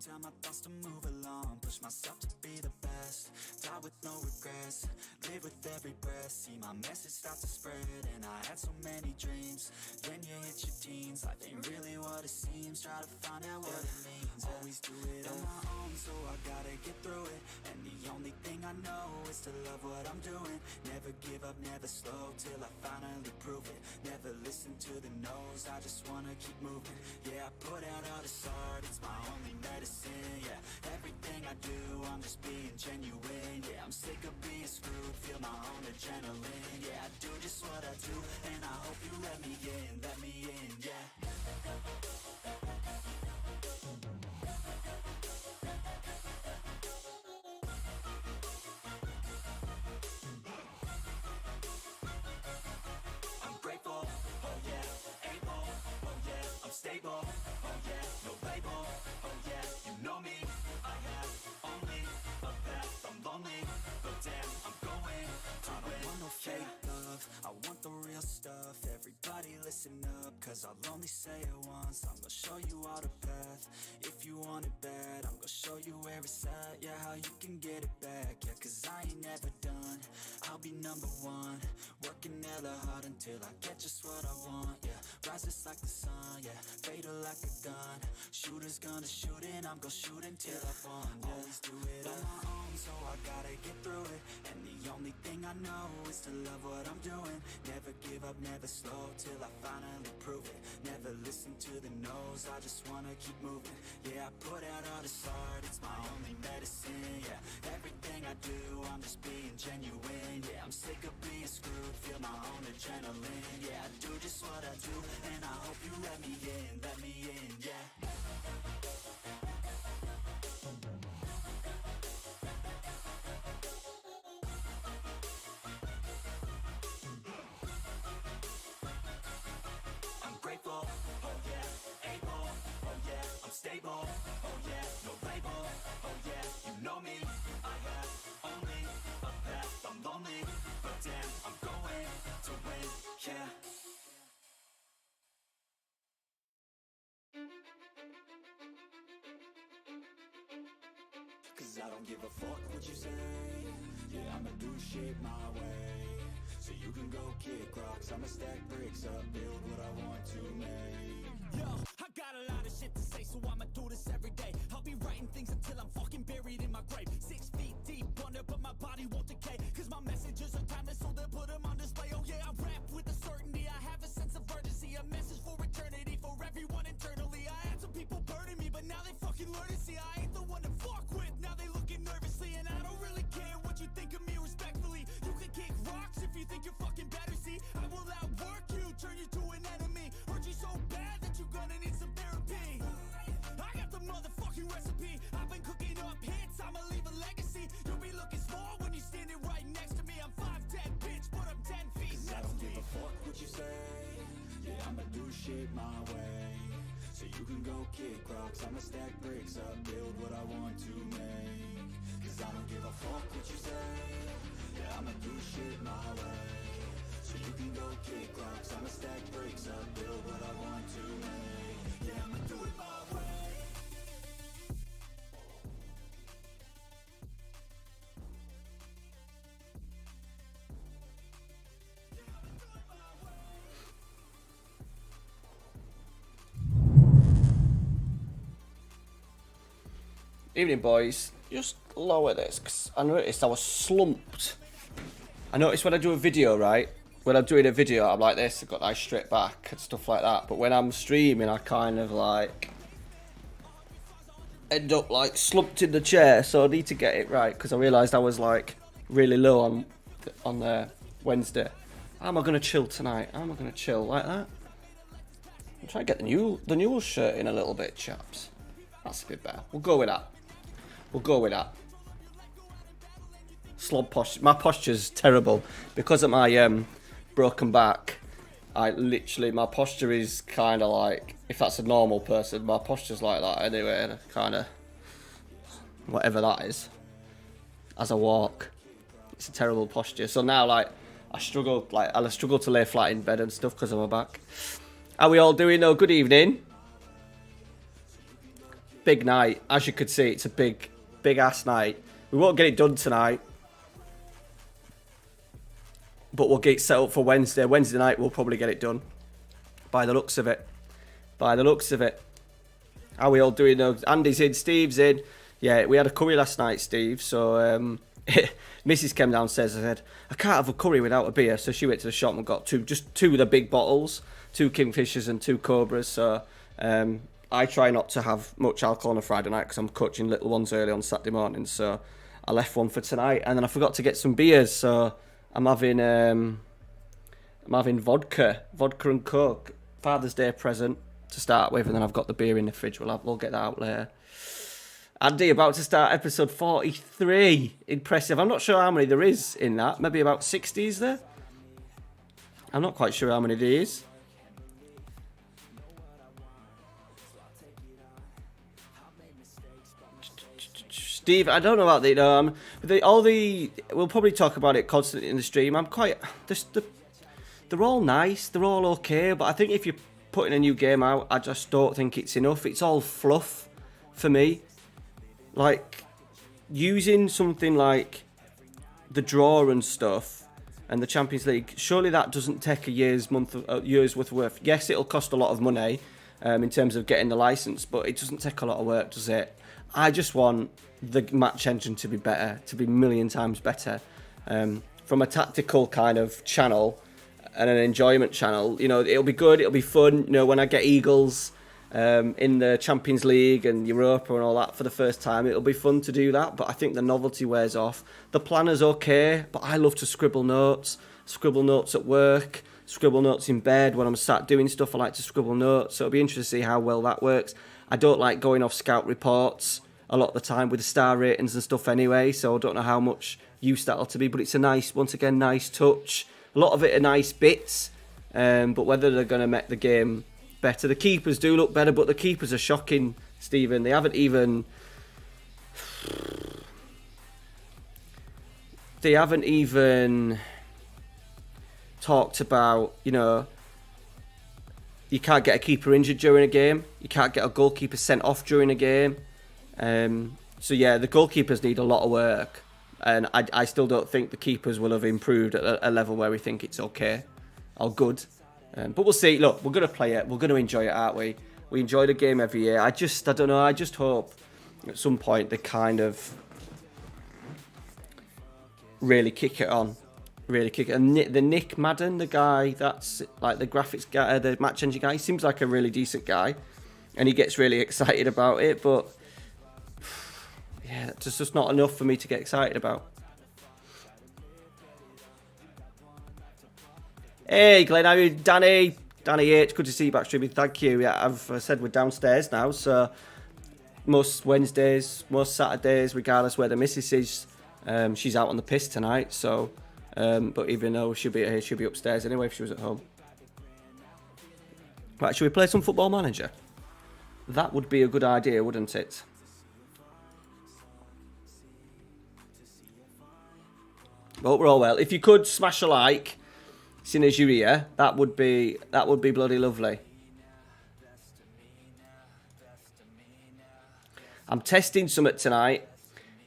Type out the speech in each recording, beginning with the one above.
tell my thoughts to move along, push myself to be the best, die with no regrets, live with every breath, see my message start to spread, and I had so many dreams, then you hit your teens, life ain't really what it seems, try to find out what it means, always do it on my own, so I gotta get through it, and the only thing I know is to love what I'm doing, never give up, never slow, till I finally prove it, never listen to the no's, I just wanna keep moving, yeah, I put out all this art, it's my only medicine, yeah, everything I do, I'm just being genuine, yeah, I'm sick of being screwed, feel my own adrenaline, yeah, I do just what I do, and I hope you let me in, yeah. I'm grateful, oh yeah, able, oh yeah, I'm stable, oh yeah, no label, oh yeah, you know me, I have only a path, I'm lonely, but damn, I'm going to win. I don't want no fake love, I want the real stuff, everybody listen up, cause I'll only say it once, I'm gonna show you all the path, if you want it bad, I'm gonna show you where it's at, yeah, how you can get it back, yeah, cause I ain't never done, I'll be number one, working hella hard until I get just what I want, yeah, rises like the sun, yeah, fatal like a gun, shooters gonna shoot and I'm gonna shoot until I won, yeah. Always do it on my own, so I gotta get through it, and the only thing I know is to love what I'm doing, never give up, never slow, till I finally prove it, never listen to the no's, I just wanna keep moving, yeah, I put out all this art, it's my only medicine, yeah, everything I do, I'm just being genuine, yeah, I'm sick of being screwed, feel my own adrenaline, yeah, I do just what I do, and I hope you let me in, yeah. I'm grateful, oh yeah, able, oh yeah, I'm stable, oh yeah, no label, oh yeah, you know me, I have only a path, I'm lonely, but damn, I'm going to win, yeah. Cause I don't give a fuck what you say, yeah, I'ma do shit my way, so you can go kick rocks, I'ma stack bricks up, build what I want to make. Yo, I got a lot of shit to say, so I'ma do this every day, I'll be writing things until I'm fucking buried in my grave, 6 feet deep under, but my body won't decay, cause my messages are timeless, so they'll put them on display. Oh yeah, I rap with a certainty, I have a sense of urgency, a message for eternity, for everyone internally. I had some people burning me, but now they fucking learn to see I ain't the one to fuck with, now they looking nervously, and I don't really care what you think of me respectfully. You can kick rocks if you think you're fucking better, see, I will outwork you, turn you to an enemy, hurt you so bad that you're gonna need some therapy. I got the motherfucking recipe, I've been cooking up hits, I'ma leave a legacy. You'll be looking small when you're standing right next to me. I'm 5'10", bitch, but I'm 10 feet next to me. I don't give a fuck what you say, yeah, I'ma do shit my way, so you can go kick rocks, I'ma stack bricks up, build what I want to make. Cause I don't give a fuck what you say, yeah, I'ma do shit my way, so you can go kick rocks, I'ma stack bricks up, build what I want to make. Yeah, I'ma do it my way. Evening, boys. Just lower this because I noticed I was slumped. I noticed when I do a video, right? When I'm doing a video, I'm like this. I've got nice straight back and stuff like that. But when I'm streaming, I kind of like end up like slumped in the chair. So I need to get it right because I realised I was like really low on Wednesday. How am I gonna chill tonight? How am I gonna chill like that? I'm trying to get the Newell'S shirt in a little bit, chaps. That's a bit better. We'll go with that. We'll go with that. Slob posture. My posture's terrible because of my broken back. My posture is kind of like, if that's a normal person, my posture's like that anyway. Kind of whatever that is. As I walk, it's a terrible posture. So now, like, I struggle to lay flat in bed and stuff because of my back. How we all doing? though? Good evening. big night. As you could see, it's a big ass night. We won't get it done tonight, but we'll get it set up for Wednesday. Wednesday night, we'll probably get it done. By the looks of it. By the looks of it. How are we all doing though? Andy's in, Steve's in. Yeah, we had a curry last night, Steve. So Mrs. came downstairs and said, I can't have a curry without a beer. So she went to the shop and got just two of the big bottles, 2 Kingfishers and 2 Cobras. So I try not to have much alcohol on a Friday night because I'm coaching little ones early on Saturday morning. So I left one for tonight, and then I forgot to get some beers. So I'm having vodka and Coke, Father's Day present to start with, and then I've got the beer in the fridge. We'll get that out later. Andy, about to start episode 43. Impressive. I'm not sure how many there is in that. Maybe about 60, is there? I'm not quite sure how many there is. Steve, I don't know about the we'll probably talk about it constantly in the stream. They're all nice, they're all okay, but I think if you're putting a new game out, I just don't think it's enough. It's all fluff for me. Like, using something like the draw and stuff and the Champions League, surely that doesn't take a year's worth of work. Yes, it'll cost a lot of money in terms of getting the license, but it doesn't take a lot of work, does it? I just want the match engine to be better, to be a million times better. From a tactical kind of channel and an enjoyment channel, you know, it'll be good, it'll be fun. You know, when I get Eagles in the Champions League and Europa and all that for the first time, it'll be fun to do that, but I think the novelty wears off. The planner's okay, but I love to scribble notes at work, scribble notes in bed. When I'm sat doing stuff, I like to scribble notes, so it'll be interesting to see how well that works. I don't like going off scout reports a lot of the time with the star ratings and stuff anyway, so I don't know how much use that'll to be, but it's a nice, once again, nice touch. A lot of it are nice bits, but whether they're going to make the game better. The keepers do look better, but the keepers are shocking, Stephen. They haven't even talked about, you know, you can't get a keeper injured during a game. You can't get a goalkeeper sent off during a game. So yeah, the goalkeepers need a lot of work, and I still don't think the keepers will have improved at a level where we think it's okay or good. But we'll see. Look, we're going to play it. We're going to enjoy it, aren't we? We enjoy the game every year. I don't know. I just hope at some point they kind of really kick it on. Really kick it. And the Nick Madden, the guy that's like the graphics guy, the match engine guy, he seems like a really decent guy, and he gets really excited about it. But yeah, it's just not enough for me to get excited about. Hey, Glenn, how are you? Danny H, good to see you back streaming. Thank you. Yeah, I've said we're downstairs now, so most Wednesdays, most Saturdays, regardless where the missus is, she's out on the piss tonight. So, but even though she'll be here, she'll be upstairs anyway if she was at home. Right, should we play some Football Manager? That would be a good idea, wouldn't it? But we're all well. If you could smash a like, seeing as you're here, that would be bloody lovely. I'm testing something tonight.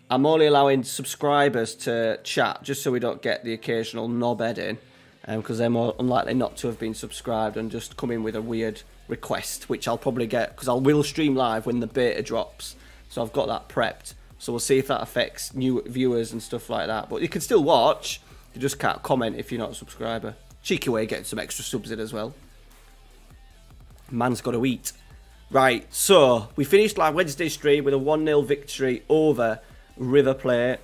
I'm only allowing subscribers to chat, just so we don't get the occasional knobhead in, because they're more unlikely not to have been subscribed and just come in with a weird request, which I'll probably get, because I will stream live when the beta drops. So I've got that prepped. So we'll see if that affects new viewers and stuff like that. But you can still watch. You just can't comment if you're not a subscriber. Cheeky way of getting some extra subs in as well. Man's got to eat. Right, so we finished last Wednesday stream with a 1-0 victory over River Plate.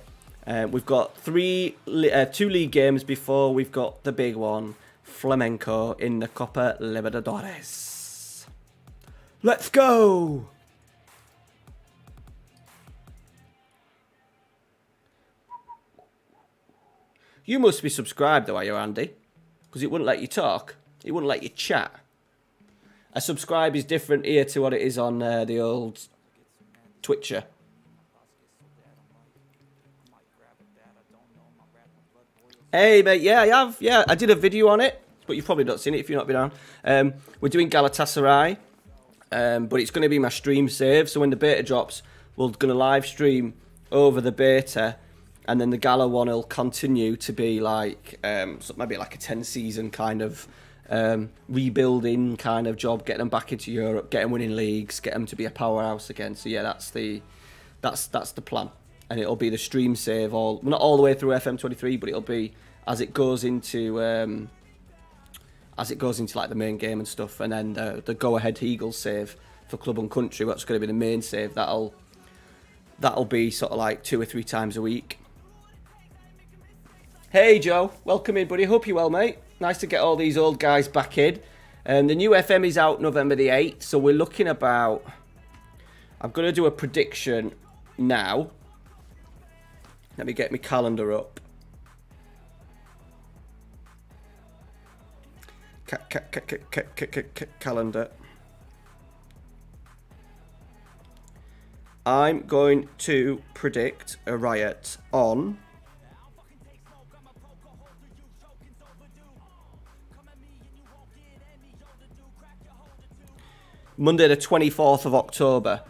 We've got two league games before we've got the big one, Flamenco in the Copa Libertadores. Let's go! You must be subscribed though, are you, Andy? Because it wouldn't let you talk. It wouldn't let you chat. A subscribe is different here to what it is on the old Twitcher. Hey, mate. Yeah, I have. Yeah, I did a video on it, but you've probably not seen it if you've not been on. We're doing Galatasaray. But it's going to be my stream save. So when the beta drops, we're going to live stream over the beta, and then the Gala one will continue to be like so maybe like a 10-season kind of rebuilding kind of job, get them back into Europe, get them winning leagues, get them to be a powerhouse again. So yeah, that's the plan, and it'll be the stream save not all the way through FM23, but it'll be as it goes into like the main game and stuff, and then the go-ahead Eagles save for club and country, what's going to be the main save, that'll be sort of like 2 or 3 times a week. Hey Joe, welcome in buddy, hope you're well mate. Nice to get all these old guys back in. The new FM is out November the 8th, so we're looking about, I'm going to do a prediction now. Let me get my calendar up. Calendar. I'm going to predict a riot on Monday the 24th of October.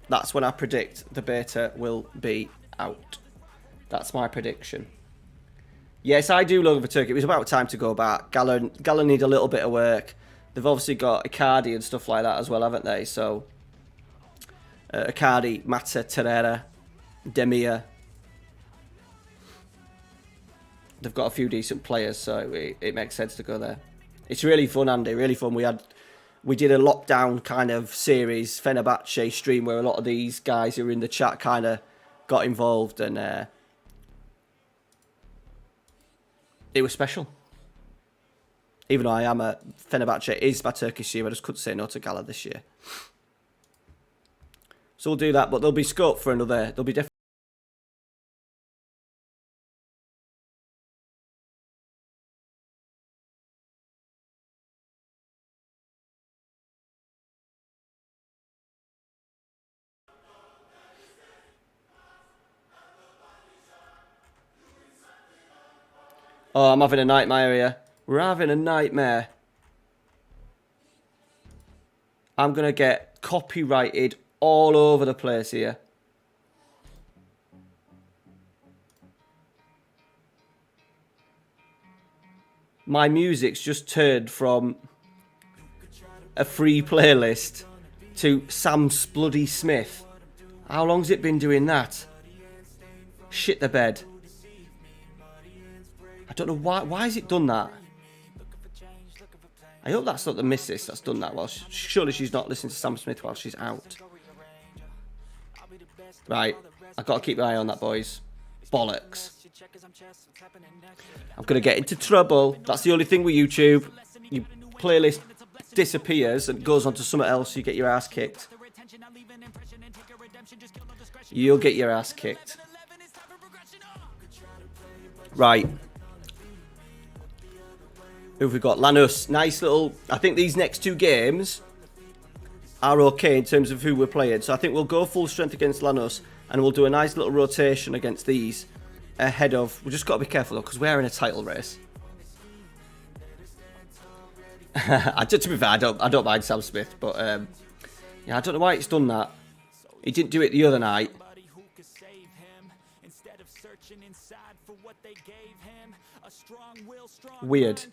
That's when I predict the beta will be out. That's my prediction. Yes, I do love the Turkey. It was about time to go back. Gala need a little bit of work. They've obviously got Icardi and stuff like that as well, haven't they? So, Icardi, Mata, Torreira, Demir. They've got a few decent players, so it makes sense to go there. It's really fun, Andy. Really fun. We did a lockdown kind of series, Fenerbahce stream, where a lot of these guys who were in the chat kind of got involved, and it was special. Even though I am a Fenerbahce is my Turkish team, I just couldn't say no to Gala this year. So we'll do that, but there'll be scope for another. There'll be definitely. Oh, I'm having a nightmare here. We're having a nightmare. I'm going to get copyrighted all over the place here. My music's just turned from a free playlist to Sam Bloody Smith. How long's it been doing that? Shit the bed. I don't know why has it done that? I hope that's not the missus that's done that. Well, surely she's not listening to Sam Smith while she's out. Right, I've got to keep my eye on that, boys. Bollocks. I'm going to get into trouble. That's the only thing with YouTube. Your playlist disappears and goes on to something else, you get your ass kicked. You'll get your ass kicked. Right. Who have we got? Lanús. Nice little... I think these next 2 games are okay in terms of who we're playing. So I think we'll go full strength against Lanús, and we'll do a nice little rotation against these ahead of... We've just got to be careful, though, because we're in a title race. To be fair, I don't mind Sam Smith, but yeah, I don't know why it's done that. He didn't do it the other night. Weird.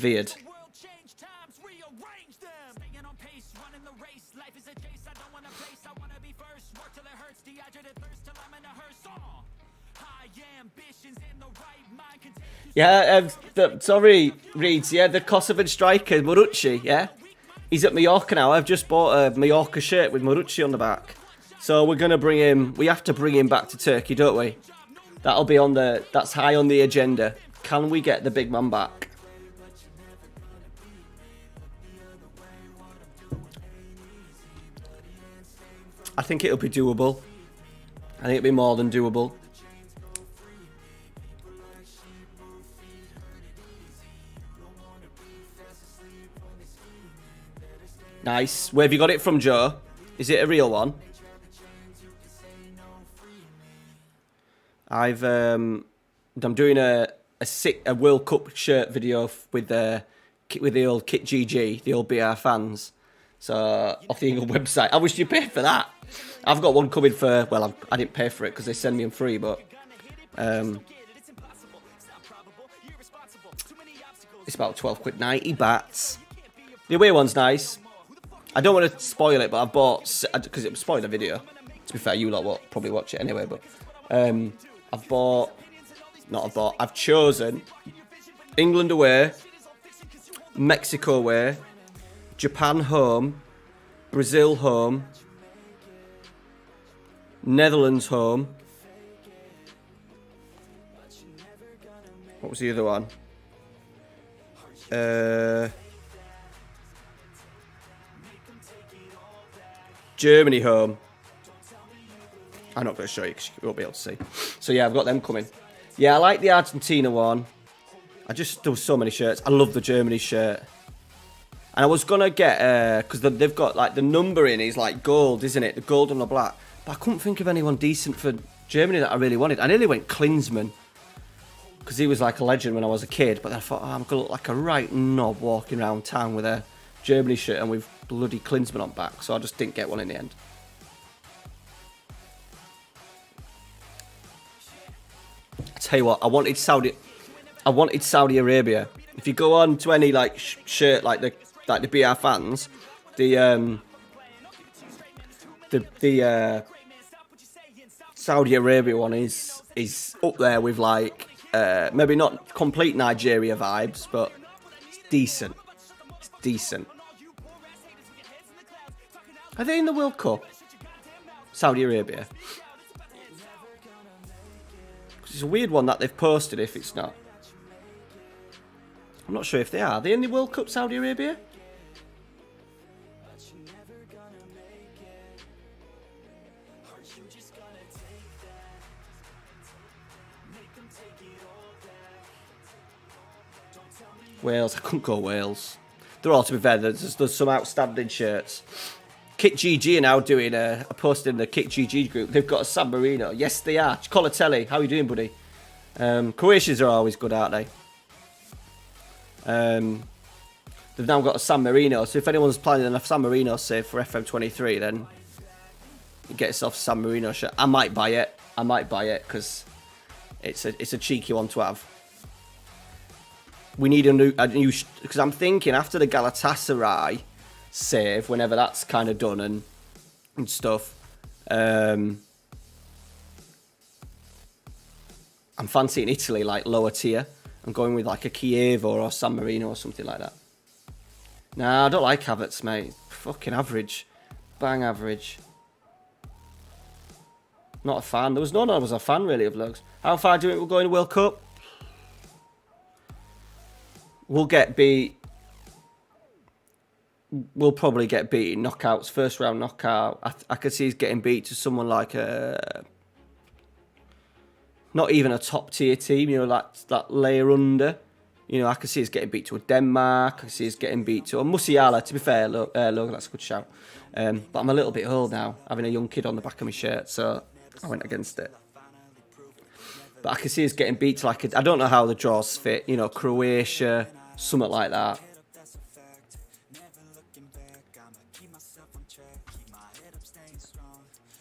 Weird. Yeah, sorry, Reeds, yeah, the Kosovan striker, Marucci, yeah? He's at Mallorca now. I've just bought a Mallorca shirt with Marucci on the back. So we're going to bring him, we have to bring him back to Turkey, don't we? That'll be on the, that's high on the agenda. Can we get the big man back? I think it'll be doable. I think it'll be more than doable. Nice. Where have you got it from, Joe? Is it a real one? I'm doing a World Cup shirt video with the old Kit GG, the old BR fans. So off the England website. I wish you paid for that. I've got one coming for. Well, I didn't pay for it because they send me them free, but it's about 12 quid, 90 bahts. The away one's nice. I don't want to spoil it, but I've bought because it would spoil the video. To be fair, you lot will probably watch it anyway. But I've chosen England away, Mexico away, Japan home, Brazil home, Netherlands home. What was the other one? Germany home. I'm not going to show you because you won't be able to see. So yeah, I've got them coming. Yeah, I like the Argentina one. There was so many shirts. I love the Germany shirt. And I was going to get, because they've got like the numbering is like gold, isn't it? The gold and the black. But I couldn't think of anyone decent for Germany that I really wanted. I nearly went Klinsmann. Because he was like a legend when I was a kid. But I thought, I'm going to look like a right knob walking around town with a Germany shirt and with bloody Klinsmann on back. So I just didn't get one in the end. I tell you what, I wanted Saudi Arabia. If you go on to any like shirt like the BR fans, the Saudi Arabia one is up there with like maybe not complete Nigeria vibes, but it's decent. It's decent. Are they in the World Cup? Saudi Arabia. It's a weird one that they've posted if it's not. I'm not sure if they are. Are they in the World Cup, Saudi Arabia? Wales. I couldn't go Wales. They're all, to be fair, there's some outstanding shirts. Kit GG are now doing a post in the Kit GG group. They've got a San Marino. Yes, they are. Colatelli, how are you doing, buddy? Croatians are always good, aren't they? They've now got a San Marino. So if anyone's planning a San Marino save for FM23, then you get yourself a San Marino shirt. I might buy it. Because it's a cheeky one to have. We need a new because I'm thinking after the Galatasaray save, whenever that's kind of done and stuff, I'm fancying Italy, like lower tier. I'm going with like a Chievo or San Marino or something like that. Nah, I don't like Havertz, mate. Fucking average. Bang average. Not a fan. There was no one I was a fan really of Lugs. How far do you think we'll go in the World Cup? We'll get beat. We'll probably get beat in knockouts. First round knockout. I could see us getting beat to someone like not even a top tier team. You know, that layer under. You know, I could see us getting beat to a Denmark. I could see us getting beat to a Musiala. To be fair, Logan, that's a good shout. But I'm a little bit old now, having a young kid on the back of my shirt, so I went against it. But I could see us getting beat to like I don't know how the draws fit. You know, Croatia, something like that.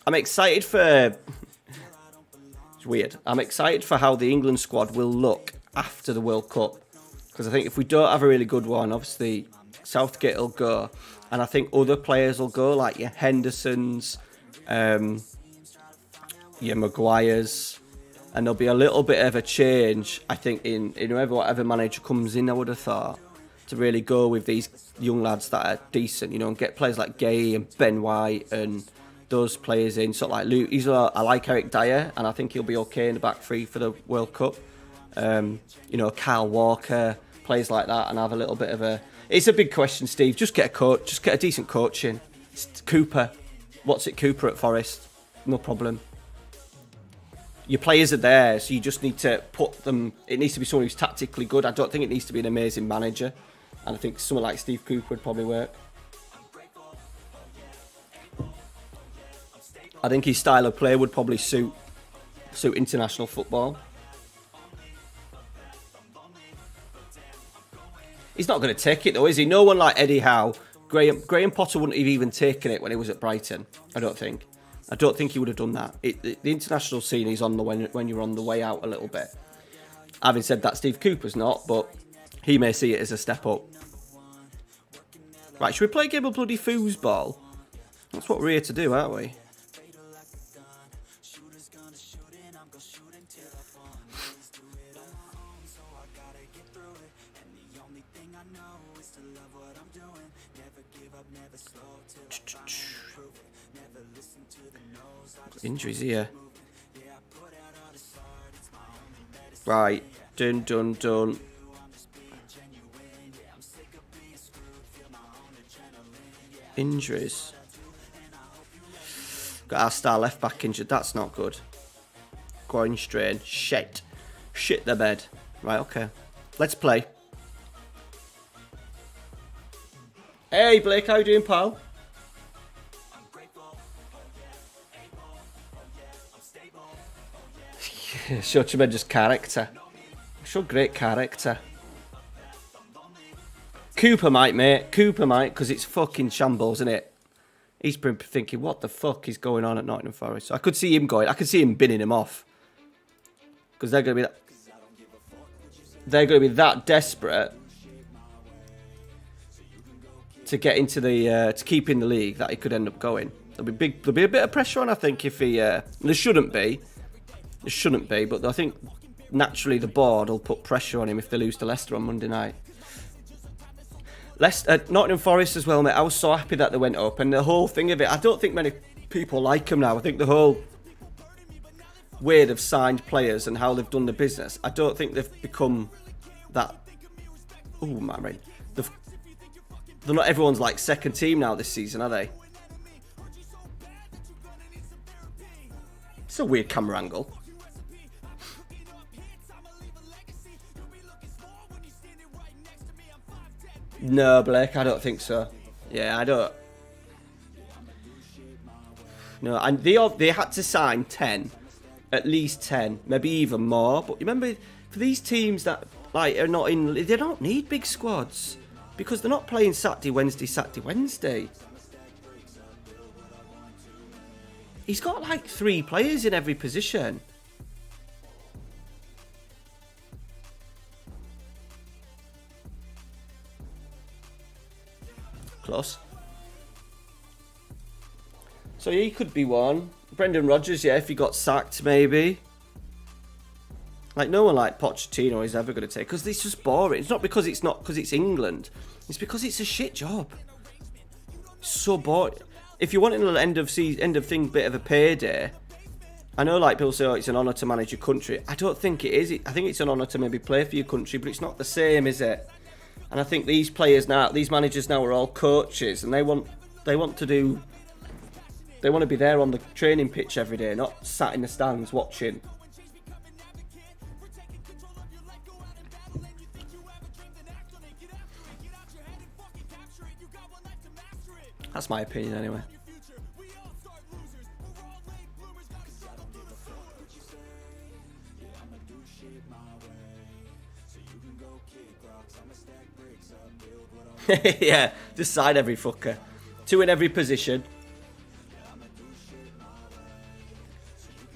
I'm excited for. It's weird. I'm excited for how the England squad will look after the World Cup, because I think if we don't have a really good one, obviously Southgate will go, and I think other players will go, like your Hendersons, your Maguires, and there'll be a little bit of a change, I think, in whatever manager comes in. I would have thought to really go with these young lads that are decent, you know, and get players like Gay and Ben White and those players in. Sort of like Luke. I like Eric Dyer, and I think he'll be okay in the back three for the World Cup. You know, Kyle Walker, players like that, and have a little bit of a. It's a big question, Steve. Just get a coach. Just get a decent coach in. It's Cooper. What's it, Cooper at Forest? No problem. Your players are there, so you just need to put them. It needs to be someone who's tactically good. I don't think it needs to be an amazing manager, and I think someone like Steve Cooper would probably work. I think his style of play would probably suit international football. He's not going to take it though, is he? No one like Eddie Howe Graham Potter wouldn't have even taken it when he was at Brighton. I don't think he would have done that. The international scene is on the when you're on the way out a little bit. Having said that, Steve Cooper's not, but he may see it as a step up. Right, should we play a game of bloody foosball? That's what we're here to do, aren't we? Injuries here. Right, done. Injuries. Got our star left back injured. That's not good. Groin strain. Shit the bed. Right, okay. Let's play. Hey Blake, how you doing, pal? Show tremendous character. Show great character. Cooper might, mate. Cooper might, because it's fucking shambles, isn't it? He's been thinking, what the fuck is going on at Nottingham Forest? So I could see him going. I could see him binning him off. Because they're going to be that desperate to get into the to keep in the league that he could end up going. There'll be a bit of pressure on, I think, if he. There shouldn't be, but I think naturally the board will put pressure on him if they lose to Leicester on Monday night. Nottingham Forest as well, mate. I was so happy that they went up, and the whole thing of it. I don't think many people like them now. I think the whole way they've signed players and how they've done the business. I don't think they've become that. Oh man, they're not everyone's like second team now this season, are they? It's a weird camera angle. No, Blake, I don't think so. Yeah, I don't. No, and they had to sign 10, at least 10, maybe even more. But remember, for these teams that like are not in, they don't need big squads because they're not playing Saturday, Wednesday. He's got like 3 players in every position. Close. So he could be one. Brendan Rodgers, yeah, if he got sacked, maybe. Like, no one like Pochettino is ever going to take, because it's just boring. It's not because it's England. It's because it's a shit job. It's so boring. If you want an end of thing bit of a payday, I know like people say, oh, it's an honour to manage your country. I don't think it is. I think it's an honour to maybe play for your country, but it's not the same, is it? And I think these players now, these managers now are all coaches, and they want to be there on the training pitch every day, not sat in the stands watching. That's my opinion anyway. Yeah, just side every fucker. 2 in every position.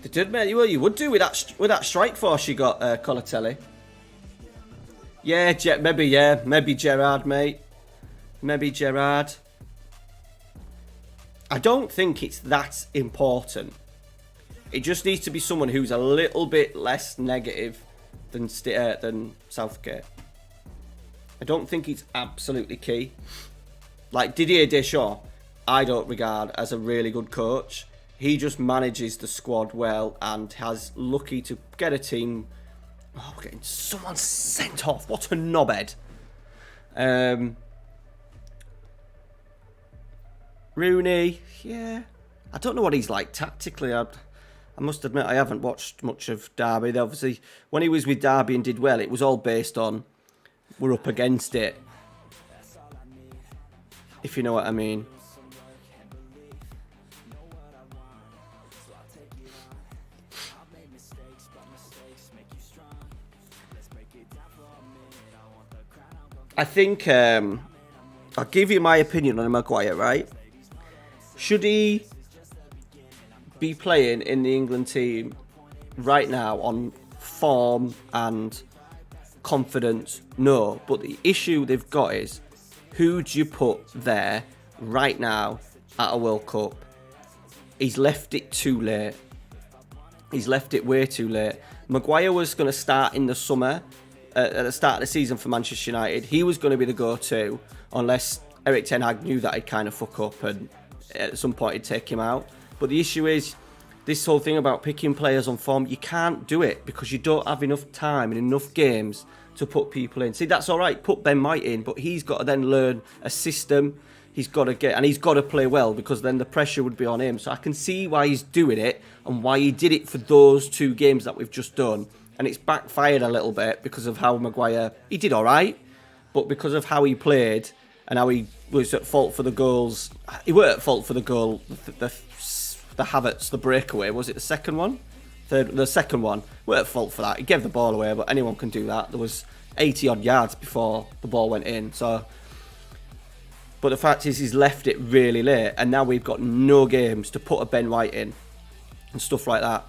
They did, mate. Well, you would do with that strike force you got, Colatelli. Yeah, maybe Gerrard, mate. Maybe Gerrard. I don't think it's that important. It just needs to be someone who's a little bit less negative than Southgate. I don't think it's absolutely key. Like Didier Deschamps, I don't regard as a really good coach. He just manages the squad well and has lucky to get a team. Oh, we're getting someone sent off. What a knobhead. Rooney, yeah. I don't know what he's like tactically. I must admit I haven't watched much of Derby. Obviously, when he was with Derby and did well, it was all based on we're up against it. If you know what I mean. I think I'll give you my opinion on Maguire, right? Should he be playing in the England team right now on form and confidence? No. But the issue they've got is, who do you put there right now at a World Cup? He's left it too late. He's left it way too late. Maguire was going to start in the summer, at the start of the season for Manchester United. He was going to be the go-to, unless Erik Ten Hag knew that he'd kind of fuck up and at some point he'd take him out. But the issue is, this whole thing about picking players on form, you can't do it because you don't have enough time and enough games to put people in. See, that's all right, put Ben White in, but he's got to then learn a system. He's got to get, and he's got to play well, because then the pressure would be on him. So I can see why he's doing it and why he did it for those 2 games that we've just done. And it's backfired a little bit because of how Maguire, he did all right, but because of how he played and how he was at fault for the goals. He weren't at fault for the goal, the Havertz, the breakaway. Was it the second one? The second one. Weren't at fault for that. He gave the ball away, but anyone can do that. There was 80 odd yards before the ball went in. So, but the fact is, he's left it really late, and now we've got no games to put a Ben White in and stuff like that.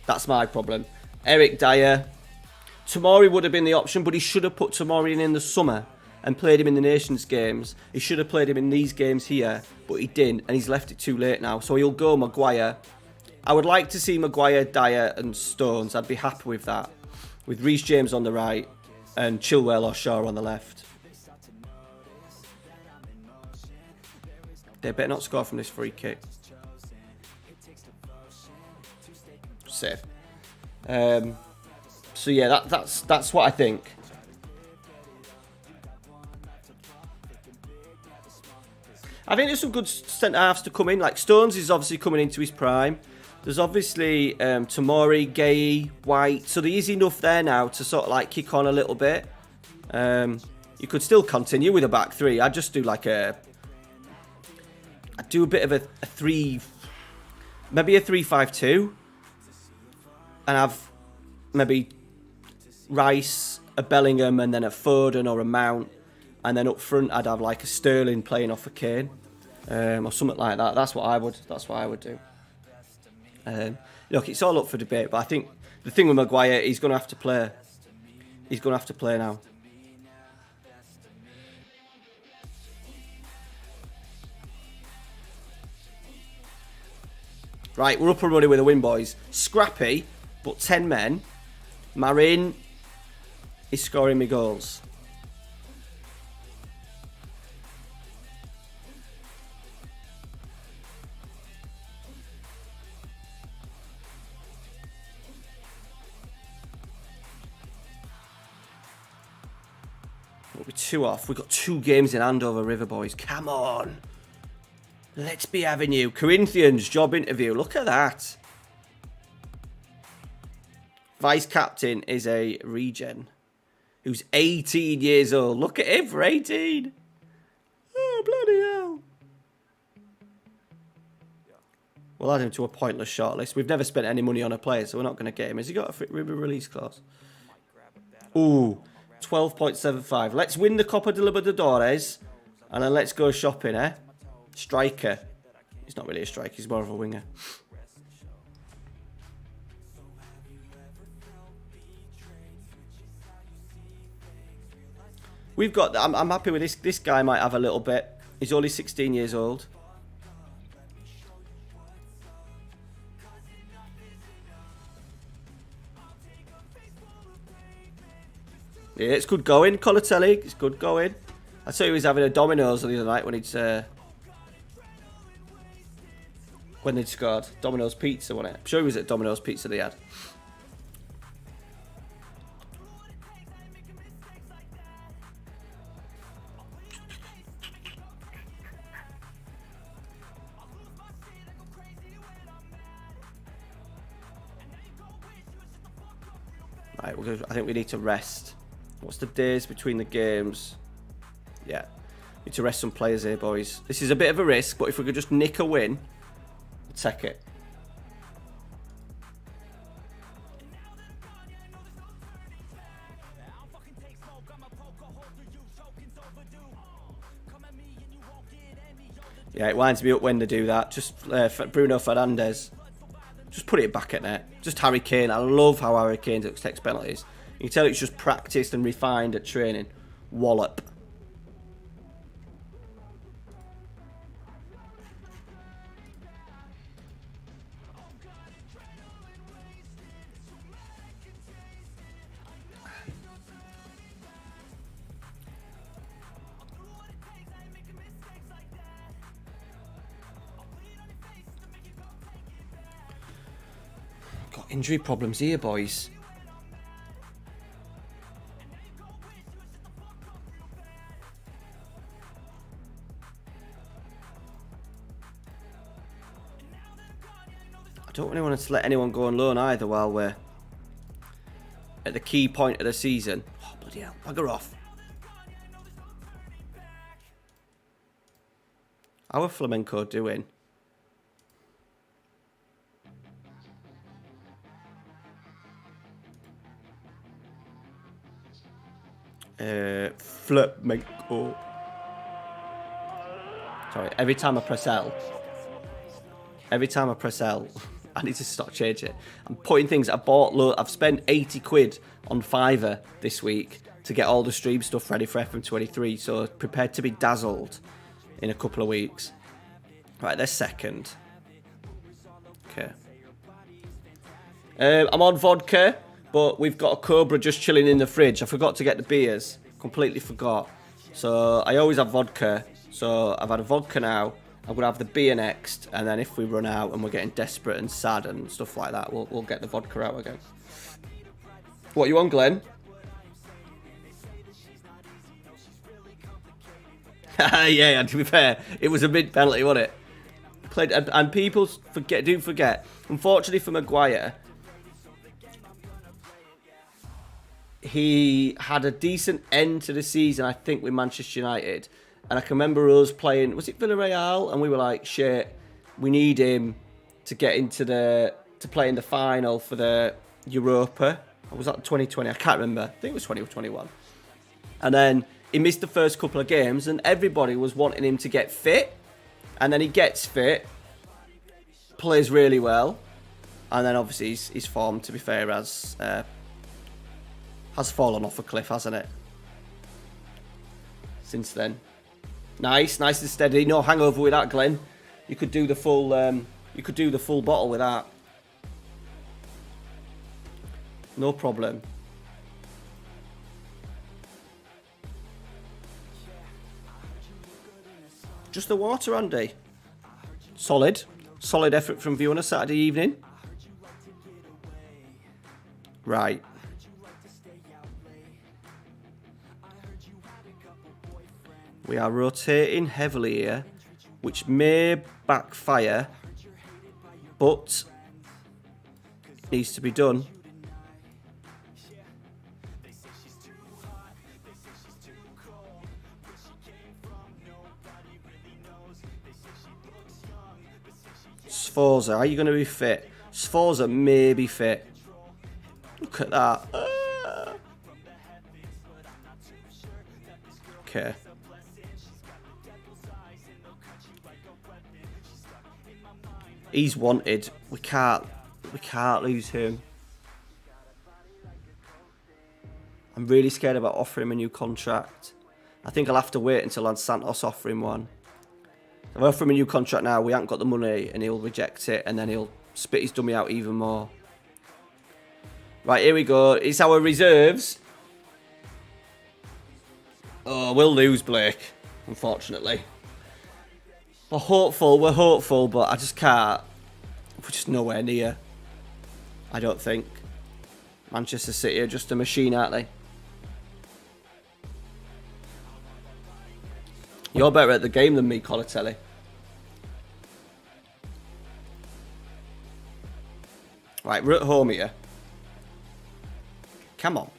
That's my problem. Eric Dyer, Tomori would have been the option, but he should have put Tomori in the summer and played him in the Nations games. He should have played him in these games here, but he didn't, and he's left it too late now. So he'll go Maguire. I would like to see Maguire, Dyer and Stones. I'd be happy with that. With Reece James on the right and Chilwell or Shaw on the left. They better not score from this free kick. Safe. So yeah, that's what I think. I think there's some good centre halves to come in. Like Stones is obviously coming into his prime. There's obviously Tomori, Gay, White. So there is enough there now to sort of like kick on a little bit. You could still continue with a back 3. I'd just do like I'd do a bit of a 3, maybe a 3-5-2. And have maybe Rice, a Bellingham, and then a Foden or a Mount. And then up front, I'd have like a Sterling playing off a Kane, or something like that. That's what I would do. Look, it's all up for debate, but I think the thing with Maguire, he's going to have to play. He's going to have to play now. Right, we're up and running with a win, boys. Scrappy, but 10 men. Marin is scoring me goals. We'll be 2 off. We've got 2 games in Andover River, boys. Come on. Let's be having you. Corinthians job interview. Look at that. Vice captain is a regen who's 18 years old. Look at him for 18. Oh, bloody hell. We'll add him to a pointless shortlist. We've never spent any money on a player, so we're not going to get him. Has he got a release clause? Ooh, 12.75. Let's win the Copa de Libertadores, and then let's go shopping, eh? Striker. He's not really a striker, he's more of a winger. We've got, I'm happy with this. This guy might have a little bit. He's only 16 years old. Yeah, it's good going. Colotelli, it's good going. I saw he was having a Domino's the other night when they'd scored. Domino's Pizza, wasn't it? I'm sure he was at Domino's Pizza they had. Right, I think we need to rest. What's the days between the games? Yeah, need to rest some players here, boys. This is a bit of a risk, but if we could just nick a win, we'll take it. Yeah, it winds me up when they do that. Just Bruno Fernandes. Just put it back at net. Just Harry Kane. I love how Harry Kane takes penalties. You can tell it's just practiced and refined at training. Wallop. Got injury problems here, boys. I don't really want to let anyone go on loan either while we're at the key point of the season. Oh, bloody hell. Bugger off. How are Flamenco doing? Flamenco. Sorry, every time I press L, I need to stop changing it. I'm putting things I bought. I've spent 80 quid on Fiverr this week to get all the stream stuff ready for FM23. So prepared to be dazzled in a couple of weeks. Right, they're second. Okay. I'm on vodka, but we've got a Cobra just chilling in the fridge. I forgot to get the beers. Completely forgot. So I always have vodka. So I've had a vodka now. I'm going to have the beer next. And then if we run out and we're getting desperate and sad and stuff like that, we'll get the vodka out again. What you on, Glenn? Yeah, to be fair, it was a mid-penalty, wasn't it? Played, and people do forget. Unfortunately for Maguire, he had a decent end to the season, I think, with Manchester United. And I can remember us playing, was it Villarreal? And we were like, shit, we need him to get into to play in the final for the Europa. Or was that 2020? I can't remember. I think it was 2021. And then he missed the first couple of games and everybody was wanting him to get fit. And then he gets fit, plays really well. And then obviously his form, to be fair, has fallen off a cliff, hasn't it? Since then. Nice and steady. No hangover with that, Glenn. You could do the full. You could do the full bottle with that. No problem. Just the water, Andy. Solid effort from you on a Saturday evening. Right. We are rotating heavily here, which may backfire, but it needs to be done. Sforza, are you going to be fit? Sforza may be fit. Look at that. Okay. He's wanted. We can't lose him. I'm really scared about offering him a new contract. I think I'll have to wait until Lance Santos offer him one. If I offer him a new contract now, we haven't got the money and he'll reject it and then he'll spit his dummy out even more. Right, here we go. It's our reserves. Oh, we'll lose Blake, unfortunately. We're hopeful, but I just can't. We're just nowhere near. I don't think. Manchester City are just a machine, aren't they? You're better at the game than me, Colatelli. Right, we're at home here. Come on.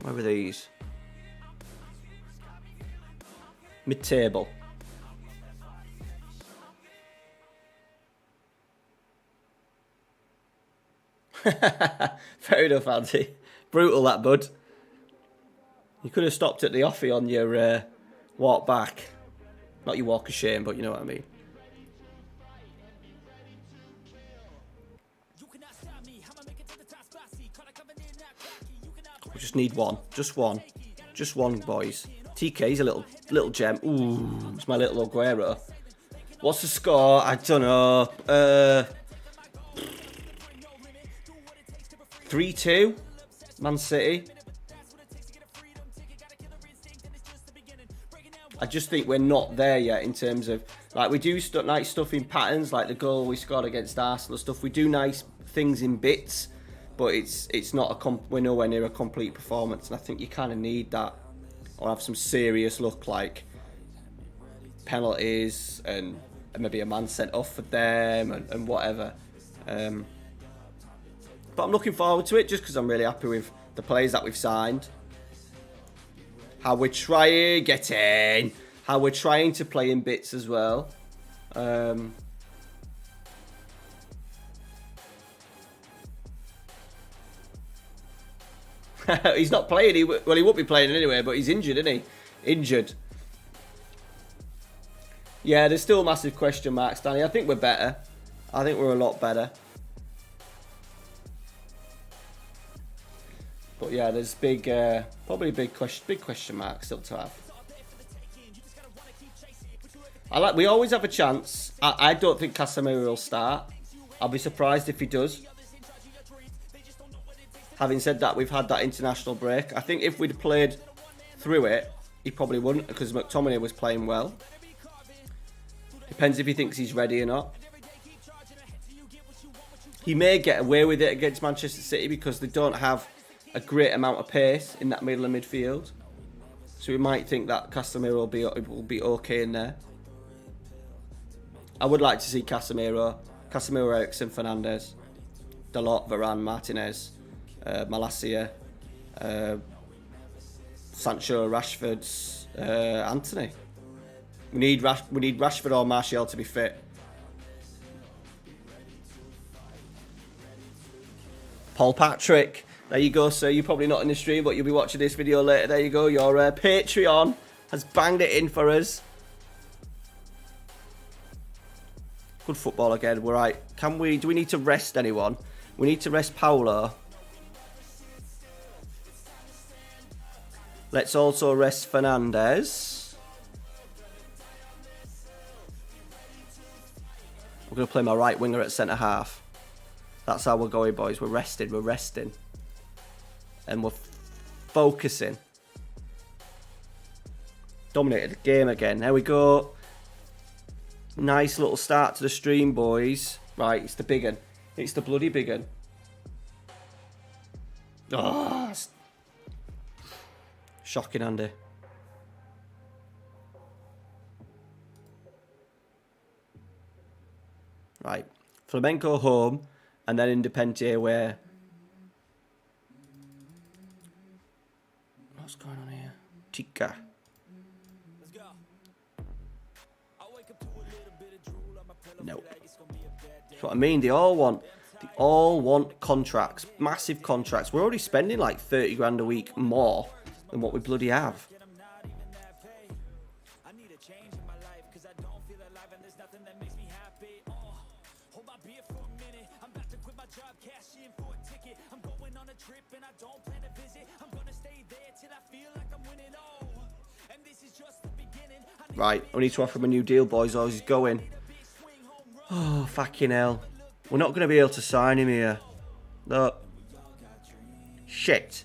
Where were these? Mid-table. Fair enough, Andy. Brutal, that, bud. You could have stopped at the offie on your walk back. Not your walk of shame, but you know what I mean. We just need one. Just one. Just one, boys. TK's a little gem. Ooh, it's my little Aguero. What's the score? I don't know. 3-2. Man City. I just think we're not there yet in terms of, like, we do nice stuff in patterns, like the goal we scored against Arsenal stuff. We do nice things in bits, but it's not we're nowhere near a complete performance, and I think you kind of need that, or have some serious look, like penalties and maybe a man sent off for them and whatever. But I'm looking forward to it just because I'm really happy with the players that we've signed. How we're trying, get in. How we're trying to play in bits as well. He's not playing. He won't be playing anyway, but he's injured, isn't he? Injured. Yeah, there's still massive question marks, Danny. I think we're better. I think we're a lot better. But yeah, there's probably big question marks still to have. We always have a chance. I don't think Casemiro will start. I'll be surprised if he does. Having said that, we've had that international break. I think if we'd played through it, he probably wouldn't, because McTominay was playing well. Depends if he thinks he's ready or not. He may get away with it against Manchester City because they don't have a great amount of pace in that middle of midfield. So we might think that Casemiro will be okay in there. I would like to see Casemiro, Eriksen, Fernandes, Dalot, Varane, Martinez, Malacia, Sancho, Rashford, Anthony. We need Rashford or Martial to be fit. Paul Patrick. There you go, sir. You're probably not in the stream, but you'll be watching this video later. There you go. Your Patreon has banged it in for us. Good football again. We're right. Do we need to rest anyone? We need to rest Paulo. Let's also rest Fernandes. We're going to play my right winger at centre half. That's how we're going, boys. We're resting. And we're focusing. Dominated the game again. There we go. Nice little start to the stream, boys. Right, it's the big one. It's the bloody big one. Oh, shocking, Andy. Right. Flamenco home. And then Independiente away. What's going on here? Chica. No. That's what I mean. They all want contracts. Massive contracts. We're already spending like 30 grand a week more than what we bloody have. Right, we need to offer him a new deal, boys, or he's going. Oh, fucking hell. We're not going to be able to sign him here. No. Shit.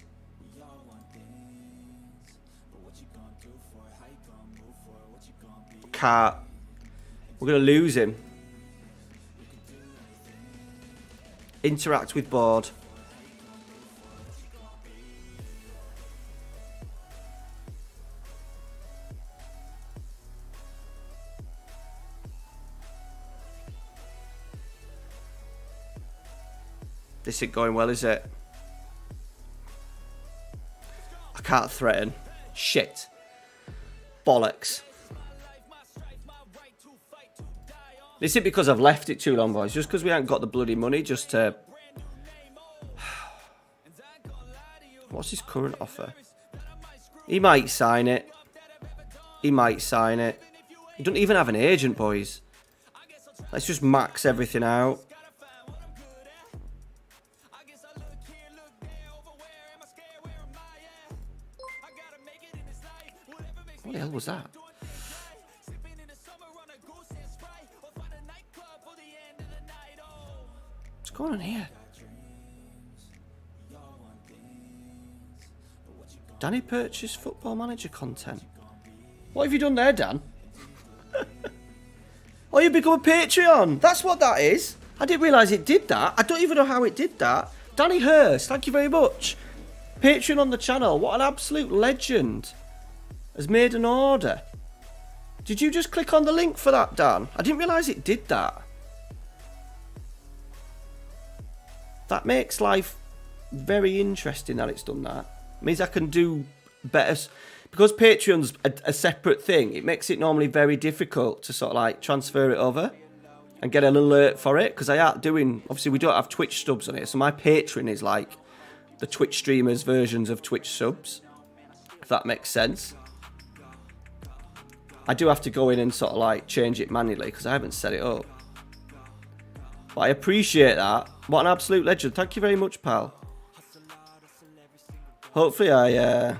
Can't. We're going to lose him. Interact with board. This isn't going well, is it? can't threaten. Shit. Bollocks. This is because I've left it too long, boys. Just because we haven't got the bloody money just to... What's his current offer? He might sign it. He might sign it. He doesn't even have an agent, boys. Let's just max everything out. What the hell was that? What's going on here? Danny purchased Football Manager content. What have you done there, Dan? Oh, you become a Patreon. That's what that is. I didn't realise it did that. I don't even know how it did that. Danny Hurst, thank you very much. Patreon on the channel. What an absolute legend. Has made an order. Did you just click on the link for that, Dan? I didn't realise it did that. That makes life very interesting that it's done that. It means I can do better. Because Patreon's a separate thing, it makes it normally very difficult to sort of like transfer it over and get an alert for it. Because I am doing, obviously we don't have Twitch subs on it. So my Patreon is like the Twitch streamers' versions of Twitch subs. If that makes sense. I do have to go in and sort of like change it manually because I haven't set it up. But I appreciate that. What an absolute legend. Thank you very much, pal. Hopefully I've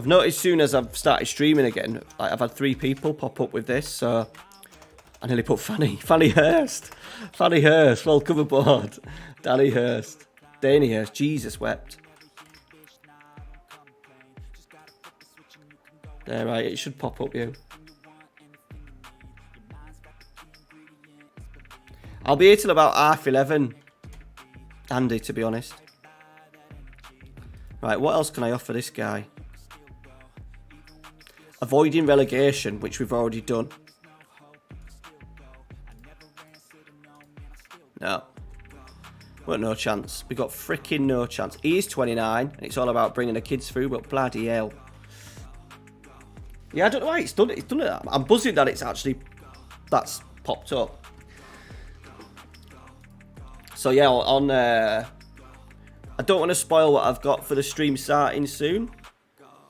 noticed soon as I've started streaming again, like I've had 3 people pop up with this, so I nearly put Fanny Hurst. Fanny Hurst, welcome aboard. Danny Hurst. Danny Hurst, Jesus wept. There, right, it should pop up, you. I'll be here till about 11:30, Andy, to be honest. Right, what else can I offer this guy? Avoiding relegation, which we've already done. No. Well, no chance. We got freaking no chance. He is 29, and it's all about bringing the kids through, but bloody hell. Yeah, I don't know why it's done it. It's done it. I'm buzzing that that's popped up. So yeah, on I don't want to spoil what I've got for the stream starting soon.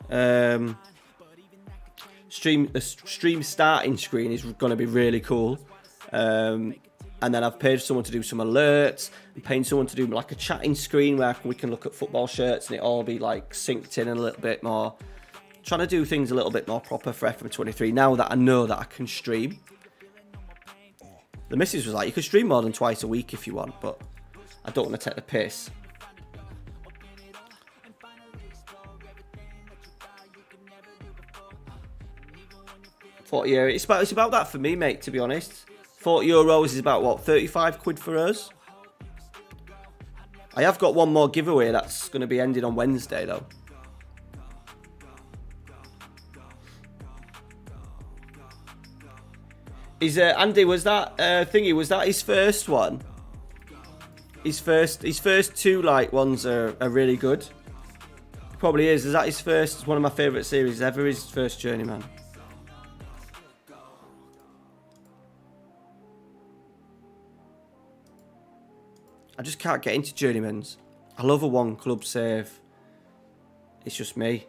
The stream starting screen is going to be really cool. And then I've paid someone to do some alerts. I'm paying someone to do like a chatting screen where we can look at football shirts and it all be like synced in a little bit more. Trying to do things a little bit more proper for FM23 now that I know that I can stream. The missus was like, you can stream more than twice a week if you want, but I don't want to take the piss. €40. It's about that for me, mate, to be honest. €40 is about, what, 35 quid for us? I have got one more giveaway that's going to be ending on Wednesday, though. Is Andy, was that thingy, was that his first one? His first 2 like ones are really good. It probably is. Is that his first? It's one of my favourite series ever, his first Journeyman. I just can't get into Journeymans. I love a 1 club save. It's just me.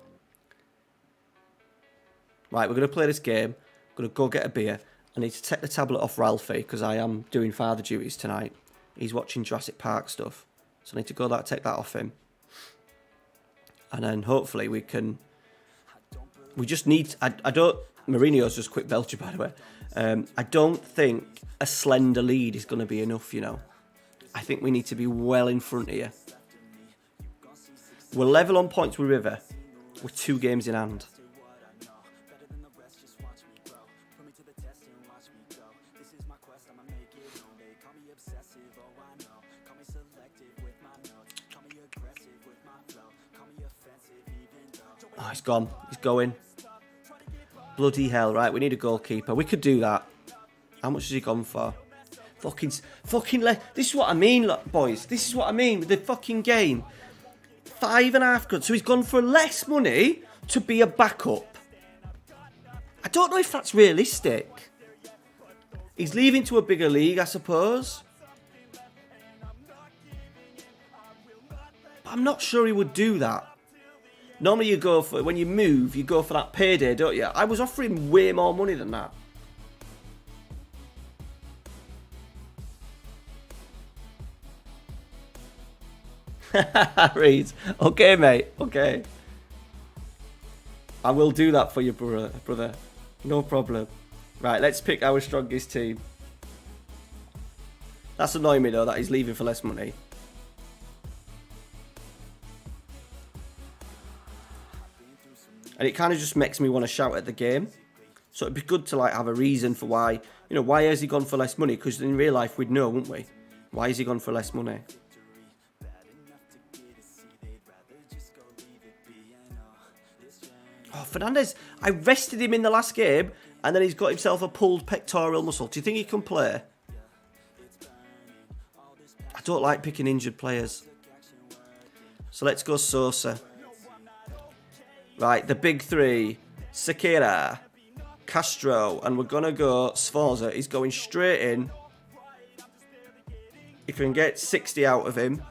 Right, we're going to play this game. I'm going to go get a beer. I need to take the tablet off Ralphie because I am doing father duties tonight. He's watching Jurassic Park stuff. So I need to go take that off him. And then hopefully we can... We just need... I don't... Mourinho's just quick Belcher, by the way. I don't think a slender lead is going to be enough, you know. I think we need to be well in front here. We're level on points with River. We're 2 games in hand. Oh, he's gone. He's going. Bloody hell, right? We need a goalkeeper. We could do that. How much has he gone for? This is what I mean, look, boys. This is what I mean with the fucking game. 5.5 grand. So he's gone for less money to be a backup. I don't know if that's realistic. He's leaving to a bigger league, I suppose. But I'm not sure he would do that. Normally you go for, when you move, you go for that payday, don't you? I was offering way more money than that. Reed. Okay, mate. Okay. I will do that for you, brother. No problem. Right, let's pick our strongest team. That's annoying me, though, that he's leaving for less money. And it kind of just makes me want to shout at the game. So it'd be good to like have a reason for why. You know, why has he gone for less money? Because in real life we'd know, wouldn't we? Why has he gone for less money? Oh, Fernandez. I rested him in the last game and then he's got himself a pulled pectoral muscle. Do you think he can play? I don't like picking injured players. So let's go Sosa. Right, the big three. Sekera, Castro, and we're going to go Sforza. He's going straight in. If we can get 60 out of him.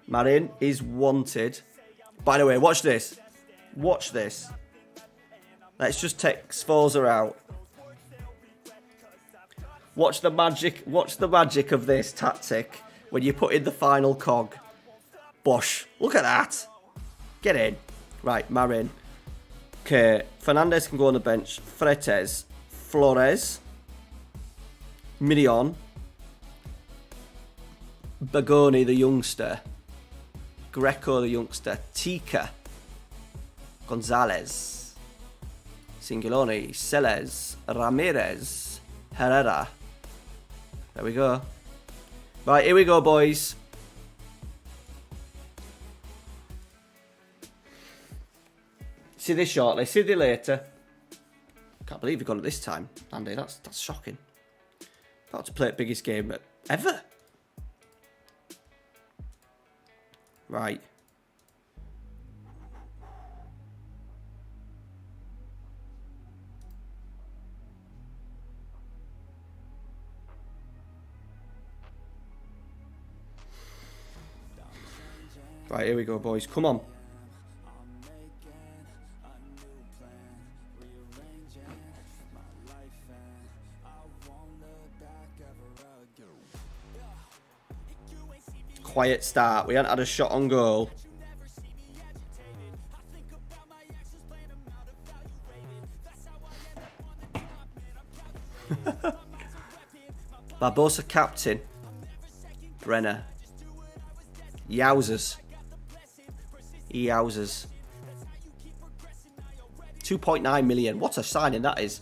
Marin is wanted. By the way, watch this. Watch this. Let's just take Sforza out. Watch the magic. Watch the magic of this tactic when you put in the final cog. Bosh. Look at that. Get in. Right, Marin. Okay, Fernandez can go on the bench. Fretes. Flores. Mirion. Bagoni, the youngster. Greco, the youngster. Tika. Gonzalez. Singoloni. Celes. Ramirez. Herrera. There we go. Right, here we go, boys. See this shortly. See you later. Can't believe we got it this time, Andy. That's shocking. About to play the biggest game ever. Right. Right, here we go, boys. Come on. Quiet start. We hadn't had a shot on goal. Barbosa captain. Brenner. Yowzers. Yowzers. 2.9 million. What a signing that is.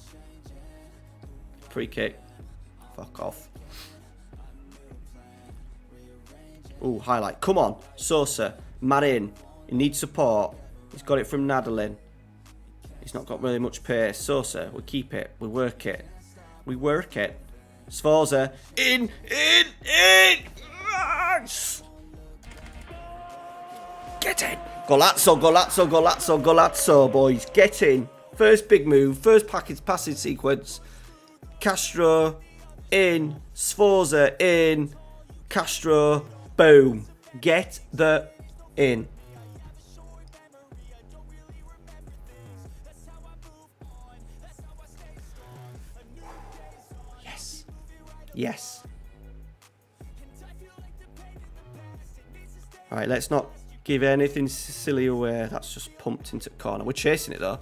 Free kick. Fuck off. Ooh, highlight. Come on. Sosa. Marin. He needs support. He's got it from Nadalin. He's not got really much pace. Sosa. We keep it. We work it. We work it. Sforza. In. Get in. Golazzo, Golazzo, Golazzo, Golazzo, boys. Get in. First big move. First passing sequence. Castro. In. Sforza. In. Castro. Boom. Get the in. Yes. Yes. All right, let's not give anything silly away. That's just pumped into the corner. We're chasing it, though. Are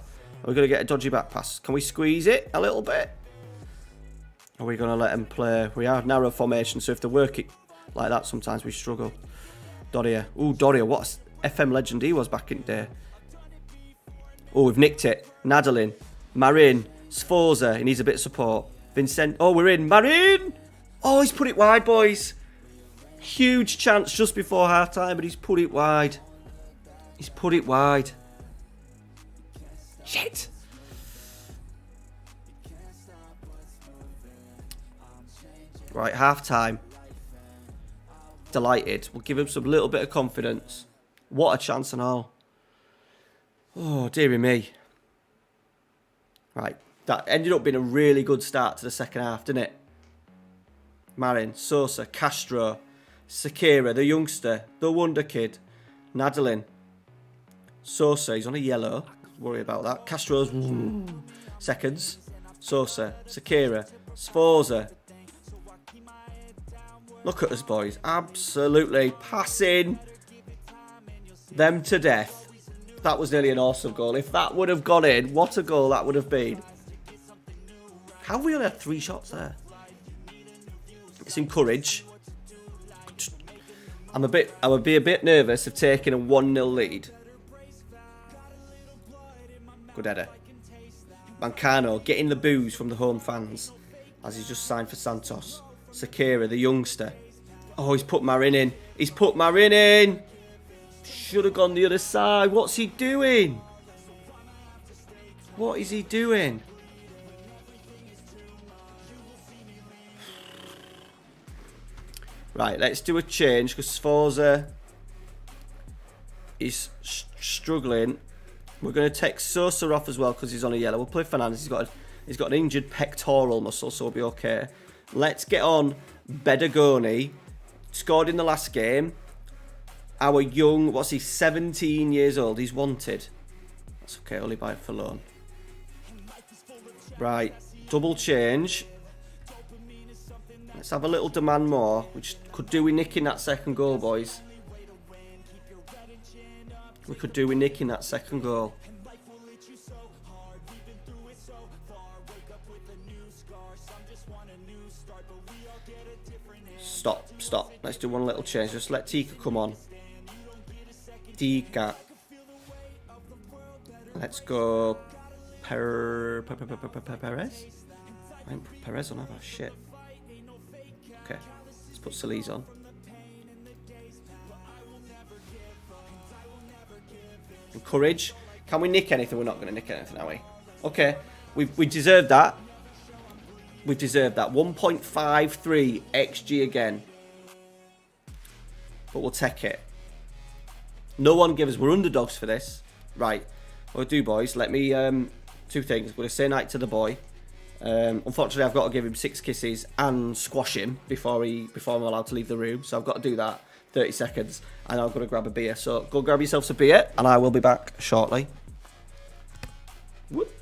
we going to get a dodgy back pass? Can we squeeze it a little bit? Or are we going to let them play? We have narrow formation, so if they work it like that, sometimes we struggle. Doria. Ooh, Doria. What a FM legend he was back in the day. Oh, we've nicked it. Nadalin. Marin. Sforza. He needs a bit of support. Vincent. Oh, we're in. Marin! Oh, he's put it wide, boys. Huge chance just before half time, but he's put it wide. He's put it wide. Shit. Right, half time. Delighted. We'll give him some little bit of confidence. What a chance and all. Oh, dearie me. Right, that ended up being a really good start to the second half, didn't it? Marin, Sosa, Castro, Sakira, the youngster, the wonder kid, Nadalin, Sosa, he's on a yellow. Worry about that. Castro's seconds. Sosa, Sakira, Sforza. Look at us, boys. Absolutely passing them to death. That was nearly an awesome goal. If that would have gone in, what a goal that would have been. How have we only had 3 shots there? It's encouraged. I would be a bit nervous of taking a 1-0 lead. Good header. Mancano getting the boos from the home fans as he's just signed for Santos. Sakira, the youngster. Oh, he's put Marin in. He's put Marin in. Should have gone the other side. What's he doing? What is he doing? Right, let's do a change because Sforza is struggling. We're going to take Sosa off as well because he's on a yellow. We'll play Fernandes. He's got an injured pectoral muscle, so we'll be okay. Let's get on Bedagoni. Scored in the last game. Our young, what's he, 17 years old. He's wanted. That's okay, only buy it for loan. Right, double change. Let's have a little demand more, which could do with nicking that second goal, boys. We could do with nicking that second goal. Stop. Let's do one little change. Just let Tika come on. Tika. Let's go. Perez? Perez on that shit. Okay. Let's put Solis on. Encourage. Can we nick anything? We're not going to nick anything, are we? Okay. We deserved that. We deserved that. 1.53 XG again. But we'll take it. No one give us. We're underdogs for this. Right. What we'll do, boys. Let me... 2 things. We're going to say night to the boy. Unfortunately, I've got to give him 6 kisses and squash him before I'm allowed to leave the room. So I've got to do that. 30 seconds. And I'm going to grab a beer. So go grab yourselves a beer. And I will be back shortly. Whoop.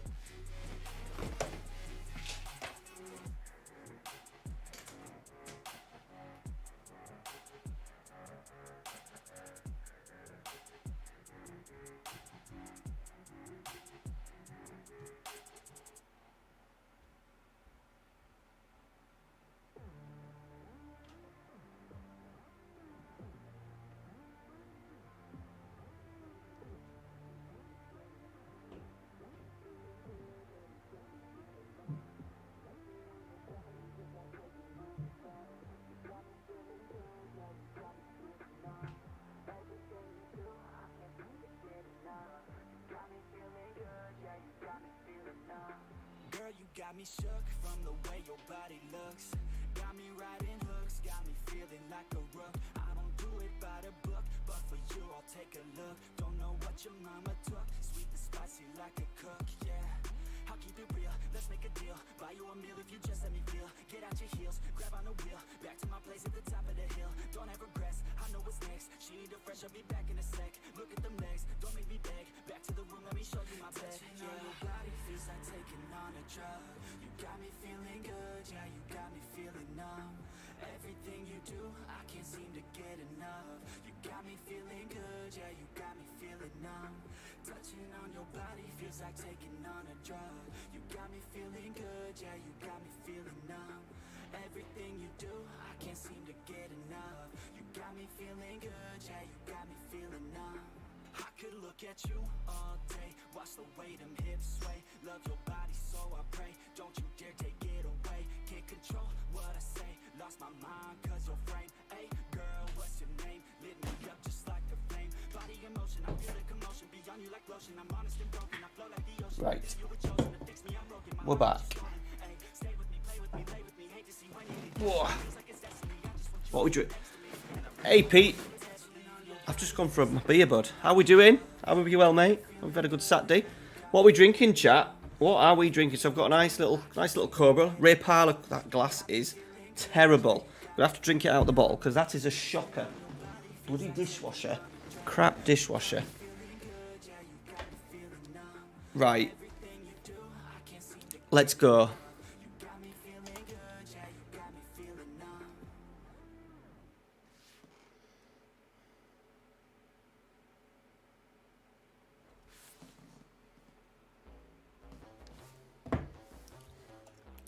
Got me shook from the way your body looks. Got me riding hooks, got me feeling like a rook. I don't do it by the book, but for you I'll take a look. Don't know what your mama took, sweet and spicy like a cook, yeah. I'll keep it real, let's make a deal. Buy you a meal if you just let me feel. Get out your heels, grab on the wheel. Back to my place at the top of the hill. Don't have regrets, I know what's next. She need a fresh, I'll be back in a sec. Look at them legs, don't make me beg. Back to the room, let me show you my bed. Touching on your body feels like taking on a drug. You got me feeling good, yeah, you got me feeling numb. Everything you do, I can't seem to get enough. You got me feeling good, yeah, you got me feeling numb. Touching on your body feels like taking on a drug. You got me feeling good, yeah, you got me feeling numb. Everything you do, I can't seem to get enough. You got me feeling good, yeah, you got me feeling numb. I could look at you all day, watch the way them hips sway. Love your body, so I pray, don't you dare take it away. Can't control what I say, lost my mind cause your frame. Hey girl, what's your name? Lit me up just like a flame. Body in motion, I feel the commotion. Beyond you like lotion, I'm honest and broken. I flow like the ocean. Right. You were chosen to fix me, I'm broken. We're back. Stay with me, play with me, lay with me. Hate to see when you Whoa. What would you... Hey, Pete. I've just gone for a beer, bud. How we doing? How are you well, mate? We've had a good Saturday. What are we drinking, chat? What are we drinking? So I've got a nice little Cobra. Ray Parlour. That glass is terrible. We have to drink it out the bottle because that is a shocker. Bloody dishwasher. Crap dishwasher. Right. Let's go.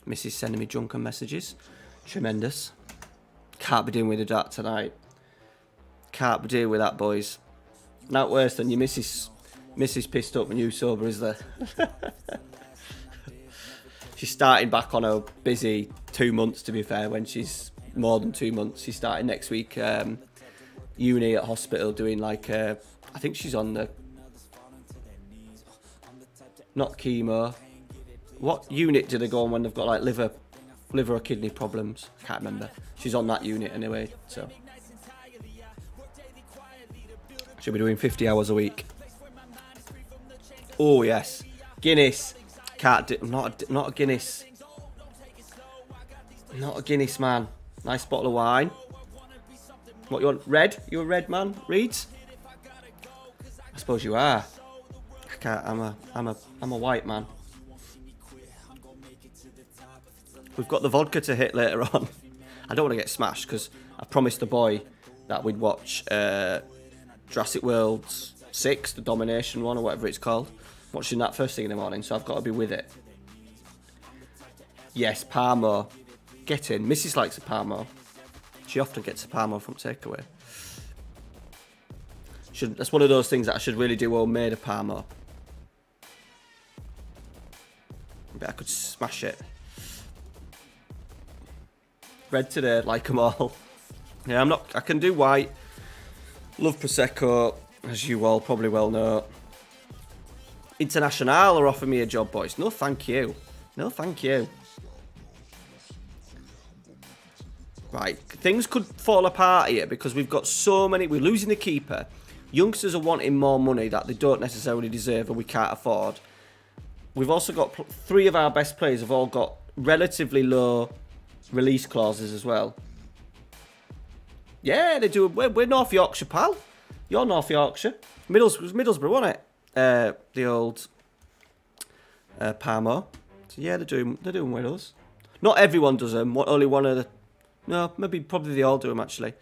Mrs. sending me drunken messages. Tremendous. Can't be doing with that tonight. Can't be dealing with that, boys. Not worse than your missus pissed up and you sober, is there? She's starting back on a busy 2 months, to be fair, when she's more than 2 months. She's starting next week, uni at hospital, doing like, I think she's on the, not chemo. What unit do they go on when they've got like liver or kidney problems? I can't remember. She's on that unit anyway, so. She'll be doing 50 hours a week. Oh yes, Guinness. Can't do, not a Guinness. Not a Guinness, man. Nice bottle of wine. What you want? Red? You a red man? Reeds? I suppose you are. I can't. I'm a white man. We've got the vodka to hit later on. I don't want to get smashed because I promised the boy that we'd watch Jurassic World 6, the Domination one or whatever it's called. Watching that first thing in the morning, so I've got to be with it. Yes, Parmo. Get in. Mrs. likes a Parmo. She often gets a Parmo from takeaway. That's one of those things that I should really do homemade, a Parmo. I bet I could smash it. Red today, like them all. Yeah, I can do white. Love Prosecco, as you all probably well know. International are offering me a job, boys. No, thank you. No, thank you. Right, things could fall apart here because we've got so many. We're losing the keeper. Youngsters are wanting more money that they don't necessarily deserve and we can't afford. We've also got 3 of our best players have all got relatively low release clauses as well. Yeah, they do. We're North Yorkshire, pal. You're North Yorkshire. Middlesbrough, wasn't it? The old Parmo. So yeah, they're doing with us. Not everyone does them. Only one of the. No, probably they all do them actually.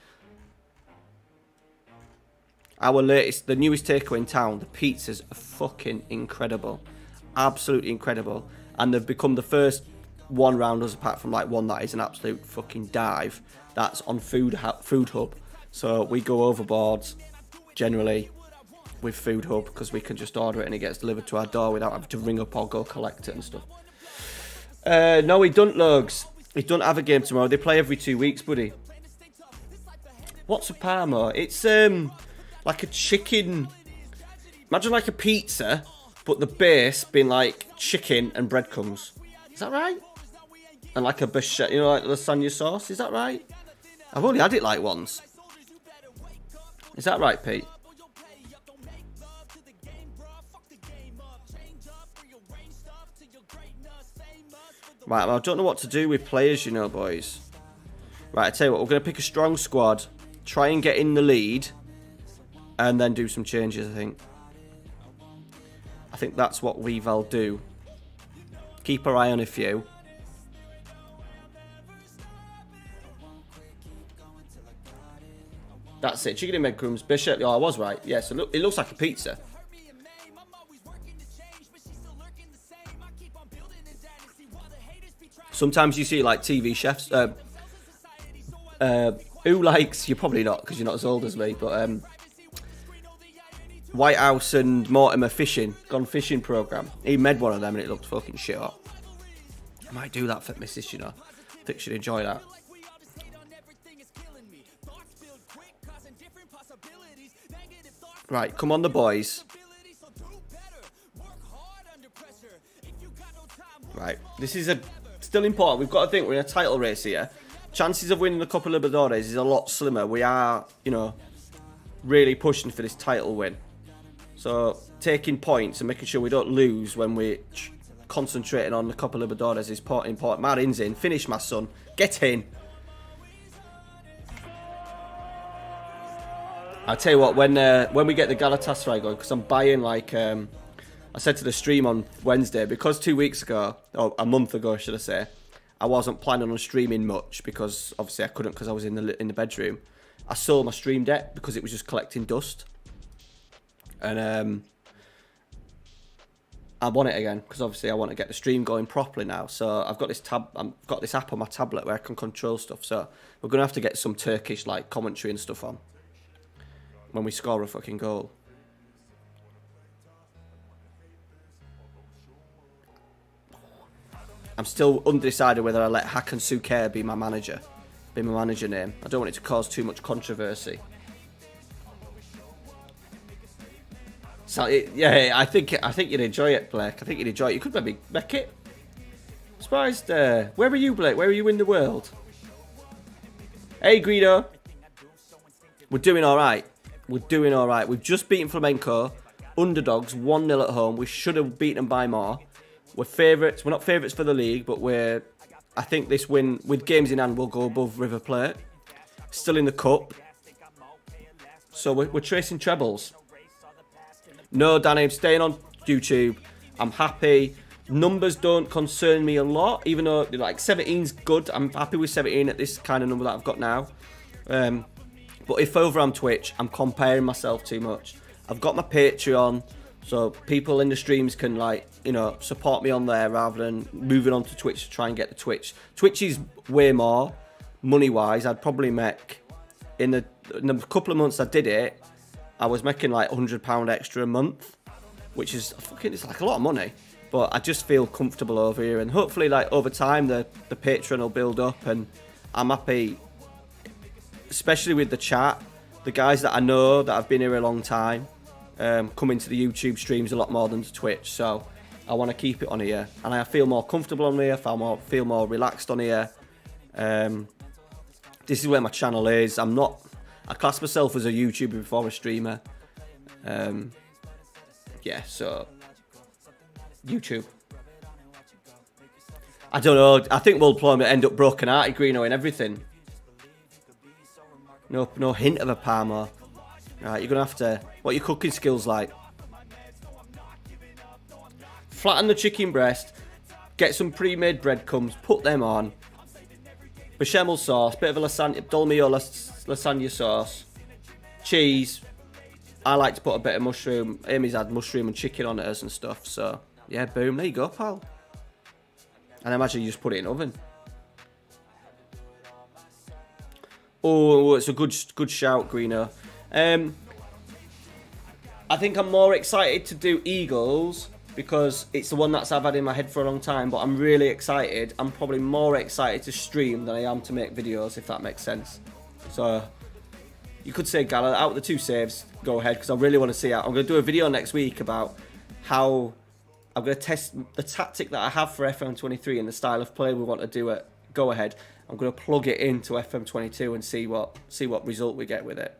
Our latest, the newest takeaway in town. The pizzas are fucking incredible, absolutely incredible, and they've become the first one round us, apart from like one that is an absolute fucking dive. That's on Food Hub. So we go overboard generally with Food Hub because we can just order it and it gets delivered to our door without having to ring up or go collect it and stuff. No, he don't, Lugs. He don't have a game tomorrow. They play every 2 weeks, buddy. What's a Parmo? It's like a chicken. Imagine like a pizza, but the base being like chicken and breadcrumbs. Is that right? And like a bachet, you know, like lasagna sauce. Is that right? I've only had it like once. Is that right, Pete? Right, well, I don't know what to do with players, you know, boys. Right, I tell you what, we're going to pick a strong squad, try and get in the lead, and then do some changes, I think. I think that's what we'll do. Keep our eye on a few. That's it. Chicken and egg crumbs, bishop. Oh, I was right. Yeah, so look, it looks like a pizza. Sometimes you see like TV chefs. Who likes? You're probably not because you're not as old as me. But White House and Mortimer gone fishing program. He made one of them and it looked fucking shit up. I might do that for Mrs. You know, I think she'd enjoy that. Right, come on, the boys. Right, this is still important. We've got to think we're in a title race here. Chances of winning a couple of Libertadores is a lot slimmer. We are, you know, really pushing for this title win. So taking points and making sure we don't lose when we're concentrating on the Copa Libertadores is important. Marin's in. Finish, my son. Get in. I'll tell you what, when we get the Galatasaray going, because I'm buying, like, I said to the stream on Wednesday, because 2 weeks ago, or a month ago, should I say, I wasn't planning on streaming much, because obviously I couldn't because I was in the bedroom. I sold my stream deck because it was just collecting dust. And I want it again, because obviously I want to get the stream going properly now. So I've got this app on my tablet where I can control stuff. So we're going to have to get some Turkish, like, commentary and stuff on when we score a fucking goal. I'm still undecided whether I let Hakan Suker be my manager name. I don't want it to cause too much controversy. So yeah, I think you'd enjoy it, Blake. I think you'd enjoy it. You could maybe make it. Surprised. Where are you, Blake? Where are you in the world? Hey, Guido. We're doing all right. We're doing all right. We've just beaten Flamenco, underdogs, 1-0 at home. We should have beaten them by more. We're favourites. We're not favourites for the league, but I think this win, with games in hand, will go above River Plate. Still in the cup. So we're tracing trebles. No, Danny, I'm staying on YouTube. I'm happy. Numbers don't concern me a lot, even though, like, 17's good. I'm happy with 17 at this kind of number that I've got now. But if over on Twitch, I'm comparing myself too much. I've got my Patreon, so people in the streams can, like, you know, support me on there rather than moving on to Twitch to try and get the Twitch. Twitch is way more, money-wise. I'd probably make, in the couple of months I did it, I was making like £100 extra a month, which is it's like a lot of money. But I just feel comfortable over here, and hopefully, like, over time, the Patreon will build up, and I'm happy. Especially with the chat, the guys that I know that have been here a long time come into the YouTube streams a lot more than to Twitch. So I want to keep it on here, and I feel more comfortable on here. I feel more relaxed on here. This is where my channel is. I class myself as a YouTuber before a streamer. Yeah, so YouTube. I don't know. I think we'll probably end up broken hearted, Greeno, and everything. No hint of a Parma. Right, you're going to have to... What are your cooking skills like? Flatten the chicken breast. Get some pre-made breadcrumbs. Put them on. Bechamel sauce. Bit of a lasagna... Dolmio lasagna sauce. Cheese. I like to put a bit of mushroom. Amy's had mushroom and chicken on hers and stuff. So, yeah, boom. There you go, pal. And I imagine you just put it in the oven. Oh, it's a good shout, Greeno. I think I'm more excited to do Eagles because it's the one that I've had in my head for a long time, but I'm really excited. I'm probably more excited to stream than I am to make videos, if that makes sense. So, you could say Gala, out of the two saves, go ahead, because I really want to see it. I'm going to do a video next week about how I'm going to test the tactic that I have for FM23 and the style of play we want to do at Go Ahead. I'm going to plug it into FM22 and see what result we get with it.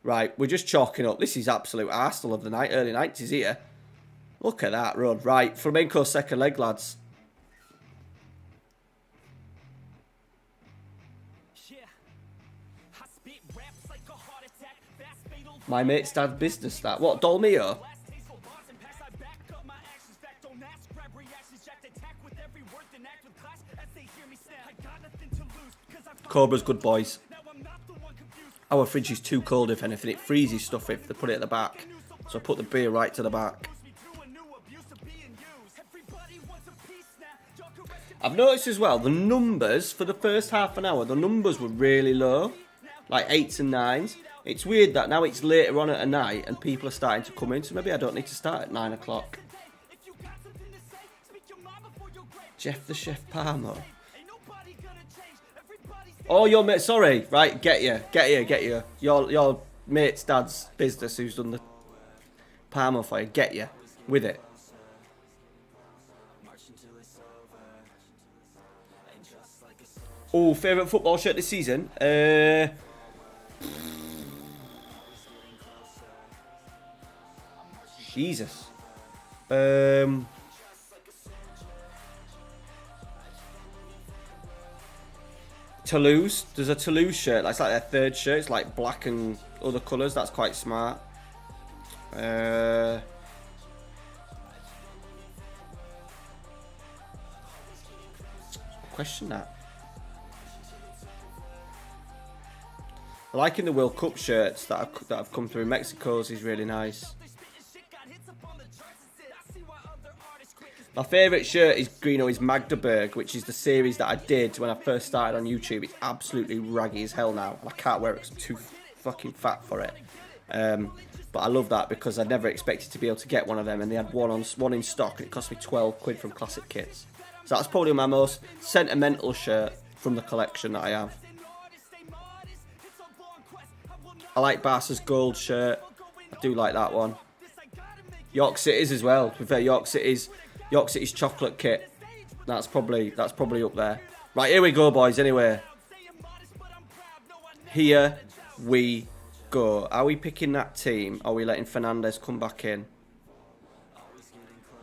Right, we're just chalking up. This is absolute Arsenal of the night, early 90s here. Look at that run. Right, Flamenco's second leg, lads. My mate's dad's business, that. What, Dolmio? Cobra's good, boys. Our fridge is too cold, if anything. It freezes stuff if they put it at the back. So I put the beer right to the back. I've noticed as well, the numbers for the first half an hour, the numbers were really low. Like 8s and 9s. It's weird that now it's later on at night and people are starting to come in. So maybe I don't need to start at 9 o'clock. Jeff the Chef Palmer. Oh, your mate, sorry, right, get you. Your mate's dad's business who's done the Parma for you, get you, with it. Oh, favourite football shirt this season? Jesus. Toulouse. There's a Toulouse shirt. It's like their third shirt. It's like black and other colours. That's quite smart. Question that. I liking the World Cup shirts that have come through. Mexico's is really nice. My favourite shirt is Magdeburg, which is the series that I did when I first started on YouTube. It's absolutely raggy as hell now. I can't wear it because I'm too fucking fat for it. But I love that because I never expected to be able to get one of them, and they had one in stock, and it cost me 12 quid from Classic Kits. So that's probably my most sentimental shirt from the collection that I have. I like Barca's gold shirt. I do like that one. York City's as well. To be fair, York City's chocolate kit. That's probably up there. Right, here we go, boys. Anyway, here we go. Are we picking that team? Are we letting Fernandes come back in?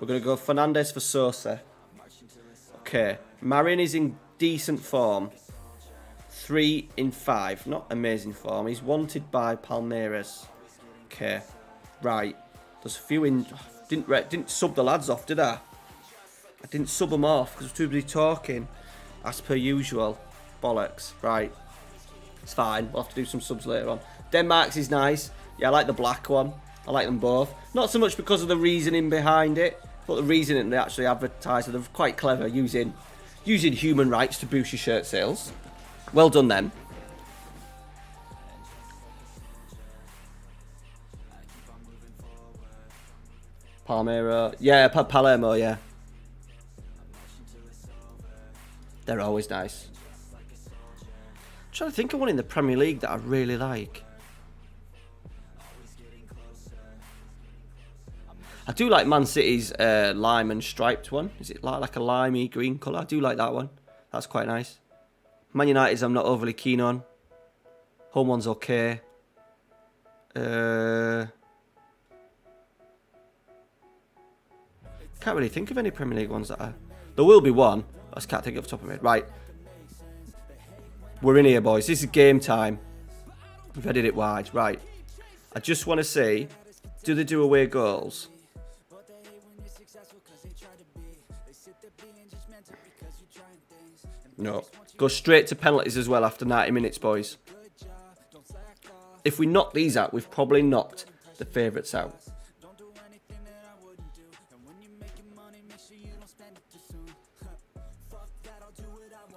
We're gonna go Fernandes for Sosa. Okay, Marin is in decent form. 3 in 5, not amazing form. He's wanted by Palmeiras. Okay, right. There's a few in. Didn't sub the lads off, did I? I didn't sub them off because I was too busy talking, as per usual. Bollocks. Right, it's fine. We'll have to do some subs later on. Denmark's is nice. Yeah, I like the black one. I like them both. Not so much because of the reasoning behind it, but the reasoning they actually advertise. They're quite clever using human rights to boost your shirt sales. Well done then. Palmeiras. Yeah, Palermo, yeah. They're always nice. I'm trying to think of one in the Premier League that I really like. I do like Man City's lime and striped one. Is it like a limey green colour? I do like that one. That's quite nice. Man United's I'm not overly keen on. Home one's okay. Can't really think of any Premier League ones that are... There will be one. I just can't think off the top of my head. Right. We're in here, boys. This is game time. We've headed it wide. Right. I just want to see, do they do away goals? No. Go straight to penalties as well after 90 minutes, boys. If we knock these out, we've probably knocked the favourites out.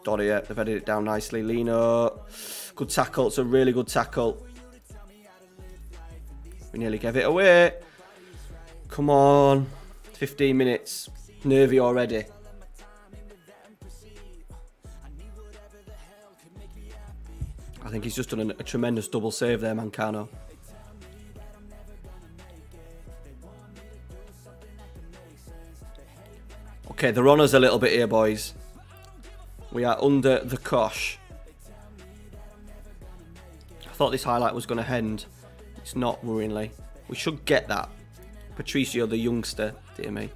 Doria, they've headed it down nicely. Lino, good tackle. It's a really good tackle. We nearly gave it away. Come on. 15 minutes. Nervy already. I think he's just done a tremendous double save there, Mancano. Okay, they're on us a little bit here, boys. We are under the cosh. I thought this highlight was going to end. It's not, worryingly. We should get that. Patricio, the youngster, dear me.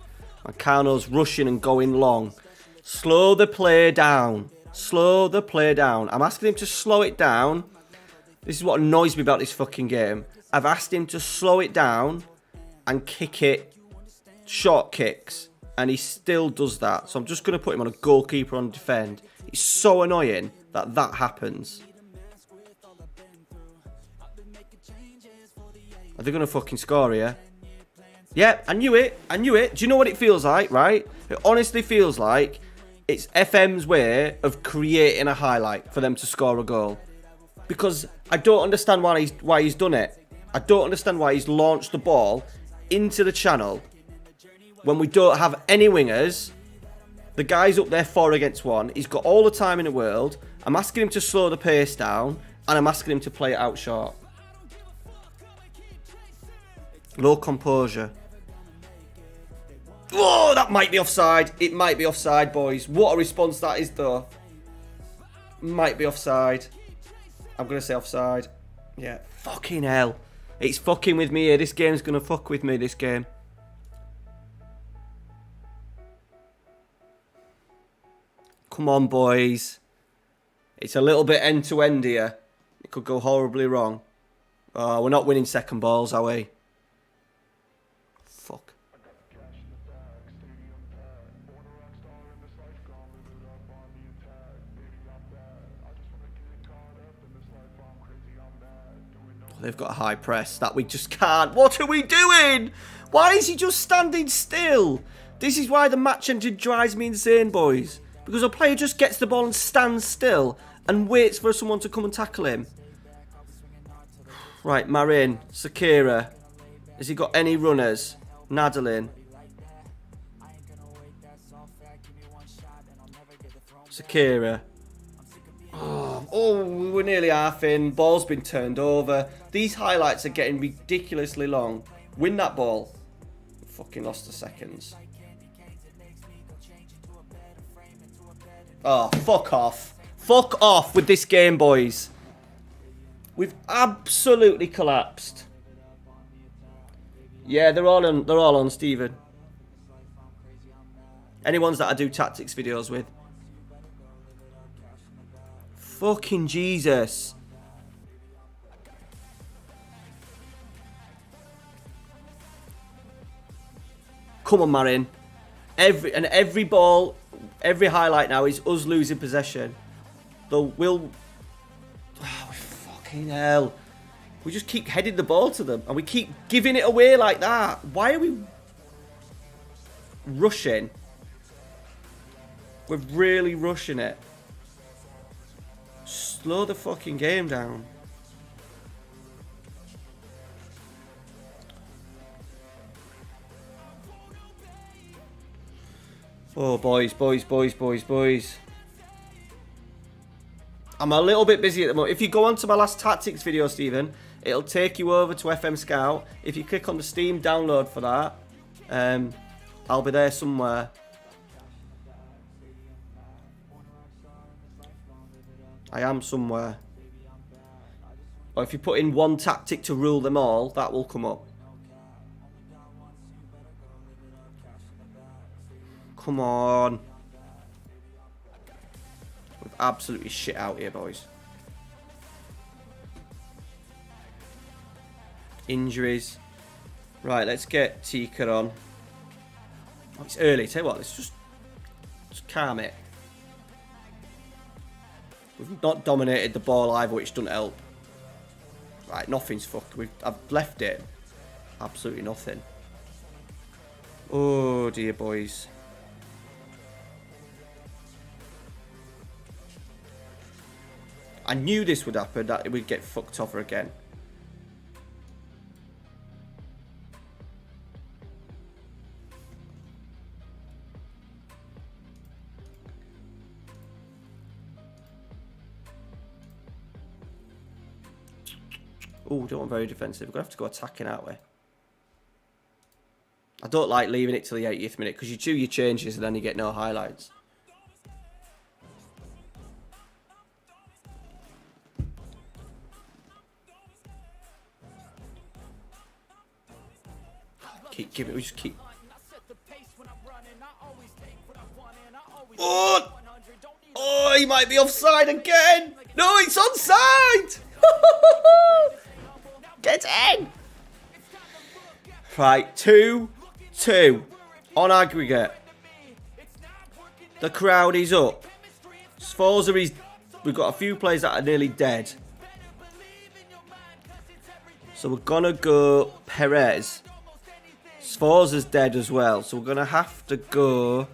Mancano's rushing and going long. Slow the play down. Slow the play down. I'm asking him to slow it down. This is what annoys me about this fucking game. I've asked him to slow it down and kick it. Short kicks. And he still does that. So I'm just going to put him on a goalkeeper on defend. It's so annoying that that happens. Are they going to fucking score here? Yeah, I knew it. I knew it. Do you know what it feels like, right? It honestly feels like it's FM's way of creating a highlight for them to score a goal. Because I don't understand why he's done it. I don't understand why he's launched the ball into the channel when we don't have any wingers. The guy's up there 4 against 1. He's got all the time in the world. I'm asking him to slow the pace down, and I'm asking him to play it out short. Low composure. Oh, that might be offside. It might be offside, boys. What a response that is, though. Might be offside. I'm going to say offside. Yeah. Fucking hell. It's fucking with me here. This game's going to fuck with me, this game. Come on, boys. It's a little bit end-to-end here. It could go horribly wrong. Oh, we're not winning second balls, are we? Fuck. They've got a high press that we just can't. What are we doing? Why is he just standing still? This is why the match engine drives me insane, boys. Because a player just gets the ball and stands still and waits for someone to come and tackle him. Right, Marin, Sakira. Has he got any runners? Nadalin. Sakira. Oh, we were nearly half in. Ball's been turned over. These highlights are getting ridiculously long. Win that ball. Fucking lost the seconds. Oh, fuck off. Fuck off with this game, boys. We've absolutely collapsed. Yeah, they're all on, Stephen. Any ones that I do tactics videos with. Fucking Jesus. Come on, Marin. Every ball, every highlight now is us losing possession. Though we'll... Oh, fucking hell. We just keep heading the ball to them. And we keep giving it away like that. Why are we rushing? We're really rushing it. Slow the fucking game down. Oh, boys. I'm a little bit busy at the moment. If you go onto my last tactics video, Stephen, it'll take you over to FM Scout. If you click on the Steam download for that, I'll be there somewhere. I am somewhere. Or if you put in one tactic to rule them all, that will come up. Come on. We're absolutely shit out here, boys. Injuries. Right, let's get Tika on. Oh, it's early. Tell you what, let's just calm it. We've not dominated the ball either, which doesn't help. Right, nothing's fucked. I've left it. Absolutely nothing. Oh dear, boys. I knew this would happen, that we'd get fucked over again. Oh, don't want very defensive. We're going to have to go attacking, aren't we? I don't like leaving it till the 80th minute because you do your changes and then you get no highlights. Keep giving it. We just keep. Oh! Oh, he might be offside again. No, it's onside. Get in. Right, 2-2 on aggregate. The crowd is up. Sforza is. We've got a few players that are nearly dead. So we're gonna go Perez. Sforza's dead as well, so we're going to have to go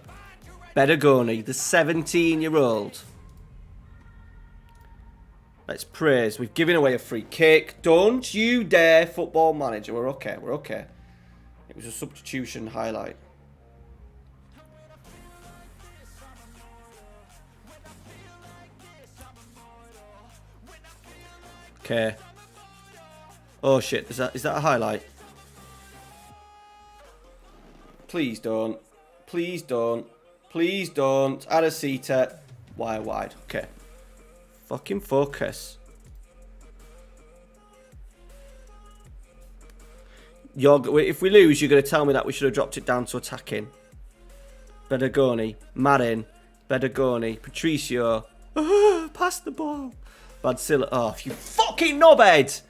Beragoni, the 17-year-old. Let's praise. We've given away a free kick. Don't you dare, Football Manager. We're okay, we're okay. It was a substitution highlight. Okay. Oh shit, is that a highlight? Please don't. Please don't. Please don't. Aracita. Wide. Okay. Fucking focus. If we lose, you're going to tell me that we should have dropped it down to attacking. Bedagoni, Marin, Bedagoni, Patricio. Pass the ball. Badsilla. Oh, you fucking knobhead.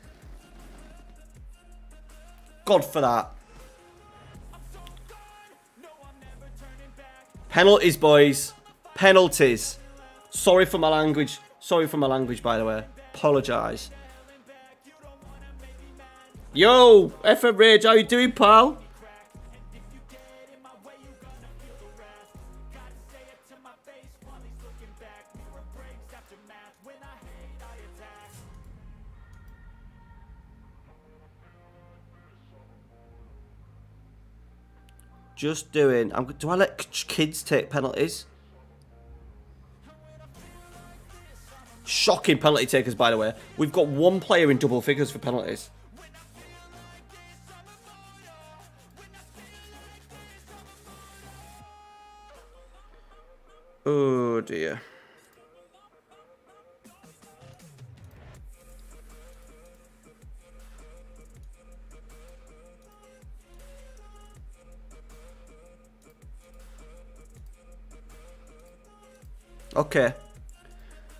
God for that. Penalties, boys. Penalties. Sorry for my language. Sorry for my language, by the way. Apologise. Yo, FM Rage, how you doing, pal? Just doing. Do I let kids take penalties? Shocking penalty takers, by the way. We've got one player in double figures for penalties. Oh dear. Okay.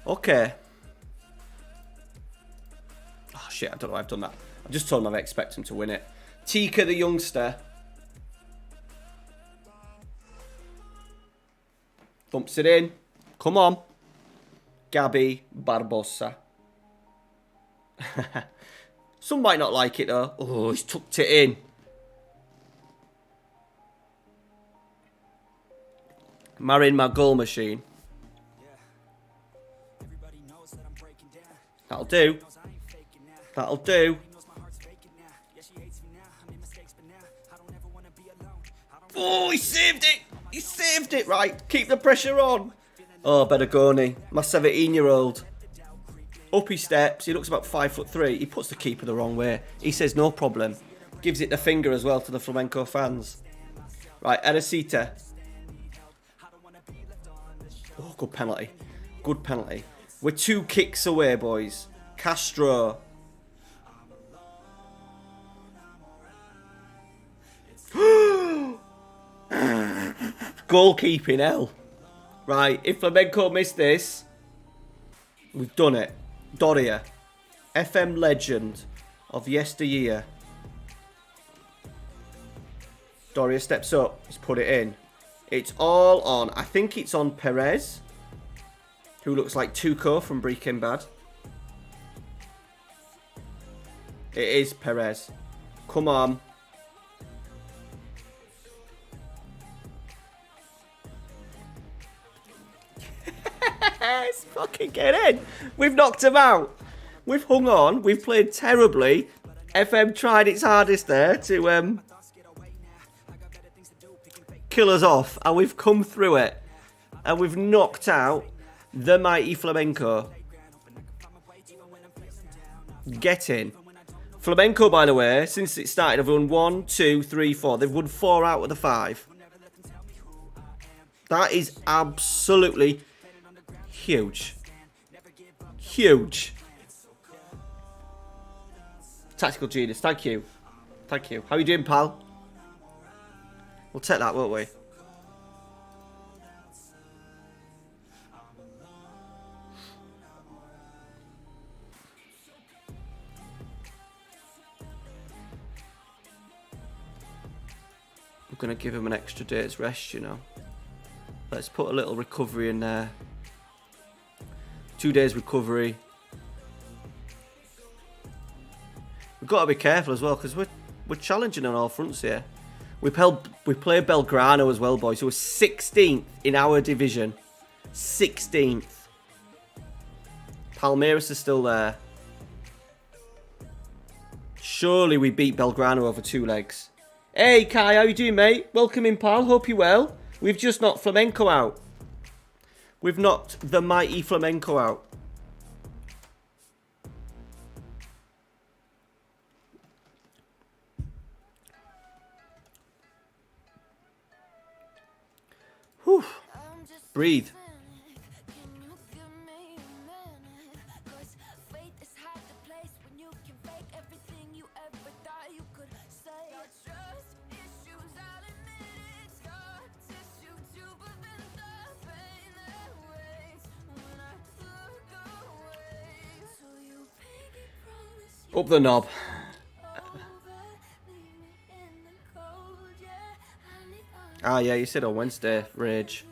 Okay. Oh shit, I don't know why I've done that. I just told him I expect him to win it. Tika the youngster. Thumps it in. Come on. Gabby Barbosa. Some might not like it though. Oh, he's tucked it in. Marin, my goal machine. That'll do. That'll do. Oh, he saved it. He saved it, right. Keep the pressure on. Oh, Bedagoni. My 17-year-old. Up he steps. He looks about 5'3". He puts the keeper the wrong way. He says no problem. Gives it the finger as well to the Flamenco fans. Right, Eresita. Oh, good penalty. Good penalty. We're 2 kicks away, boys. Castro. Goalkeeping hell. Right, if Flamenco miss this, we've done it. Doria. FM legend of yesteryear. Doria steps up. He's put it in. It's all on. I think it's on Perez, who looks like Tuco from Breaking Bad. It is Perez. Come on. Let's fucking get in. We've knocked him out. We've hung on. We've played terribly. FM tried its hardest there to kill us off. And we've come through it. And we've knocked out the mighty Flamenco. Get in. Flamenco, by the way, since it started, have won 1, 2, 3, 4. They've won 4 out of the 5. That is absolutely huge. Huge. Tactical genius. Thank you. Thank you. How you doing, pal? We'll take that, won't we? Going to give him an extra day's rest, you know. Let's put a little recovery in there. 2 days recovery. We've got to be careful as well because we're challenging on all fronts here. We play Belgrano as well, boys. So we're 16th in our division. 16th. Palmeiras is still there. Surely we beat Belgrano over 2 legs. Hey Kai, how you doing, mate? Welcome in, pal. Hope you're well. We've just knocked Flamenco out. We've knocked the mighty Flamenco out. Whew. Breathe. Up the knob. Ah, yeah, you said on Wednesday, Rage.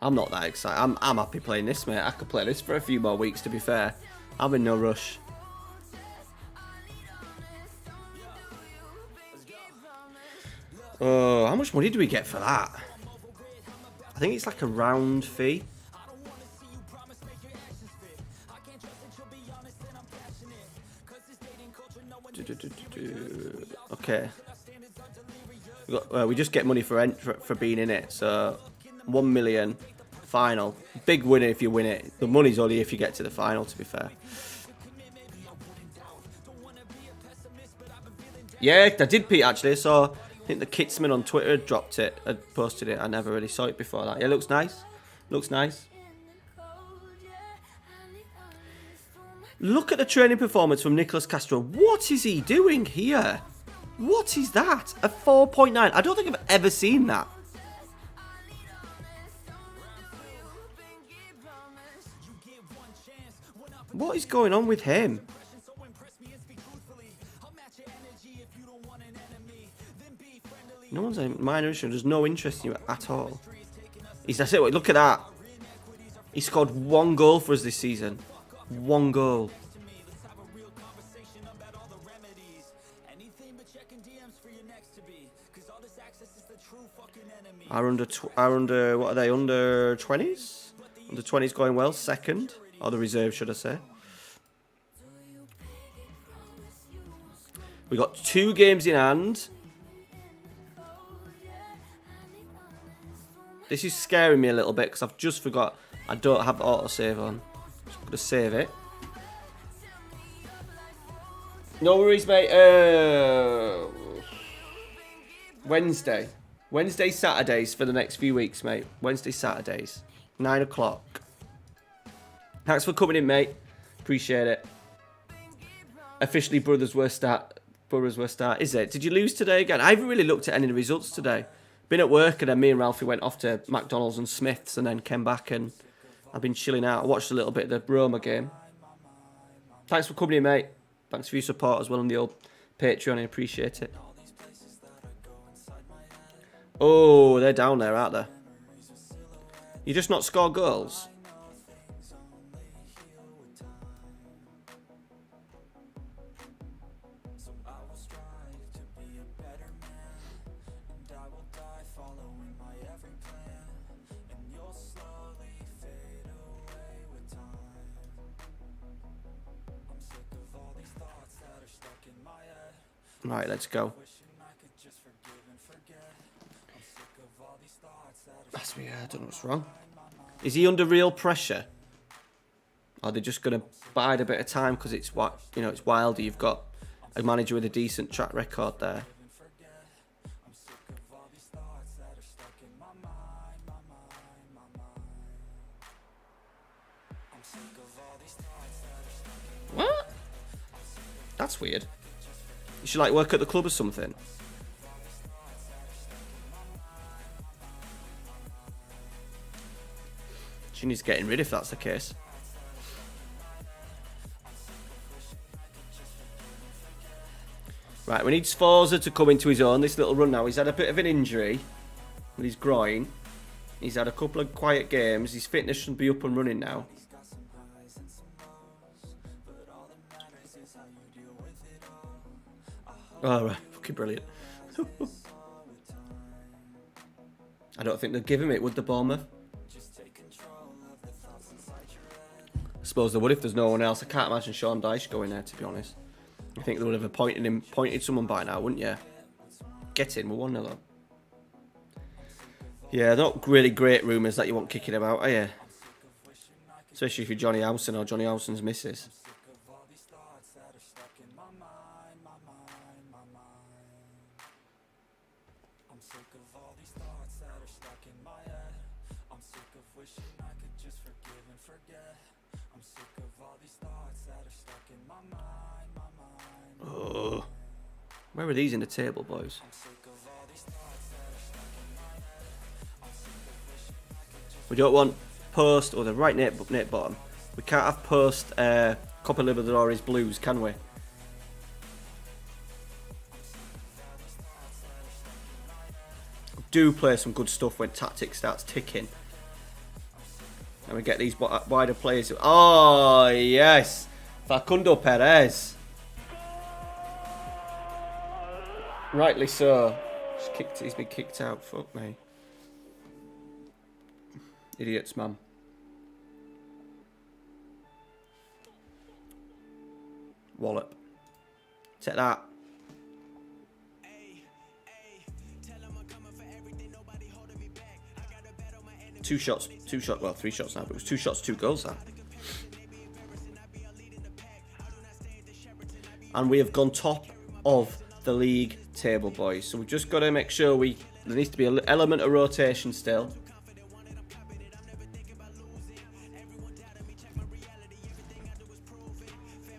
I'm not that excited. I'm happy playing this, mate. I could play this for a few more weeks, to be fair. I'm in no rush. Oh, how much money do we get for that? I think it's like a round fee. Okay. We just get money for being in it. So 1 million final. Big winner if you win it. The money's only if you get to the final, to be fair. Yeah, I did, Pete, actually. So I think the Kitsman on Twitter had dropped it, had posted it. I never really saw it before that. Yeah, looks nice. Looks nice. Look at the training performance from Nicholas Castro. What is he doing here? What is that? A 4.9. I don't think I've ever seen that. What is going on with him? No one's a minor issue. There's no interest in you at all. That's it. Look at that. He scored 1 goal for us this season. 1 goal. Our under what are they? Under 20s? Under 20s going well. Second, or the reserve, should I say? We got 2 games in hand. This is scaring me a little bit because I've just forgot I don't have autosave on. So I'm gonna save it. No worries, mate. Wednesday, Saturdays for the next few weeks, mate. Wednesday, Saturdays. 9 o'clock. Thanks for coming in, mate. Appreciate it. Officially Brothers' worst start. Is it? Did you lose today again? I haven't really looked at any of the results today. Been at work and then me and Ralphie went off to McDonald's and Smith's and then came back and I've been chilling out. I watched a little bit of the Roma game. Thanks for coming in, mate. Thanks for your support as well on the old Patreon. I appreciate it. Oh, they're down there, aren't they? You just not score goals? Right, let's go. That's weird. I don't know what's wrong. Is he under real pressure? Or are they just going to bide a bit of time because it's what it's Wilder. You've got a manager with a decent track record there. What? That's weird. You should like work at the club or something. She needs getting rid if that's the case. Right, we need Sforza to come into his own this little run now. He's had a bit of an injury with his groin. He's had a couple of quiet games. His fitness should be up and running now. Oh, right. Fucking brilliant. I don't think they'd give him it, would the Bournemouth? I suppose they would if there's no one else. I can't imagine Sean Dyche going there, to be honest. I think they would have appointed someone by now, wouldn't you? Get in, we're 1-0 up. Yeah, not really great rumours that you want kicking him out, are you? Especially if you're Johnny Howson or Johnny Howson's missus. Oh. Where are these in the table, boys? We don't want post or the right net bottom. We can't have post Copa Libertadores Blues, can we? do play some good stuff when tactics starts ticking. And we get these wider players. Oh, yes. Facundo Perez. Rightly so. He's been kicked out. Fuck me. Idiots, man. Wallop. Take that. Two shots, well, 3 shots now, but it was 2 shots, 2 goals that. And we have gone top of the league table, boys. So we've just got to make sure there needs to be an element of rotation still.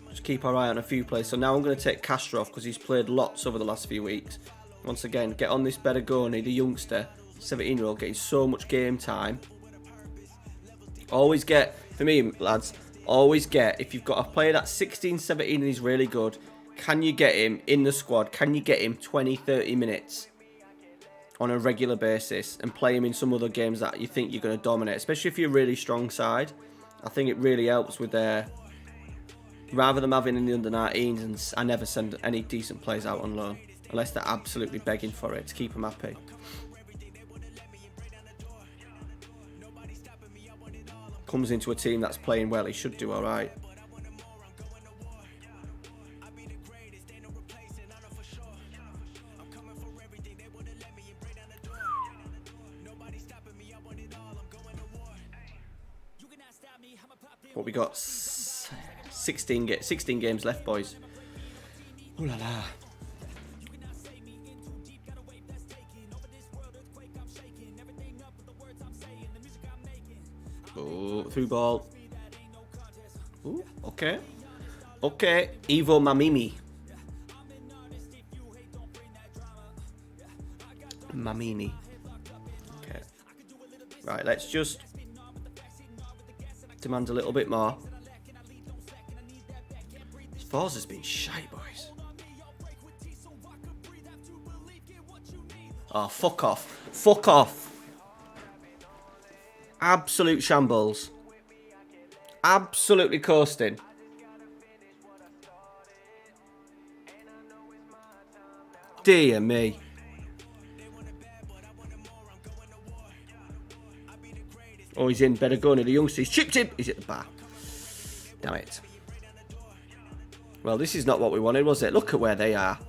Just keep our eye on a few players. So now I'm going to take Castro off because he's played lots over the last few weeks. Once again, get on this Bergoni, the youngster. 17-year-old getting so much game time. Always get, for me lads, always get, if you've got a player that's 16, 17 and he's really good, can you get him in the squad? Can you get him 20, 30 minutes on a regular basis and play him in some other games that you think you're going to dominate, especially if you're a really strong side? I think it really helps with rather than having in the under-19s, and I never send any decent players out on loan unless they're absolutely begging for it to keep them happy. Comes into a team that's playing well, he should do alright. What we got? 16 games left, boys. Ooh la la. Oh, through ball. Ooh, okay. Okay, Ivo Mamimi. Mamini. Okay. Right, let's just demand a little bit more. Force has been shy, boys. Oh, fuck off. Fuck off. Absolute shambles. Absolutely coasting. Dear me. Oh, he's in. Better go. The youngster. He's chipped him. He's at the bar. Damn it. Well, this is not what we wanted, was it? Look at where they are.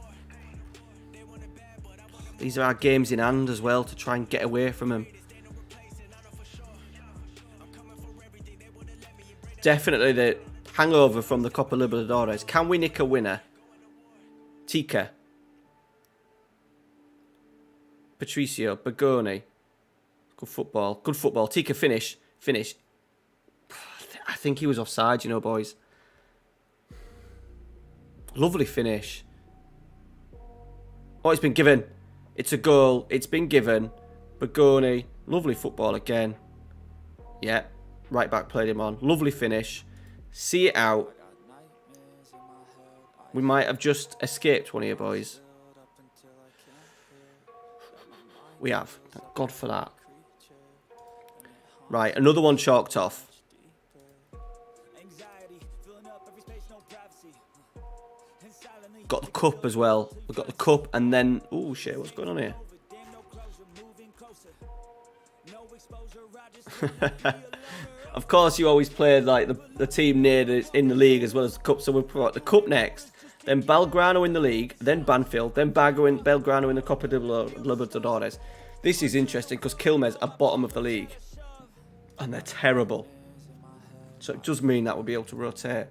These are our games in hand as well to try and get away from them. Definitely the hangover from the Copa Libertadores. Can we nick a winner? Tika. Patricio. Bergoni. Good football. Good football. Tika finish. Finish. I think he was offside, you know, boys. Lovely finish. Oh, it's been given. It's a goal. It's been given. Bergoni. Lovely football again. Yeah. Right back played him on. Lovely finish. See it out. We might have just escaped one of you boys. We have. Thank God for that. Right, another one chalked off. Got the cup as well. We've got the cup and then... Oh, shit, what's going on here? Of course, you always play like the team near in the league as well as the cup. So we'll put the cup next, then Belgrano in the league, then Banfield, then Belgrano in the Copa Libertadores. This is interesting because Quilmes are bottom of the league, and they're terrible. So it does mean that we'll be able to rotate.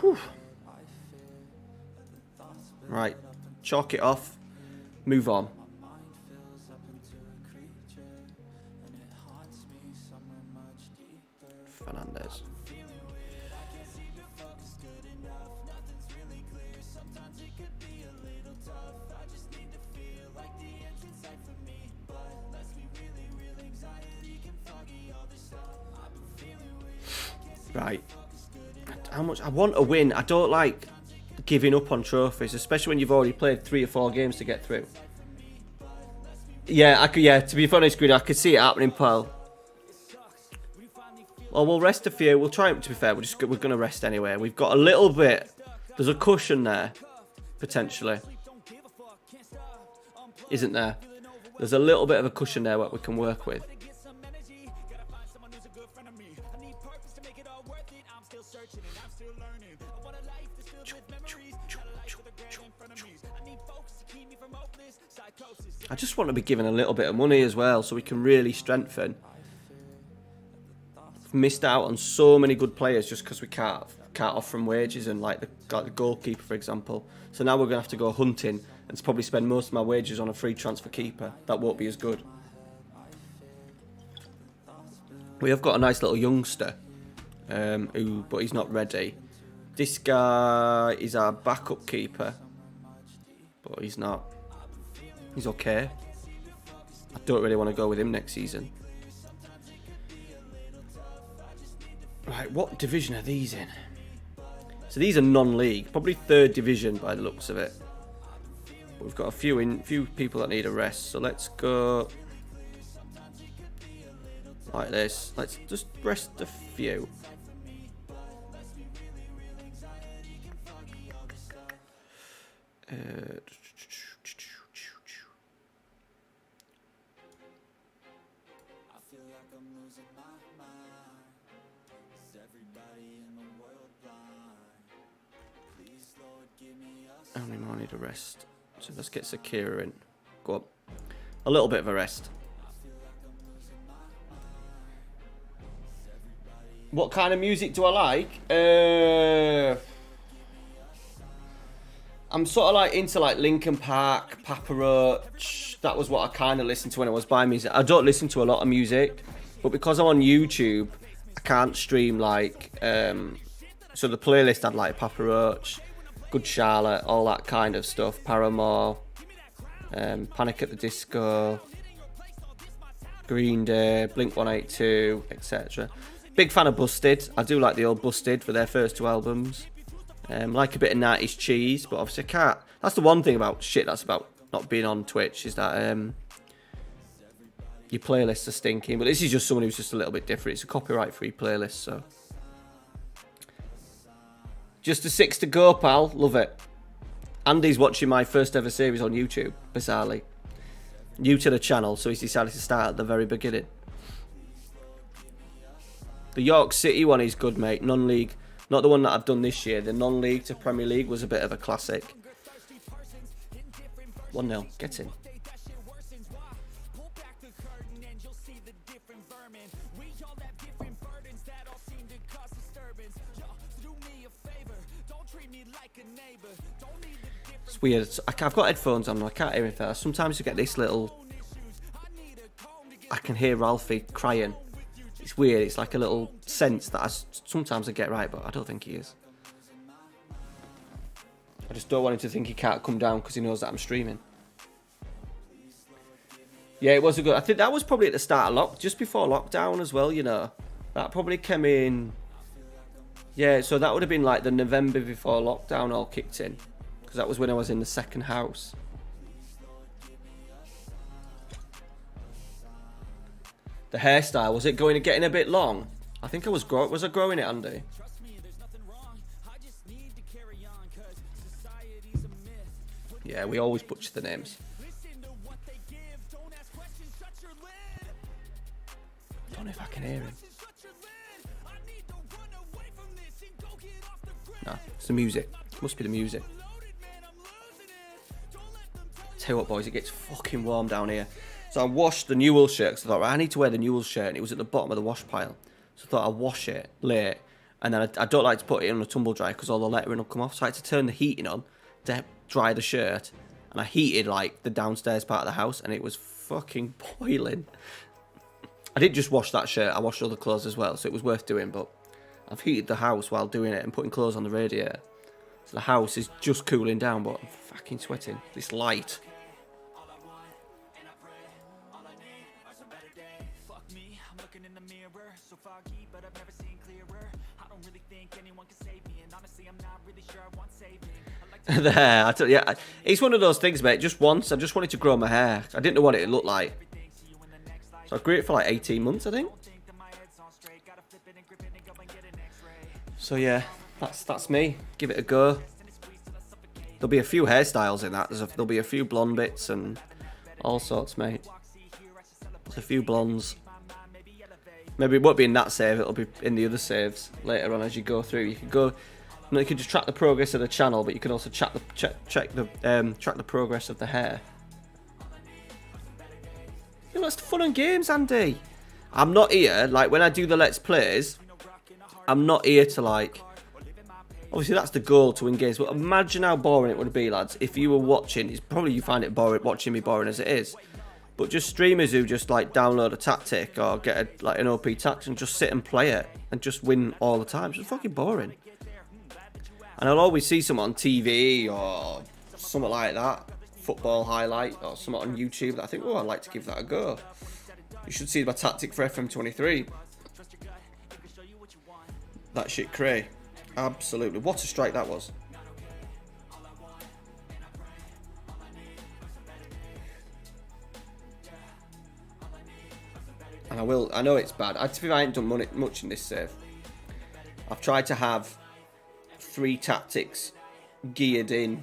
Whew. Right, chalk it off, move on. Fernandez. Right. How much? I want to win. I don't like giving up on trophies, especially when you've already played 3 or 4 games to get through. Yeah, I could. Yeah, to be honest, Green, I could see it happening, pal. Well, we'll rest a few. We'll try. To be fair, we're going to rest anyway. We've got a little bit. There's a cushion there, potentially. Isn't there? There's a little bit of a cushion there what we can work with. I just want to be given a little bit of money as well so we can really strengthen. We've missed out on so many good players just because we can't offer them wages, and like the goalkeeper, for example. So now we're going to have to go hunting and probably spend most of my wages on a free transfer keeper. That won't be as good. We have got a nice little youngster, but he's not ready. This guy is our backup keeper, but he's not. He's okay. I don't really want to go with him next season. Right, what division are these in? So these are non-league, probably 3rd division by the looks of it. But we've got a few people that need a rest. So let's go like this. Let's just rest a few. How many more need a rest? So let's get Sakira in. Go on. A little bit of a rest. What kind of music do I like? I'm sort of like into like Linkin Park, Papa Roach. That was what I kind of listened to when I was buying music. I don't listen to a lot of music, but because I'm on YouTube, I can't stream like. So the playlist had like Papa Roach, Good Charlotte, all that kind of stuff. Paramore, Panic at the Disco, Green Day, Blink 182, etc. Big fan of Busted. I do like the old Busted for their first 2 albums. Like a bit of 90s cheese, but obviously I can't. That's the one thing about shit that's about not being on Twitch, is that your playlists are stinking. But this is just someone who's just a little bit different. It's a copyright-free playlist, so. Just a 6 to go, pal. Love it. Andy's watching my first ever series on YouTube, bizarrely. New to the channel, so he's decided to start at the very beginning. The York City one is good, mate. Non-league. Not the one that I've done this year. The non-league to Premier League was a bit of a classic. 1-0. Get in. It's weird. I've got headphones on. I can't hear anything. Sometimes you get this little... I can hear Ralphie crying. It's weird. It's like a little sense that sometimes I get right, but I don't think he is. I just don't want him to think he can't come down because he knows that I'm streaming. Yeah, it was a good... I think that was probably at the start of just before lockdown as well, you know. That probably came in... Yeah, so that would have been like the November before lockdown all kicked in. Because that was when I was in the second house. The hairstyle, was it getting a bit long? I think I was growing it, Andy? Yeah, we always butcher the names. I don't know if I can hear him. No, it's the music. It must be the music. Tell you what, boys, it gets fucking warm down here. So I washed the Newell'S shirt because I thought, right, I need to wear the Newell'S shirt, and it was at the bottom of the wash pile. So I thought I'd wash it late, and then I don't like to put it in a tumble dryer because all the lettering will come off. So I had to turn the heating on to dry the shirt, and I heated like the downstairs part of the house, and it was fucking boiling. I didn't just wash that shirt, I washed other clothes as well, so it was worth doing, but I've heated the house while doing it and putting clothes on the radiator. So the house is just cooling down, but I'm fucking sweating. This light. There, yeah, it's one of those things, mate. Just once, I just wanted to grow my hair. I didn't know what it looked like, so I grew it for like 18 months, I think. So yeah, that's me. Give it a go. There'll be a few hairstyles in that. There'll be a few blonde bits and all sorts, mate. There's a few blondes. Maybe it won't be in that save. It'll be in the other saves later on as you go through. You can go. You can just track the progress of the channel, but you can also track the progress of the hair. You know, it's fun and games, Andy. I'm not here like when I do the Let's Plays. I'm not here to like. Obviously, that's the goal, to engage. But imagine how boring it would be, lads, if you were watching. It's probably you find it boring watching me boring as it is. But just streamers who just like download a tactic or get like an OP tactic and just sit and play it and just win all the time. It's just fucking boring. And I'll always see someone on TV or something like that, football highlight or something on YouTube that I think, oh, I'd like to give that a go. You should see my tactic for FM23. That shit cray. Absolutely. What a strike that was. And I know it's bad. I ain't done much in this save. I've tried to have 3 tactics geared in,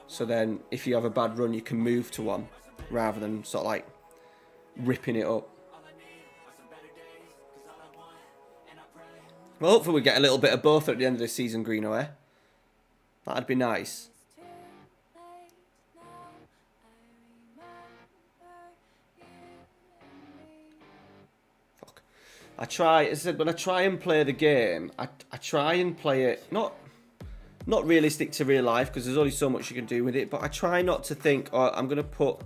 so then if you have a bad run you can move to one rather than sort of like ripping it up. Well, hopefully we get a little bit of both at the end of the season, Greenaway. That'd be nice. Fuck. I try, as I said, when I try and play the game, I try and play it not realistic to real life, because there's only so much you can do with it, but I try not to think, oh, I'm going to put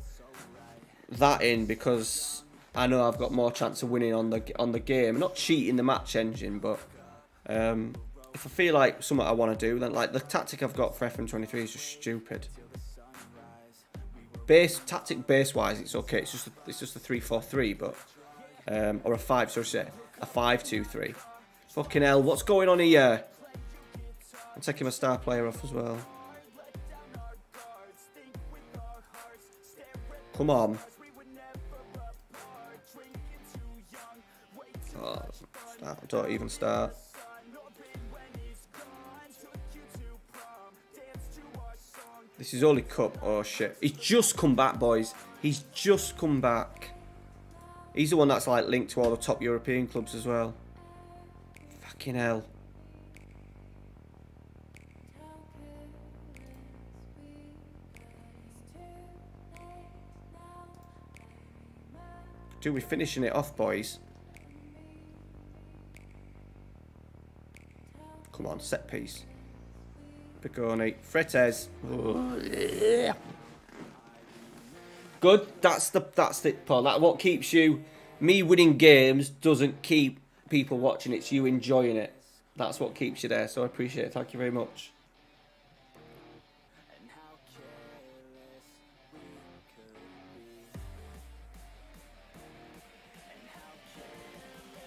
that in because I know I've got more chance of winning on the game. I'm not cheating the match engine, but if I feel like something I want to do, then like the tactic I've got for FM23 is just stupid. Tactic base wise, it's okay. It's just a 3-4-3, but or a 5-2-3. Fucking hell, what's going on here? I'm taking my star player off as well. Come on. Oh, don't even start. This is only cup. Oh shit. He's just come back, boys. He's just come back. He's the one that's like linked to all the top European clubs as well. Fucking hell. Dude, we're finishing it off, boys. Come on, set piece. Piconi. Fretes. Oh, yeah. Good. That's it, Paul. That what keeps you. Me winning games doesn't keep people watching. It's you enjoying it. That's what keeps you there. So I appreciate it. Thank you very much.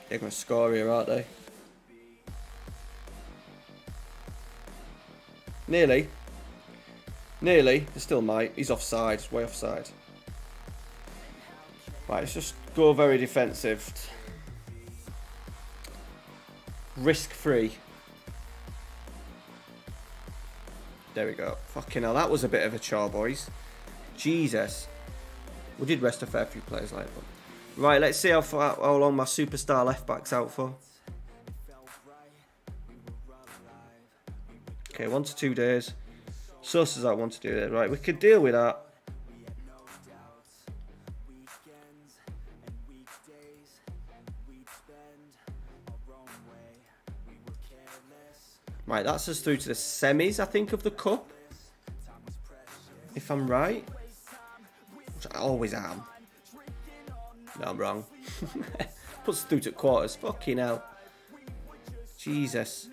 They're going to score here, aren't they? Nearly. Nearly. They still might. He's offside. He's way offside. Right, let's just go very defensive. Risk-free. There we go. Fucking hell, that was a bit of a chore, boys. Jesus. We did rest a fair few players like that. Right, let's see how long my superstar left-back's out for. Okay, 1 to 2 days. Sosa's out 1 to 2 days. Right, we could deal with that. Right, that's us through to the semis, I think, of the cup. If I'm right. Which I always am. No, I'm wrong. Puts us through to quarters. Fucking hell. Jesus.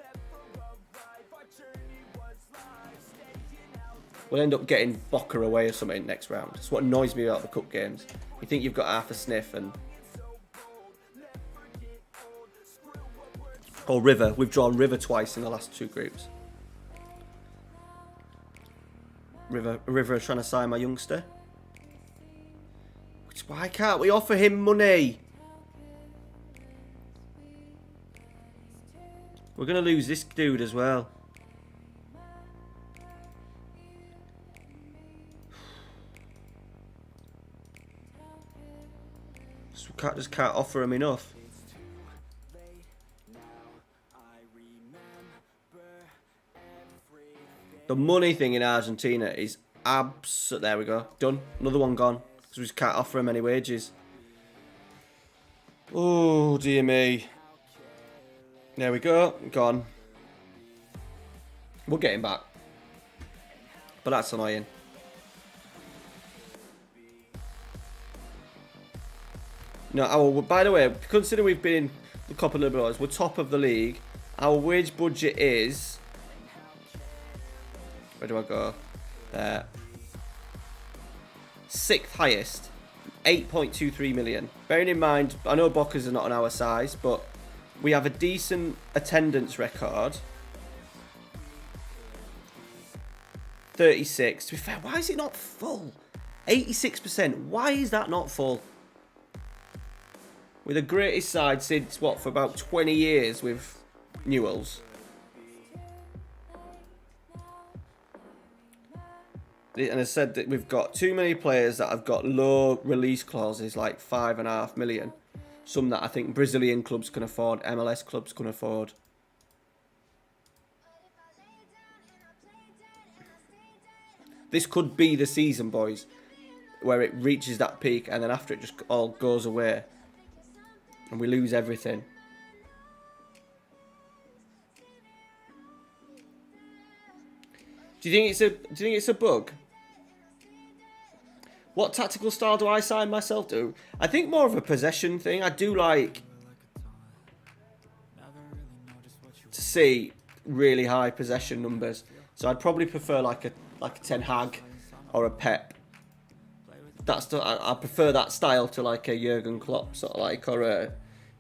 We'll end up getting Boca away or something next round. That's what annoys me about the cup games. You think you've got half a sniff and... Or River. We've drawn River twice in the last 2 groups. River are trying to sign my youngster. Why can't we offer him money? We're going to lose this dude as well. Just can't offer him enough. The money thing in Argentina is there we go. Done. Another one gone. Because we just can't offer him any wages. Oh, dear me. There we go. Gone. We'll get him back. But that's annoying. No, by the way, considering we've been in the Copa Libertadores, we're top of the league. Our wage budget is... Where do I go? There. 6th highest. 8.23 million. Bearing in mind, I know Boca's are not on our size, but we have a decent attendance record. 36. To be fair, why is it not full? 86%. Why is that not full? We're the greatest side since, what, for about 20 years with Newell's. And I said that we've got too many players that have got low release clauses, like 5.5 million. Some that I think Brazilian clubs can afford, MLS clubs can afford. This could be the season, boys, where it reaches that peak and then after it just all goes away. And we lose everything. Do you think it's a bug? What tactical style do I sign myself to? I think more of a possession thing. I do like to see really high possession numbers. So I'd probably prefer like a Ten Hag or a Pep. I prefer that style to like a Jurgen Klopp sort of like, or a,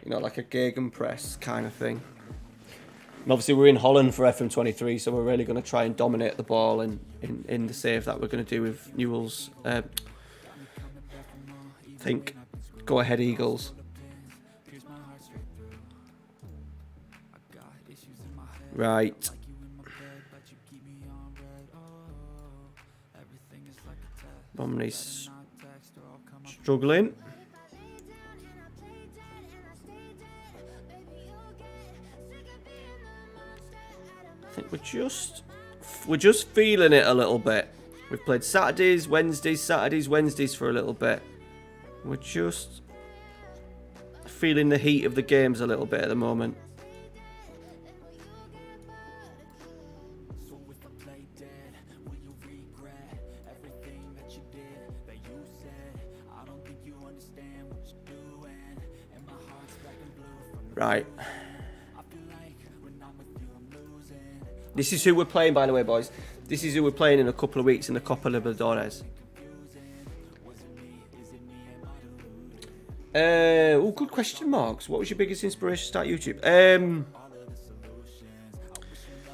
you know, like a Gegenpress kind of thing. And obviously we're in Holland for FM23, so we're really going to try and dominate the ball in the save that we're going to do with Newell's. I think go ahead Eagles. Right. Romney's struggling. I think we're just feeling it a little bit. We've played Saturdays, Wednesdays for a little bit. We're just feeling the heat of the games a little bit at the moment. Right. This is who we're playing, by the way, boys. This is who we're playing in a couple of weeks in the Copa Libertadores. Good question, Marks. What was your biggest inspiration to start YouTube?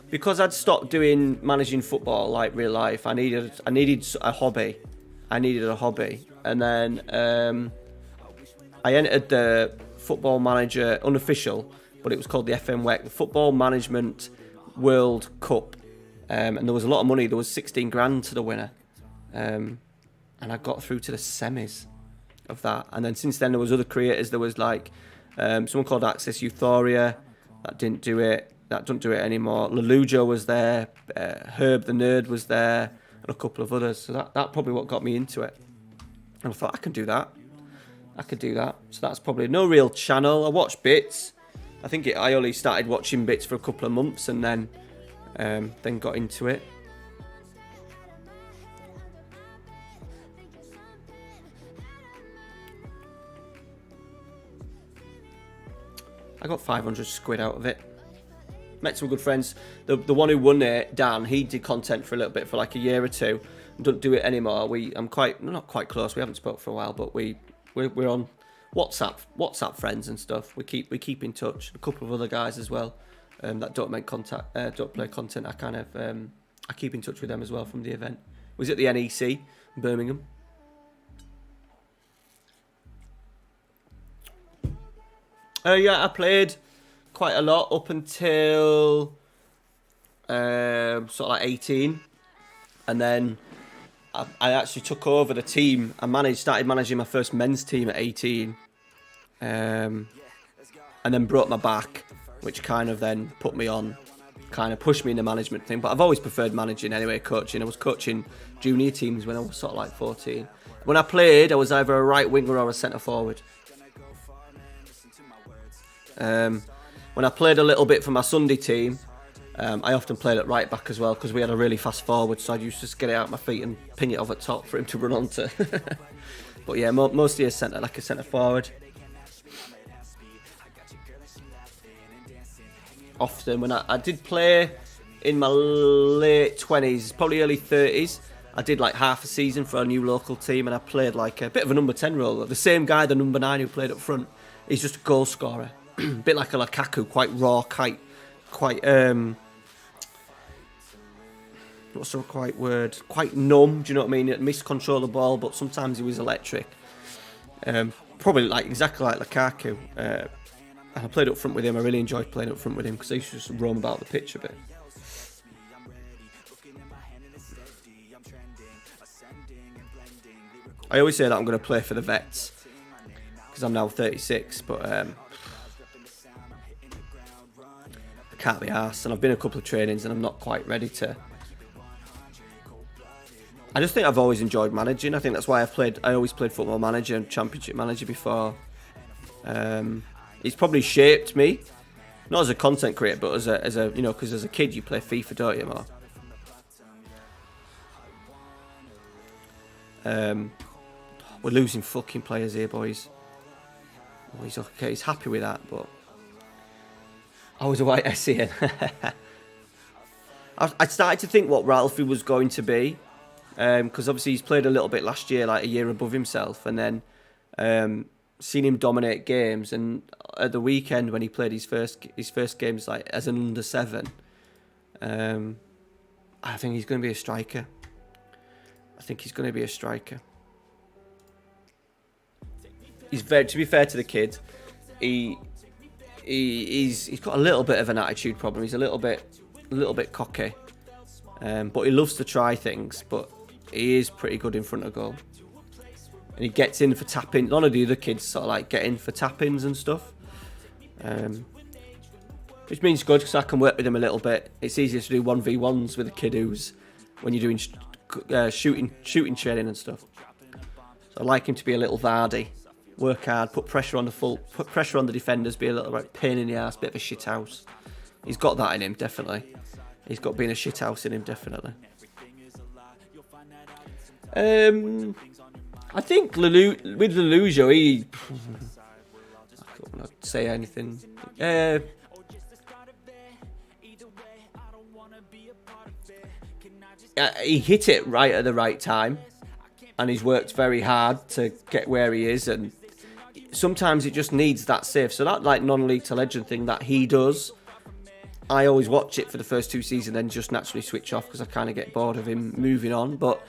Because I'd stopped doing managing football like real life. I needed a hobby. And then I entered the Football Manager unofficial, but it was called the FMWEC, the Football Management World Cup, and there was a lot of money. There was 16 grand to the winner, and I got through to the semis of that. And then since then there was other creators. There was like someone called Access Euphoria that didn't do it. That doesn't do it anymore. Lelujo was there, Herb the Nerd was there, and a couple of others. So that probably what got me into it. And I thought I can do that. So that's probably no real channel. I watch bits. I think I only started watching bits for a couple of months and then got into it. I got 500 squid out of it. Met some good friends. The one who won it, Dan, he did content for a little bit for like a year or two. Don't do it anymore. We're not quite close. We haven't spoke for a while, but we're WhatsApp friends and stuff. We keep in touch. A couple of other guys as well that don't play content. I keep in touch with them as well from the event. It was at the NEC in Birmingham. Yeah, I played quite a lot up until sort of like 18, and then I actually took over the team. Started managing my first men's team at 18, and then broke my back, which kind of then put me on, kind of pushed me in the management thing. But I've always preferred managing anyway, coaching. I was coaching junior teams when I was sort of like 14. When I played, I was either a right winger or a centre forward. When I played a little bit for my Sunday team, I often played at right back as well because we had a really fast forward, so I used to just get it out my feet and ping it over top for him to run onto. But yeah, mostly a centre forward. Often when I did play in my late 20s, probably early 30s, I did like half a season for a new local team, and I played like a bit of a number 10 role. The same guy, the number 9 who played up front, he's just a goal scorer. A bit like a Lukaku, quite raw, quite what's the right word? Quite numb. Do you know what I mean? It miscontrol the ball, but sometimes he was electric. Probably exactly like Lukaku. And I played up front with him. I really enjoyed playing up front with him because I used to just roam about the pitch a bit. I always say that I'm going to play for the vets because I'm now 36, but I can't be arsed, and I've been a couple of trainings and I'm not quite ready to. I just think I've always enjoyed managing. I think that's why I always played Football Manager and Championship Manager before. It's probably shaped me, not as a content creator, but as a because as a kid you play FIFA, don't you, more? We're losing fucking players here, boys. Oh, he's okay. He's happy with that, but I was a white SCN. I started to think what Ralphie was going to be, because obviously he's played a little bit last year, like a year above himself, and then seen him dominate games. And at the weekend when he played his first games like as an under 7, I think he's going to be a striker. To be fair to the kid, he's got a little bit of an attitude problem. He's a little bit cocky, but he loves to try things. But he is pretty good in front of goal, and he gets in for tapping. None of the other kids sort of like get in for tap-ins and stuff, which means good because I can work with him a little bit. It's easier to do 1v1s with a kid when you're doing shooting training and stuff. So I like him to be a little Vardy. Work hard, put pressure on the defenders, be a little pain in the ass, bit of a shithouse. He's got that in him, definitely. He's got being a shithouse in him, definitely. I think with Lelujo, I don't want to say anything. He hit it right at the right time, and he's worked very hard to get where he is, and sometimes it just needs that save. So that like non-league to legend thing that he does, I always watch it for the first 2 seasons, then just naturally switch off because I kind of get bored of him moving on. But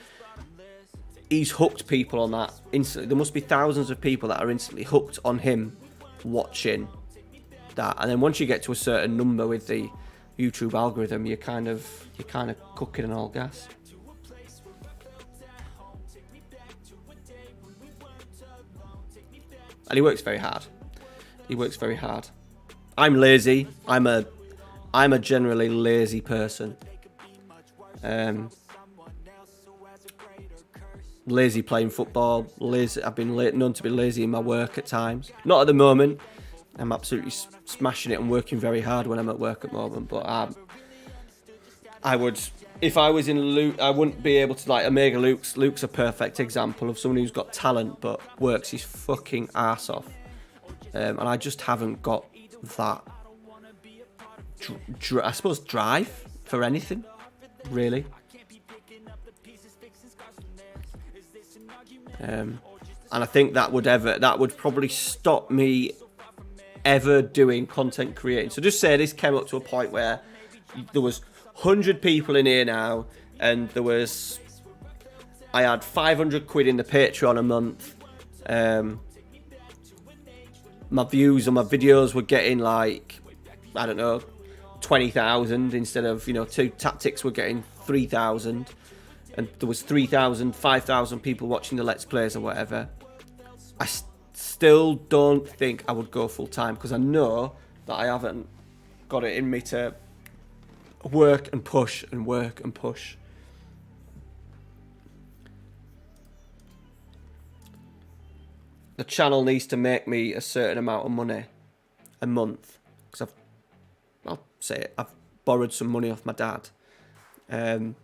he's hooked people on that instantly. There must be thousands of people that are instantly hooked on him watching that. And then once you get to a certain number with the YouTube algorithm, you're kind of cooking on all gas. And he works very hard. I'm lazy. I'm a generally lazy person. Lazy playing football. Lazy. I've been known to be lazy in my work at times. Not at the moment. I'm absolutely smashing it and working very hard when I'm at work at the moment. But I would, if I was in Luke, I wouldn't be able to like Omega Luke's. Luke's a perfect example of someone who's got talent but works his fucking ass off. And I just haven't got that, I suppose, drive for anything, really. And I think that would probably stop me ever doing content creating. So just say this came up to a point where there was 100 people in here now, and I had 500 quid in the Patreon a month. My views on my videos were getting like, I don't know, 20,000 instead of, two tactics were getting 3,000. And there was 3,000, 5,000 people watching the Let's Plays or whatever. I still don't think I would go full time, because I know that I haven't got it in me to work and push and work and push. The channel needs to make me a certain amount of money a month, because I've borrowed some money off my dad, and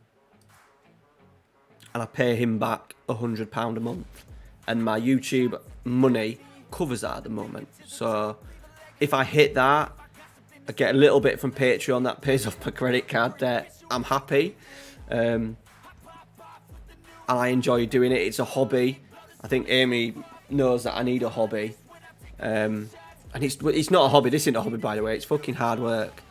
I pay him back £100 a month, and my YouTube money covers that at the moment. So if I hit that, I get a little bit from Patreon that pays off my credit card debt. I'm happy, and I enjoy doing it. It's a hobby. I think Amy knows that I need a hobby, and it's not a hobby. This isn't a hobby, by the way. It's fucking hard work.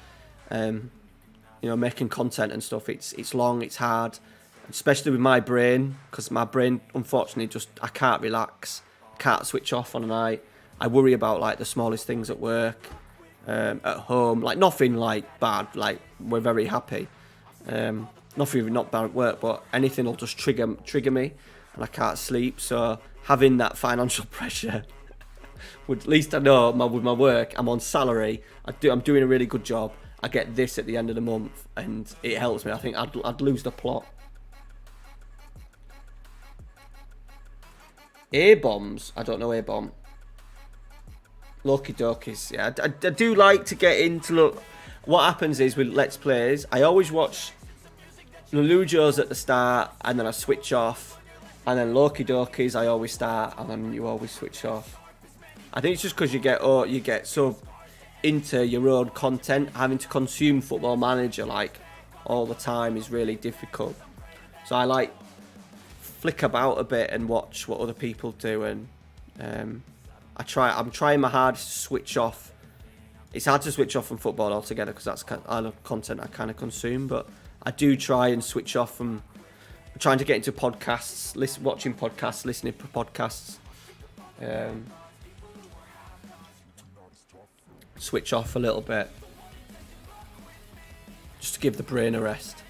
Making content and stuff. It's long. It's hard, especially with my brain, because my brain, unfortunately, I can't relax. Can't switch off on a night. I worry about like the smallest things at work, at home, like nothing like bad. Like we're very happy. Nothing not bad at work, but anything will just trigger me, and I can't sleep. So having that financial pressure would, at least I know with my work, I'm on salary. I'm doing a really good job. I get this at the end of the month, and it helps me. I think I'd lose the plot. A-bombs? I don't know A-bomb. Loki Dokies. Yeah, I do like to get into... Look, what happens is with Let's Plays, I always watch Lelujo's at the start, and then I switch off. And then Loki Dokies, I always start, and then you always switch off. I think it's just because you get so into your own content. Having to consume Football Manager like all the time is really difficult. So I like flick about a bit and watch what other people do, and I'm trying my hardest to switch off. It's hard to switch off from football altogether, because that's kind of content I kind of consume, but I do try and switch off from trying to get into podcasts, watching podcasts, listening to podcasts, switch off a little bit, just to give the brain a rest.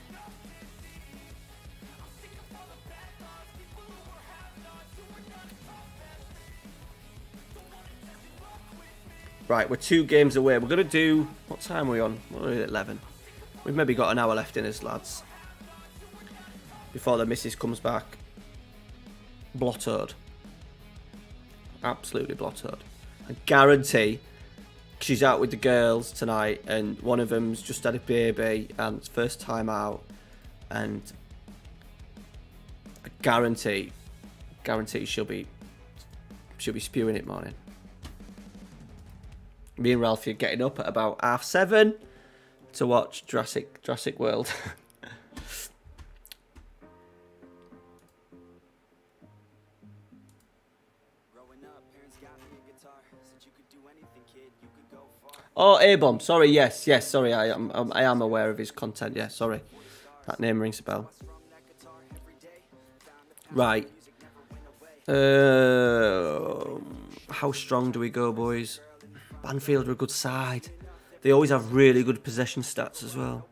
Right, we're 2 games away. We're going to do... What time are we on? We're at 11. We've maybe got an hour left in us, lads, before the missus comes back. Blottoed. Absolutely blottoed. I guarantee she's out with the girls tonight, and one of them's just had a baby, and it's first time out, and I guarantee she'll be spewing it morning. Me and Ralphie are getting up at about 7:30 to watch Jurassic World. Oh, A-bomb. Sorry, yes. Sorry, I am aware of his content. Yeah, sorry, that name rings a bell. Right. How strong do we go, boys? Banfield are a good side. They always have really good possession stats as well.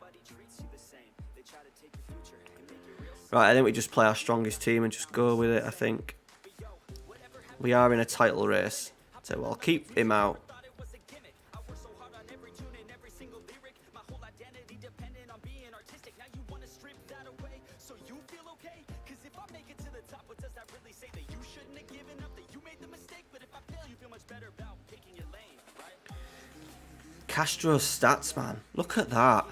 Right, I think we just play our strongest team and just go with it, I think. We are in a title race, so I'll keep him out. Castro's stats, man. Look at that.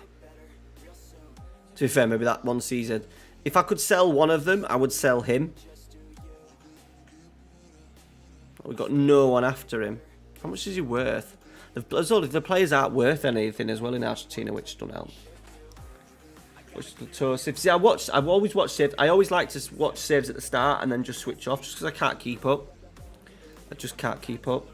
To be fair, maybe that one season. If I could sell one of them, I would sell him. We've got no one after him. How much is he worth? The players aren't worth anything as well in Argentina, which don't help. See, I've always watched saves. I always like to watch saves at the start and then just switch off, just because I can't keep up. I just can't keep up.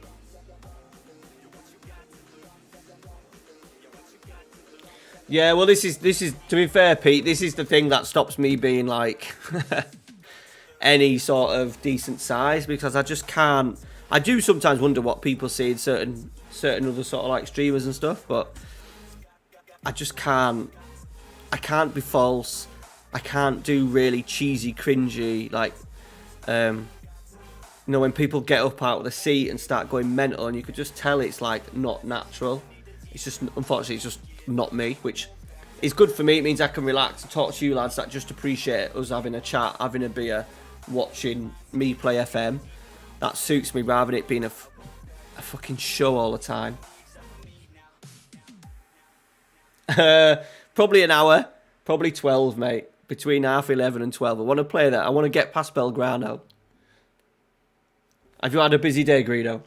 Yeah, well, this is to be fair, Pete. This is the thing that stops me being like any sort of decent size, because I just can't. I do sometimes wonder what people see in certain other sort of like streamers and stuff, but I just can't. I can't be false. I can't do really cheesy, cringy, like, you know, when people get up out of the seat and start going mental, and you could just tell it's like not natural. It's just, unfortunately, it's just not me, which is good for me. It means I can relax and talk to you lads that just appreciate us having a chat, having a beer, watching me play FM. That suits me rather than it being a fucking show all the time. Probably an hour, probably 12, mate. Between 11:30 and 12. I want to play that. I want to get past Belgrano. Have you had a busy day, Greedo?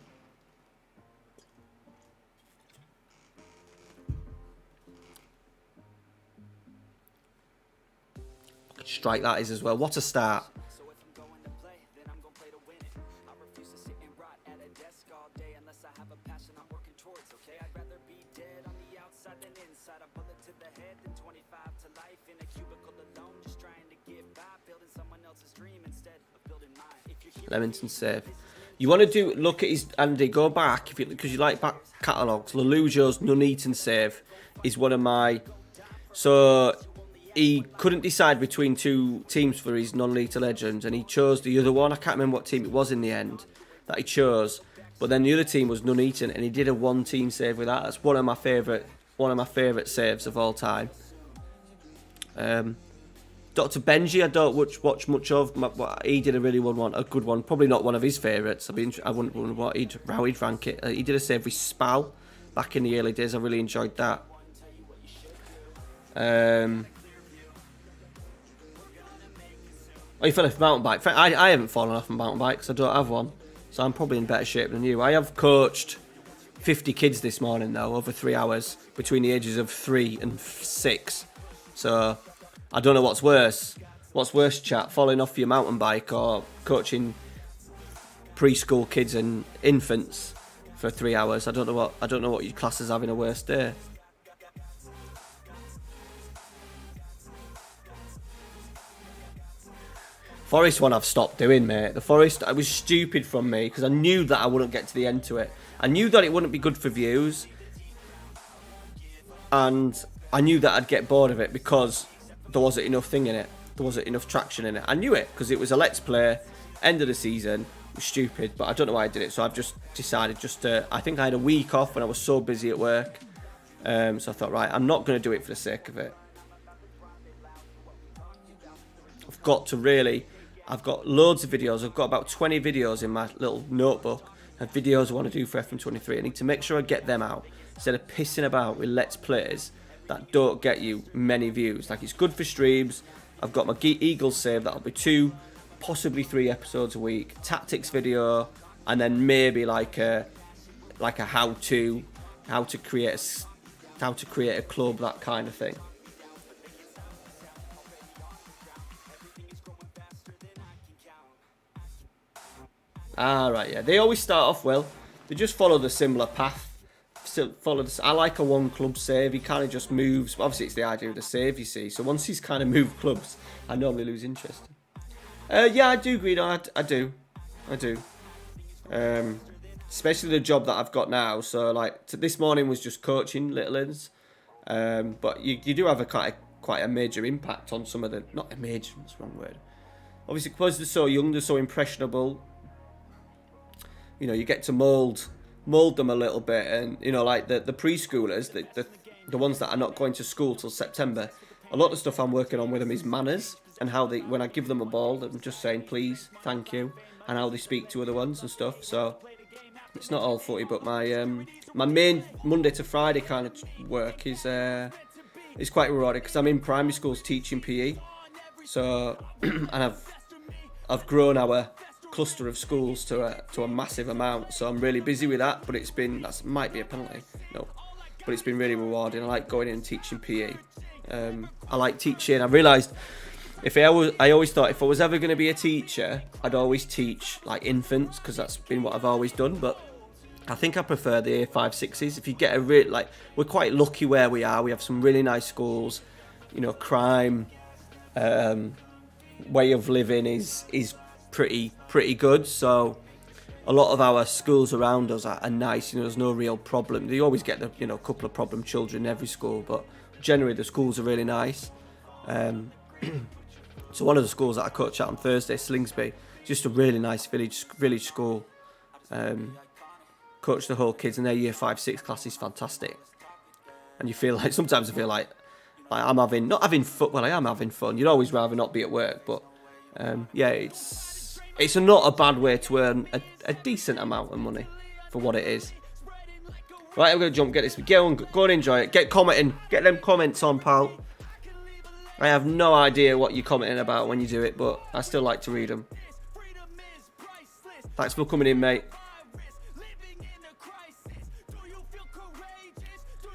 Strike that is as well. What a start. Leamington save. You want to look at his, Andy, go back, because you like back catalogues. Lelujo's Nuneaton save is one of my... So, he couldn't decide between two teams for his non-lethal legends, and he chose the other one. I can't remember what team it was in the end that he chose. But then the other team was Nuneaton, and he did a one-team save with that. That's one of my favourite saves of all time. Dr. Benji, I don't watch much of. He did a really a good one. Probably not one of his favourites. I wouldn't wonder what how he'd rank it. He did a save with Spal back in the early days. I really enjoyed that. Oh, you fell off a mountain bike. I haven't fallen off a mountain bike because I don't have one. So I'm probably in better shape than you. I have coached 50 kids this morning, though, over 3 hours, between the ages of 3 and 6. So... I don't know what's worse. What's worse, chat? Falling off your mountain bike or coaching preschool kids and infants for 3 hours? I don't know what your class is having a worse day. Forest one I've stopped doing, mate. The Forest, it was stupid from me because I knew that I wouldn't get to the end to it. I knew that it wouldn't be good for views, and I knew that I'd get bored of it because there wasn't enough thing in it. There wasn't enough traction in it. I knew it because it was a Let's Play, end of the season. It was stupid, but I don't know why I did it. So I've just decided I think I had a week off when I was so busy at work. So I thought, right, I'm not going to do it for the sake of it. I've got loads of videos. I've got about 20 videos in my little notebook of videos I want to do for FM23. I need to make sure I get them out instead of pissing about with Let's Plays that don't get you many views. Like, it's good for streams. I've got my Eagles save, that'll be 2, possibly 3 episodes a week. Tactics video, and then maybe like a how to create a club, that kind of thing. Right, yeah. They always start off well. They just follow the similar path. I like a one club save. He kind of just moves. Obviously, it's the idea of the save, you see. So once he's kind of moved clubs, I normally lose interest. Yeah, I do, Greedo. I do. Especially the job that I've got now. So like this morning was just coaching Little-Ins, but you do have quite a major impact on some of the, not a major, that's the wrong word. Obviously, because they're so young, they're so impressionable. You know, you get to mould them a little bit, and you know, like the preschoolers, the ones that are not going to school till September, a lot of stuff I'm working on with them is manners and how they, when I give them a ball, I'm just saying please, thank you, and how they speak to other ones and stuff. So it's not all footy, but my main Monday to Friday kind of work is quite rewarding because I'm in primary schools teaching PE. So and I've grown our cluster of schools to a massive amount, so I'm really busy with that. But that might be a penalty, no, but it's been really rewarding. I like going in and teaching PE. I like teaching. I realised I always thought if I was ever going to be a teacher, I'd always teach like infants because that's been what I've always done. But I think I prefer the year 5, 6s. If you get a we're quite lucky where we are. We have some really nice schools. You know, crime, way of living is pretty good. So a lot of our schools around us are nice. You know, there's no real problem. You always get a couple of problem children in every school, but generally the schools are really nice. So one of the schools that I coach at on Thursday, Slingsby, just a really nice village school. Coach the whole kids, and their year 5, 6 class is fantastic. And you feel like sometimes I feel like I'm not having fun. Well, I am having fun. You'd always rather not be at work, but yeah, it's not a bad way to earn a decent amount of money for what it is. Right, I'm gonna get this. Go and enjoy it. Get commenting. Get them comments on, pal. I have no idea what you're commenting about when you do it, but I still like to read them. Thanks for coming in, mate.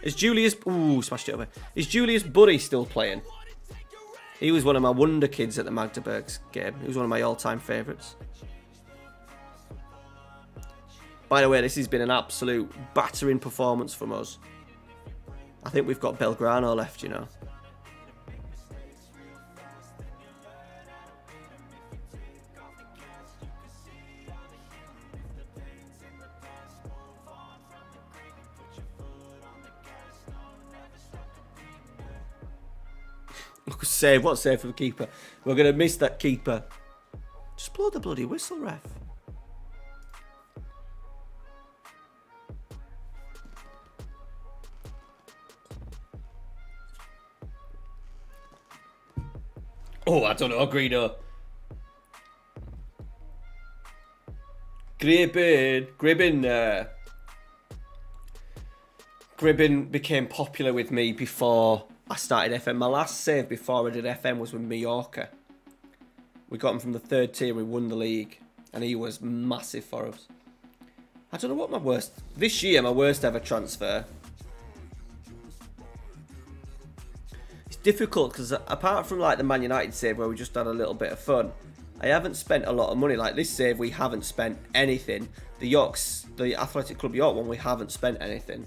Is Julius... Ooh, smashed it over. Is Julius Buddy still playing? He was one of my wonder kids at the Magdeburgs game. He was one of my all-time favourites. By the way, this has been an absolute battering performance from us. I think we've got Belgrano left, you know. Save, what save for the keeper? We're going to miss that keeper. Just blow the bloody whistle, ref. Oh, I don't know, Greeno. Gribbin became popular with me before I started FM. My last save before I did FM was with Mallorca. We got him from the 3rd tier, we won the league, and he was massive for us. I don't know what my worst... This year, my worst ever transfer. It's difficult because apart from like the Man United save where we just had a little bit of fun, I haven't spent a lot of money. Like this save, we haven't spent anything. The Athletic Club York one, we haven't spent anything.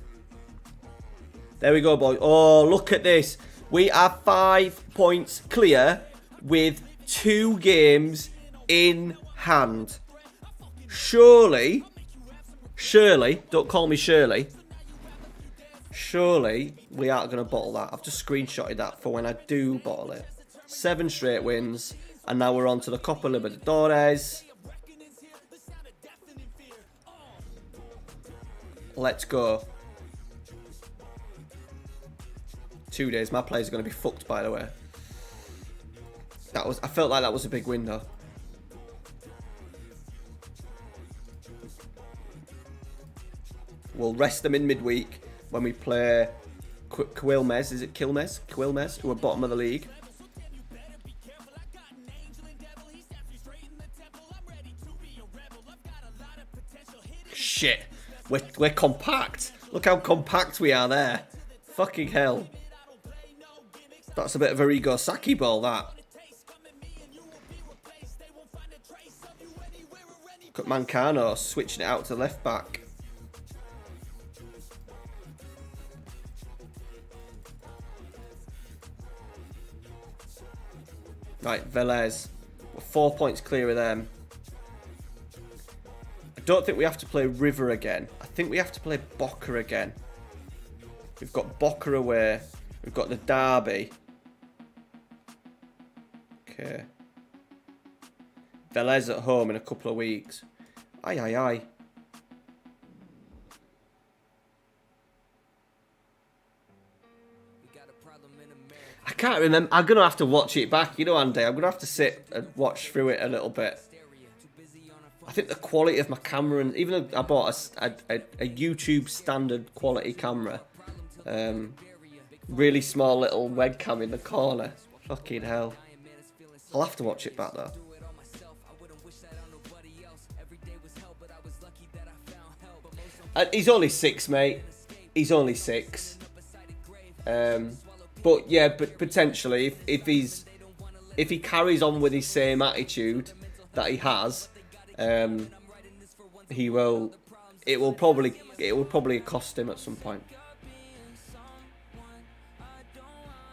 There we go, boys. Oh, look at this. We are 5 points clear with 2 games in hand. Surely, don't call me Shirley. Surely, we aren't going to bottle that. I've just screenshotted that for when I do bottle it. 7 straight wins. And now we're on to the Copa Libertadores. Let's go. 2 days. My players are going to be fucked, by the way. I felt like that was a big win, though. We'll rest them in midweek when we play Quilmes. Is it Quilmes? Quilmes, who are bottom of the league. Shit. We're compact. Look how compact we are there. Fucking hell. That's a bit of a Rigo Saki ball, that. Got Mancano switching it out to left back. Right, Velez. We're 4 points clear of them. I don't think we have to play River again. I think we have to play Boca again. We've got Boca away. We've got the Derby. Okay. Velez at home in a couple of weeks. Aye, aye, aye. I can't remember. I'm going to have to watch it back. You know, Andy, I'm going to have to sit and watch through it a little bit. I think the quality of my camera, and even though I bought a YouTube standard quality camera, really small little webcam in the corner. Fucking hell. I'll have to watch it back though. He's only 6, mate. He's only 6. But yeah, but potentially if he's if he carries on with his same attitude that he has, he will. It will probably cost him at some point.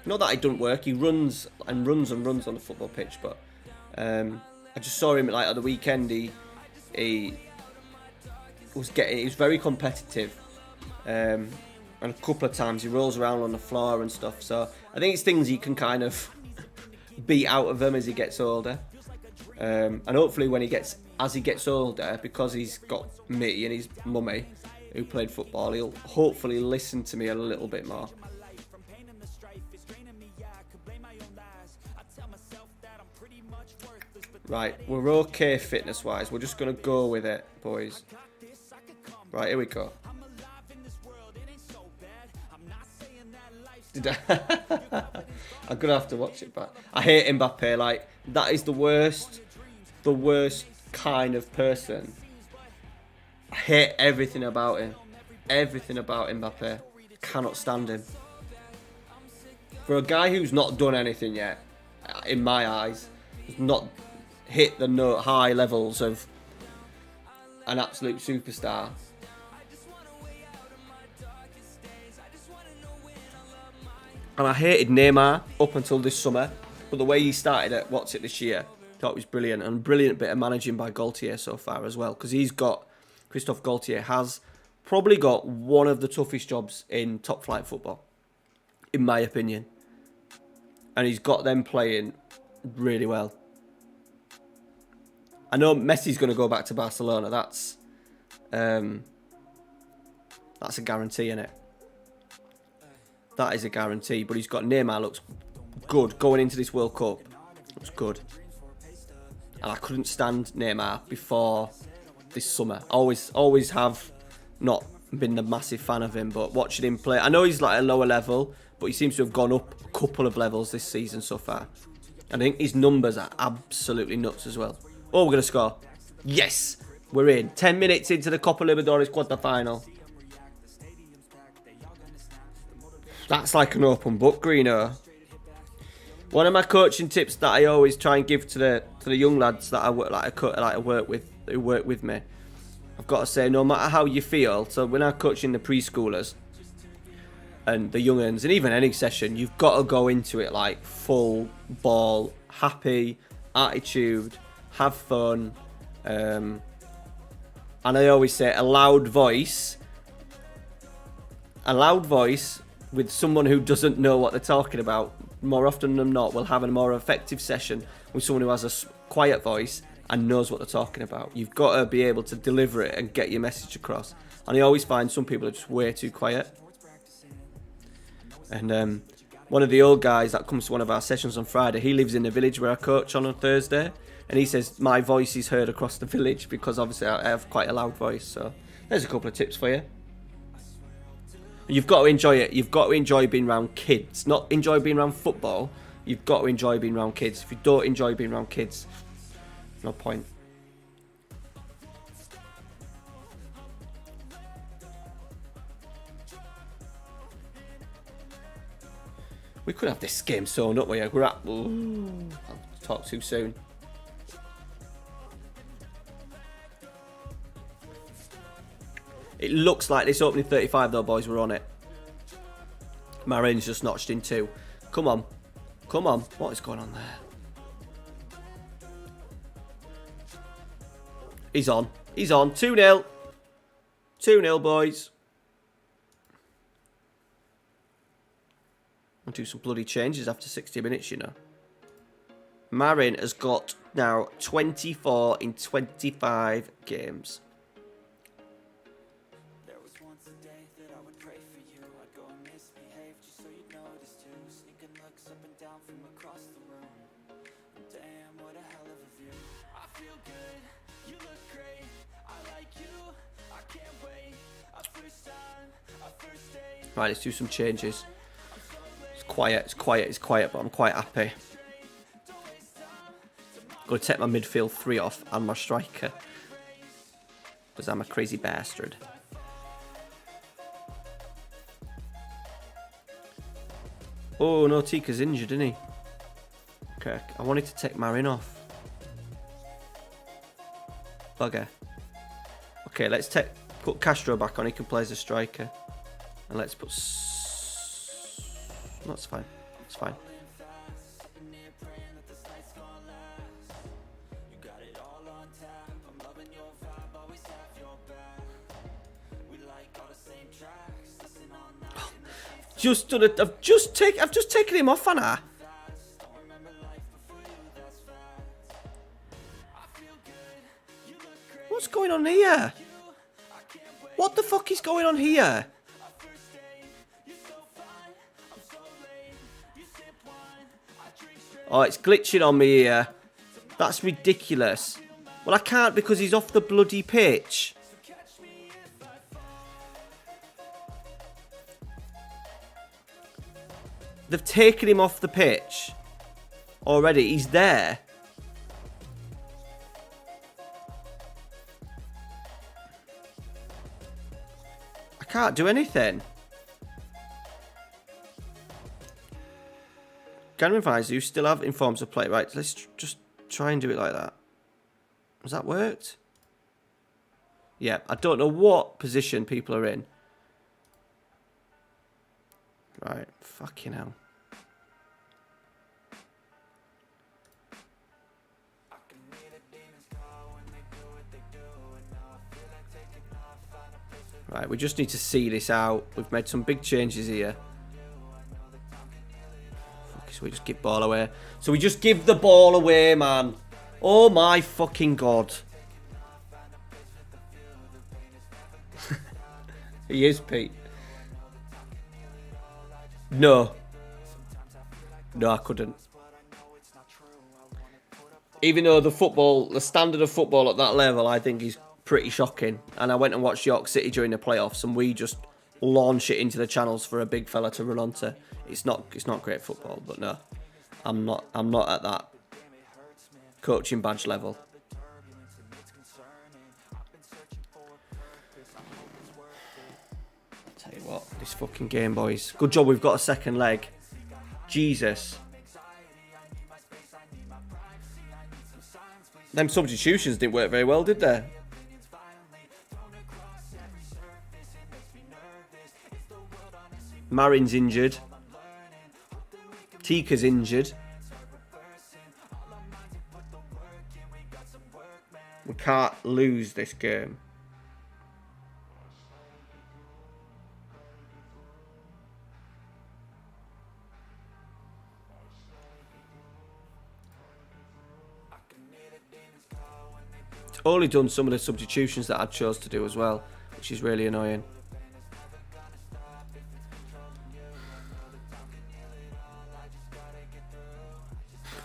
Not that it doesn't work. He runs and runs and runs on the football pitch, but I just saw him like at the weekend. He was very competitive, and a couple of times he rolls around on the floor and stuff. So I think it's things you can kind of beat out of him as he gets older, and hopefully as he gets older, because he's got me and his mummy who played football, he'll hopefully listen to me a little bit more. Right, we're okay fitness-wise. We're just going to go with it, boys. Right, here we go. I'm going to have to watch it back. I hate Mbappe. Like, that is the worst kind of person. I hate everything about him. Everything about Mbappe. Cannot stand him. For a guy who's not done anything yet, in my eyes, has not hit the high levels of an absolute superstar. And I hated Neymar up until this summer, but the way he started at this year, I thought it was brilliant, and brilliant bit of managing by Gaultier so far as well, because Christophe Gaultier has probably got one of the toughest jobs in top flight football, in my opinion, and he's got them playing really well. I know Messi's going to go back to Barcelona. That's a guarantee, isn't it? That is a guarantee. But he's got Neymar, looks good going into this World Cup. Looks good. And I couldn't stand Neymar before this summer. Always have not been the massive fan of him, but watching him play, I know he's like a lower level, but he seems to have gone up a couple of levels this season so far. And I think his numbers are absolutely nuts as well. Oh, we're going to score. Yes, we're in. 10 minutes into the Copa Libertadores quarter-final. That's like an open book, Greeno. One of my coaching tips that I always try and give to the young lads that I work with, who work with me, I've got to say, no matter how you feel, so when I'm coaching the preschoolers and the young uns, and even any session, you've got to go into it like full ball, happy, attitude, have fun, and I always say a loud voice with someone who doesn't know what they're talking about, more often than not, will have a more effective session with someone who has a quiet voice and knows what they're talking about. You've got to be able to deliver it and get your message across. And I always find some people are just way too quiet. And one of the old guys that comes to one of our sessions on Friday, he lives in the village where I coach on a Thursday. And he says, my voice is heard across the village because obviously I have quite a loud voice. So there's a couple of tips for you. You've got to enjoy it. You've got to enjoy being around kids. Not enjoy being around football. You've got to enjoy being around kids. If you don't enjoy being around kids, no point. We could have this game sewn up where we're at. Ooh, I'll talk too soon. It looks like this opening 35 though, boys. We're on it. Marin's just notched in 2. Come on. Come on. What is going on there? He's on. He's on. 2-0. 2-0, boys. I'll do some bloody changes after 60 minutes, you know. Marin has got now 24 in 25 games. Right, let's do some changes. It's quiet, but I'm quite happy. Going to take my midfield 3 off and my striker, because I'm a crazy bastard. Oh, no, Tika's injured, isn't he? Okay, I wanted to take Marin off. Bugger. Okay, let's put Castro back on. He can play as a striker. And let's put... That's fine. That's fine. I've just taken him off, haven't I? What's going on here? What the fuck is going on here? Oh, it's glitching on me here. That's ridiculous. Well, I can't because he's off the bloody pitch. They've taken him off the pitch already. He's there. I can't do anything. Can advise you still have informs of play. Right, let's just try and do it like that. Has that worked? Yeah, I don't know what position people are in. Right, fucking hell. Right, we just need to see this out. We've made some big changes here. So we just give ball away. So we just give the ball away, man. Oh my fucking god. He is, Pete. No. No, I couldn't. Even though the standard of football at that level, I think is pretty shocking. And I went and watched York City during the playoffs, and we just launch it into the channels for a big fella to run onto. It's not great football, but no, I'm not at that coaching badge level. Tell you what, this fucking game, boys. Good job we've got a second leg. Jesus. Them substitutions didn't work very well, did they? Marin's injured. Tika's injured. We can't lose this game. It's only done some of the substitutions that I chose to do as well, which is really annoying.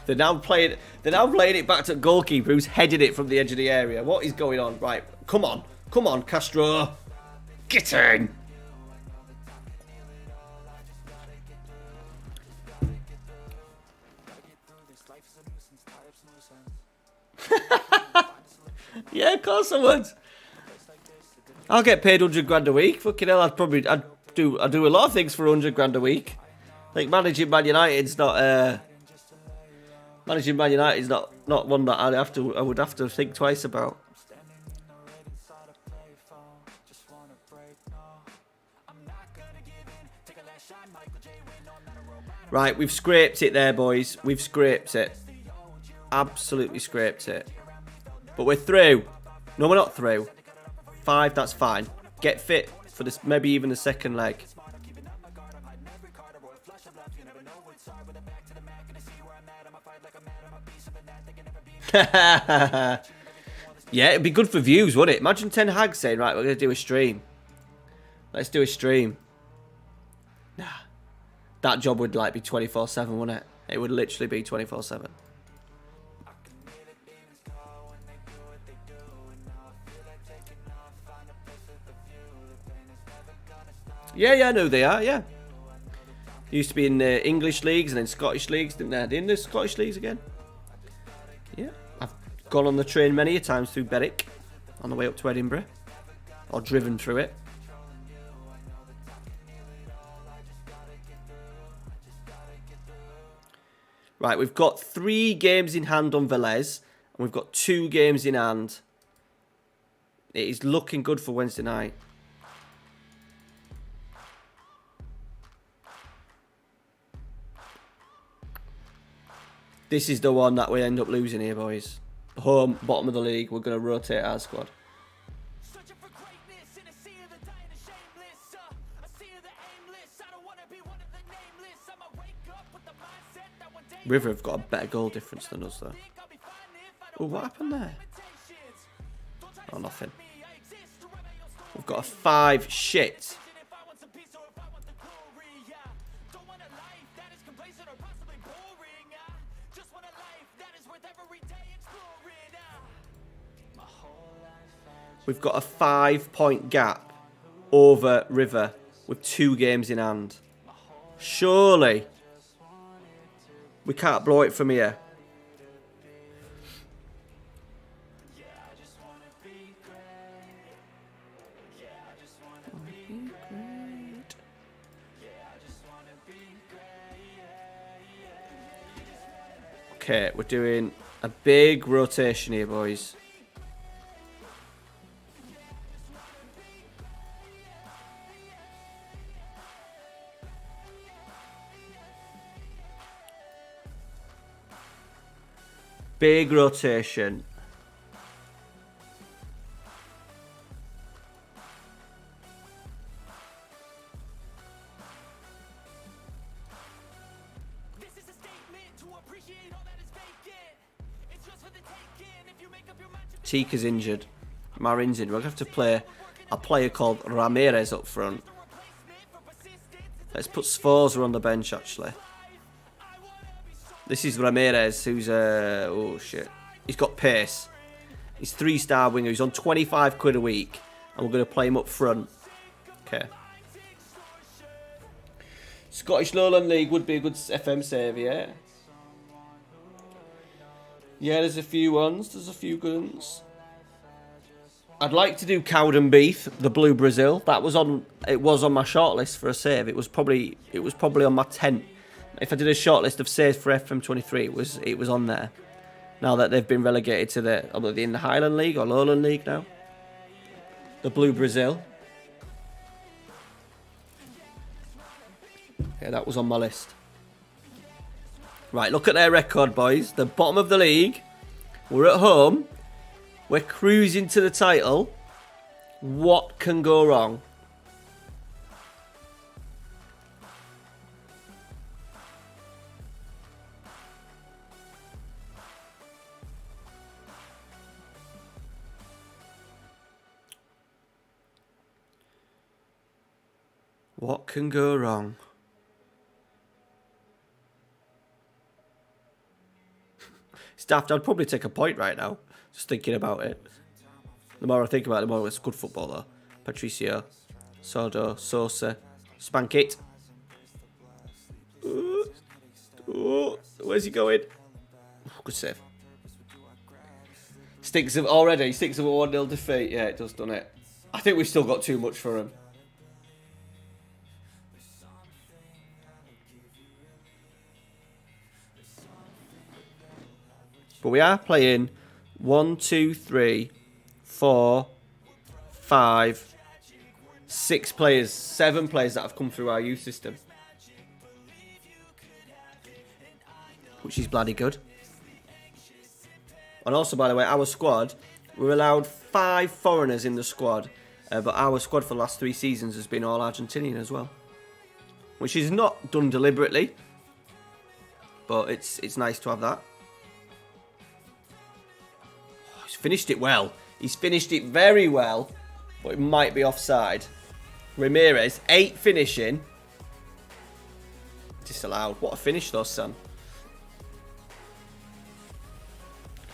They're now playing it back to goalkeeper who's headed it from the edge of the area. What is going on? Right, come on, Castro, get in. Yeah, of course I would. I'll get paid 100 grand a week. Fucking hell, I'd do a lot of things for 100 grand a week. Like managing Man United's not not one that I would have to think twice about. Right, we've scraped it there, boys. We've scraped it. Absolutely scraped it. But we're through. No, we're not through. 5, that's fine. Get fit for this, maybe even the second leg. Yeah, it'd be good for views, wouldn't it? Imagine Ten Hag saying, right, we're going to do a stream. Let's do a stream. Nah. That job would like be 24/7, wouldn't it? It would literally be 24/7. Yeah, I know they are, yeah. They used to be in English leagues and then Scottish leagues, didn't they? They're in the Scottish leagues again. Yeah. I've gone on the train many a times through Berwick on the way up to Edinburgh. Or driven through it. Right, we've got 3 games in hand on Velez, and we've got 2 games in hand. It is looking good for Wednesday night. This is the one that we end up losing here, boys. Home, bottom of the league, we're going to rotate our squad. River have got a better goal difference than us, though. Oh, what happened there? Oh, nothing. We've got a 5 shit. We've got a 5-point gap over River with 2 games in hand. Surely we can't blow it from here. Okay, we're doing a big rotation here, boys. Big rotation. Tika's injured. Marin's injured. We're going to have to play a player called Ramirez up front. Let's put Sforza on the bench, actually. This is Ramirez, who's oh shit. He's got pace. He's 3-star winger. He's on 25 quid a week, and we're going to play him up front. Okay. Scottish Lowland League would be a good FM save, yeah. Yeah, there's a few ones. There's a few good ones. I'd like to do Cowden Beef, the Blue Brazil. That was on. It was on my shortlist for a save. It was probably on my 10th. If I did a shortlist of saves for FM23, it was on there. Now that they've been relegated to in the Highland League or Lowland League now. The Blue Brazil. Yeah, that was on my list. Right, look at their record, boys. The bottom of the league. We're at home. We're cruising to the title. What can go wrong? What can go wrong? It's daft. I'd probably take a point right now, just thinking about it. The more I think about it, the more it's good football, though. Patricio, Sodo, Sosa, Spank it. Where's he going? Good save. Stinks of a 1-0 defeat. Yeah, it does, doesn't it? I think we've still got too much for him. But we are playing 1, 2, 3, 4, 5, 6 players, 7 players that have come through our youth system. Which is bloody good. And also, by the way, our squad, we're allowed 5 foreigners in the squad. But our squad for the last 3 seasons has been all Argentinian as well. Which is not done deliberately. But it's nice to have that. Finished it well. He's finished it very well, but it might be offside. Ramirez, 8 finishing. Disallowed. What a finish though, Sam.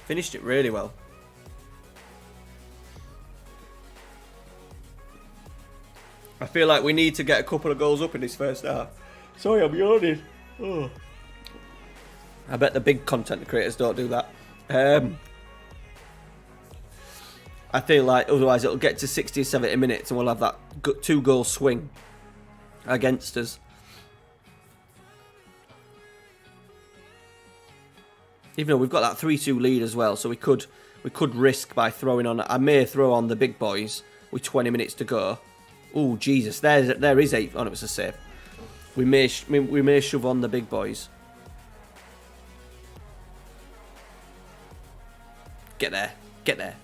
Finished it really well. I feel like we need to get a couple of goals up in this first half. Sorry, I'm yawning. Oh. I bet the big content creators don't do that. I feel like otherwise it'll get to 60 or 70 minutes and we'll have that 2-goal swing against us. Even though we've got that 3-2 lead as well, so we could risk by throwing on. I may throw on the big boys with 20 minutes to go. Oh Jesus, there is 8. Oh, it was a save. We may shove on the big boys. Get there, get there.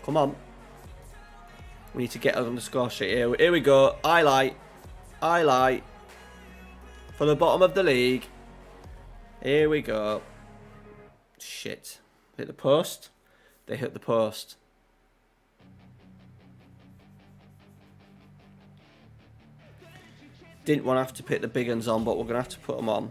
Come on. We need to get on the score sheet here. Here we go. Highlight. For the bottom of the league. Here we go. Shit. Hit the post. They hit the post. Didn't want to have to put the big ones on, but we're going to have to put them on.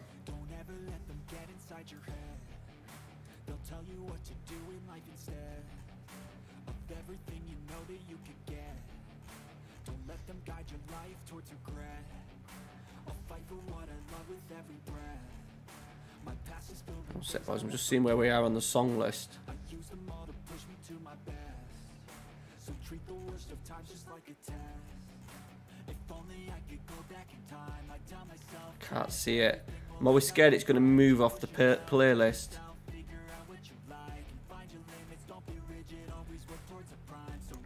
Set, boys. I'm just seeing where we are on the song list. Can't see it. I'm always scared it's going to move off the playlist.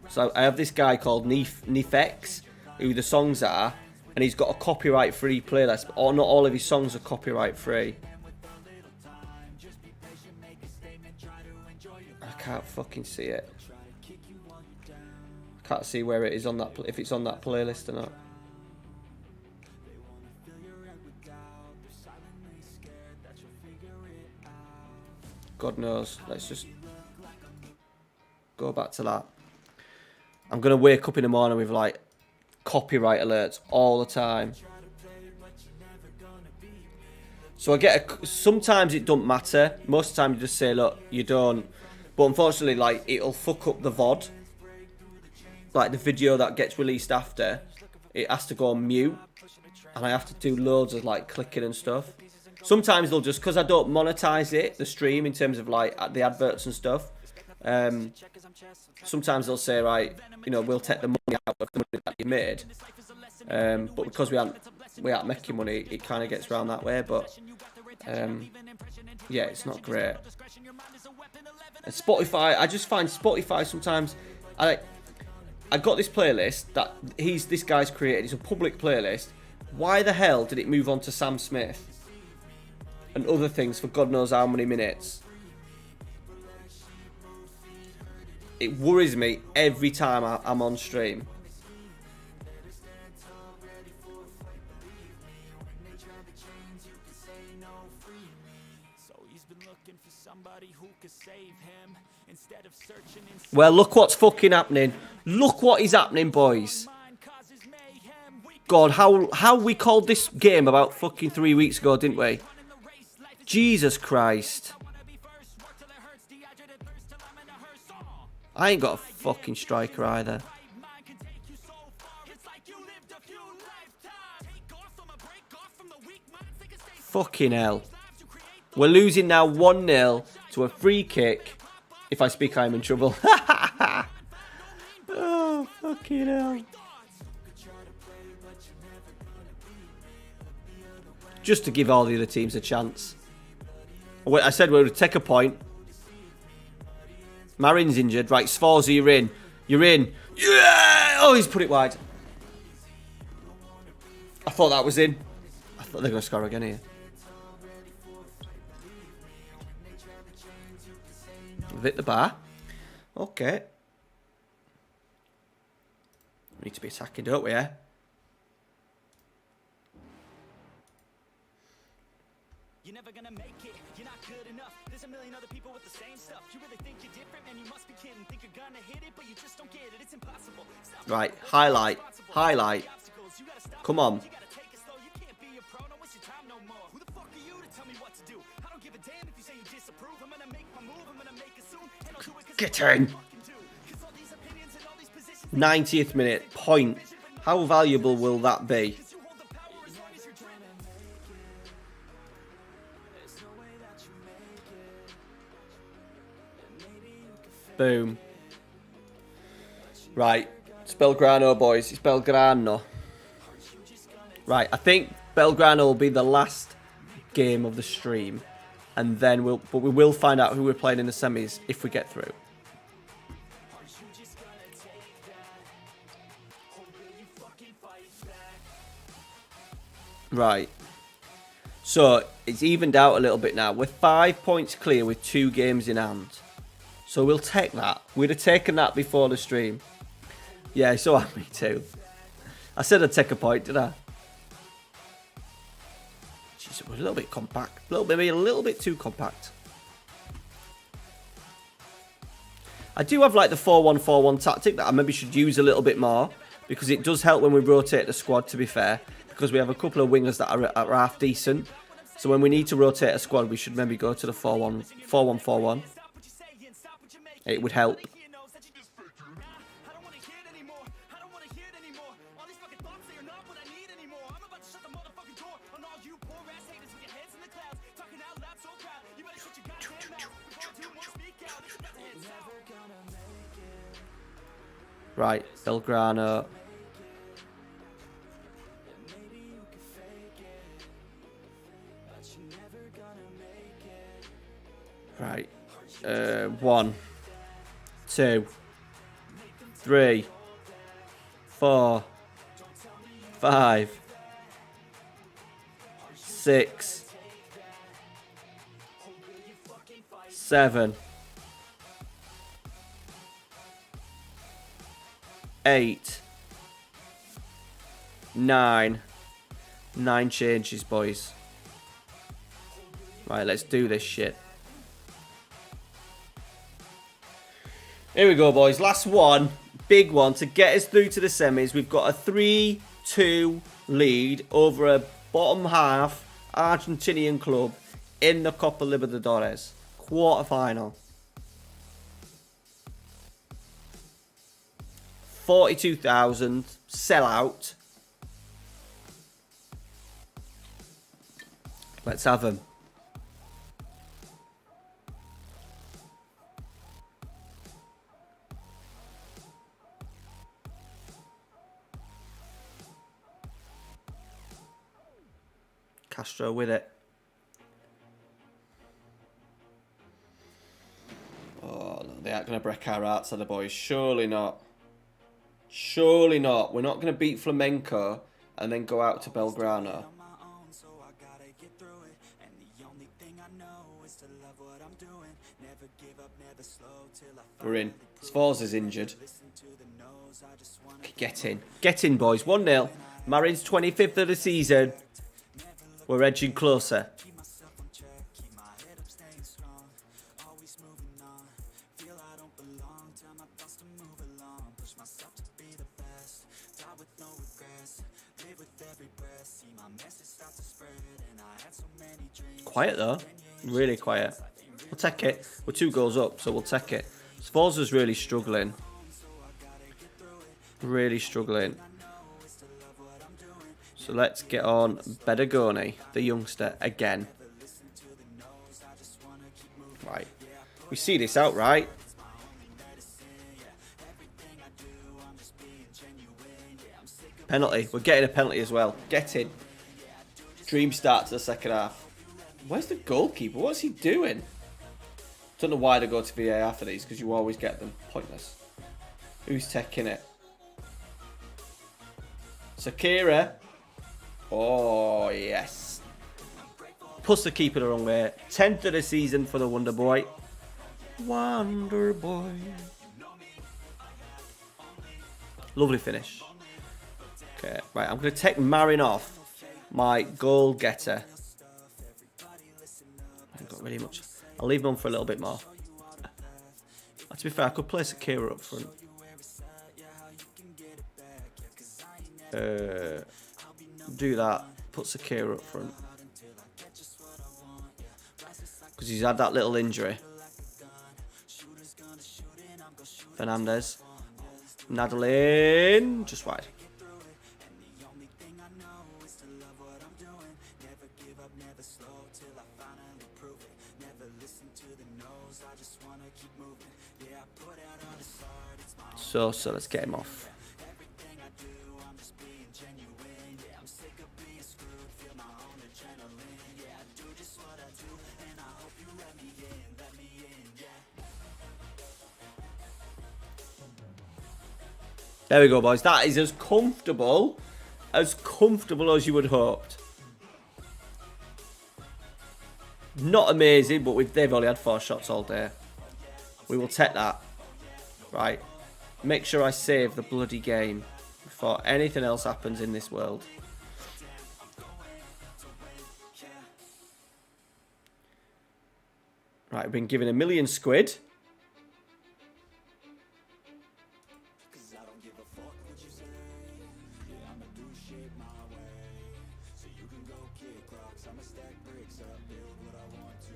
So I have this guy called Nefex, who the songs are, and he's got a copyright-free playlist. But not all of his songs are copyright-free. I can't fucking see it. I can't see where it is on that. If it's on that playlist or not. God knows. Let's just go back to that. I'm gonna wake up in the morning with like copyright alerts all the time. So I get sometimes it don't matter. Most of the time you just say, look, you don't. But unfortunately, like, it'll fuck up the VOD. Like the video that gets released after, it has to go on mute, and I have to do loads of like clicking and stuff. Sometimes they'll just, because I don't monetize it, the stream, in terms of like the adverts and stuff. Sometimes they'll say, right, you know, we'll take the money out of the money that you made. But because we aren't making money, it kind of gets around that way. But yeah, it's not great. And Spotify, I just find Spotify sometimes. I got this playlist that this guy's created. It's a public playlist. Why the hell did it move on to Sam Smith and other things for God knows how many minutes? It worries me every time I'm on stream. Well, look what's fucking happening. Look what is happening, boys. God, how we called this game about fucking 3 weeks ago, didn't we? Jesus Christ. I ain't got a fucking striker either. Fucking hell. We're losing now 1-0 to a free kick. If I speak, I'm in trouble. Oh, fucking hell. Just to give all the other teams a chance. Wait, I said we would take a point. Marin's injured. Right, Sforza, you're in. You're in. Yeah! Oh, he's put it wide. I thought that was in. I thought they're going to score again here. We've hit the bar. Okay. We need to be attacking, don't we, eh? You're never gonna make it. You're not good enough. There's a million other people with the same stuff. You really think you're different, man? You must be kidding. Think you're gonna hit it, but you just don't get it. It's impossible. Right, highlight. Come on. Get in. 90th minute, point. How valuable will that be? Boom. Right. It's Belgrano, boys. It's Belgrano. Right. I think Belgrano will be the last game of the stream. And then we will find out who we're playing in the semis if we get through. Right. So, it's evened out a little bit now. We're 5 points clear with 2 games in hand. So, we'll take that. We'd have taken that before the stream. Yeah, so am me too. I said I'd take a point, didn't I? Jeez, it was a little bit compact. Maybe a little bit too compact. I do have like the 4-1-4-1 tactic that I maybe should use a little bit more. Because it does help when we rotate the squad, to be fair. Because we have a couple of wingers that are half decent. So when we need to rotate a squad, we should maybe go to the 4-1-4-1. It would help. Right, Belgrano. Right. 1, 2, 3, 4, 5, 6, 7, 8, 9. 9 changes, boys. Right, let's do this shit. Here we go, boys. Last one. Big one to get us through to the semis. We've got a 3-2 lead over a bottom half Argentinian club in the Copa Libertadores. Quarter-final. 42,000. Sellout. Let's have them. Castro with it. Oh, no, they aren't going to break our hearts, are the boys? Surely not. Surely not. We're not going to beat Flamenco and then go out to Belgrano. We're in. Sforza's injured. Get in. Get in, boys. 1-0. Marin's 25th of the season. We're edging closer. Quiet though. Really quiet. We'll take it. We're 2 goals up, so we'll take it. Sforza's really struggling. Really struggling. So let's get on Bedagoni, the youngster, again. Right. We see this out, right? Penalty. We're getting a penalty as well. Get in. Dream start to the second half. Where's the goalkeeper? What's he doing? Don't know why they go to VAR for these, because you always get them. Pointless. Who's taking it? Sakira. Oh, yes. Puts the keeper the wrong way. 10th of the season for the Wonder Boy. Wonder Boy. Lovely finish. Okay, right. I'm going to take Marin off. My goal getter. I haven't got really much. I'll leave him on for a little bit more. To be fair, I could play Sakira up front. Do that. Put Sakira up front. Because he's had that little injury. Fernandez. Nadeline. Just wide. So let's get him off. There we go, boys. That is as comfortable as you would have hoped. Not amazing, but they've only had 4 shots all day. We will take that. Right. Make sure I save the bloody game before anything else happens in this world. Right, we've been given £1 million.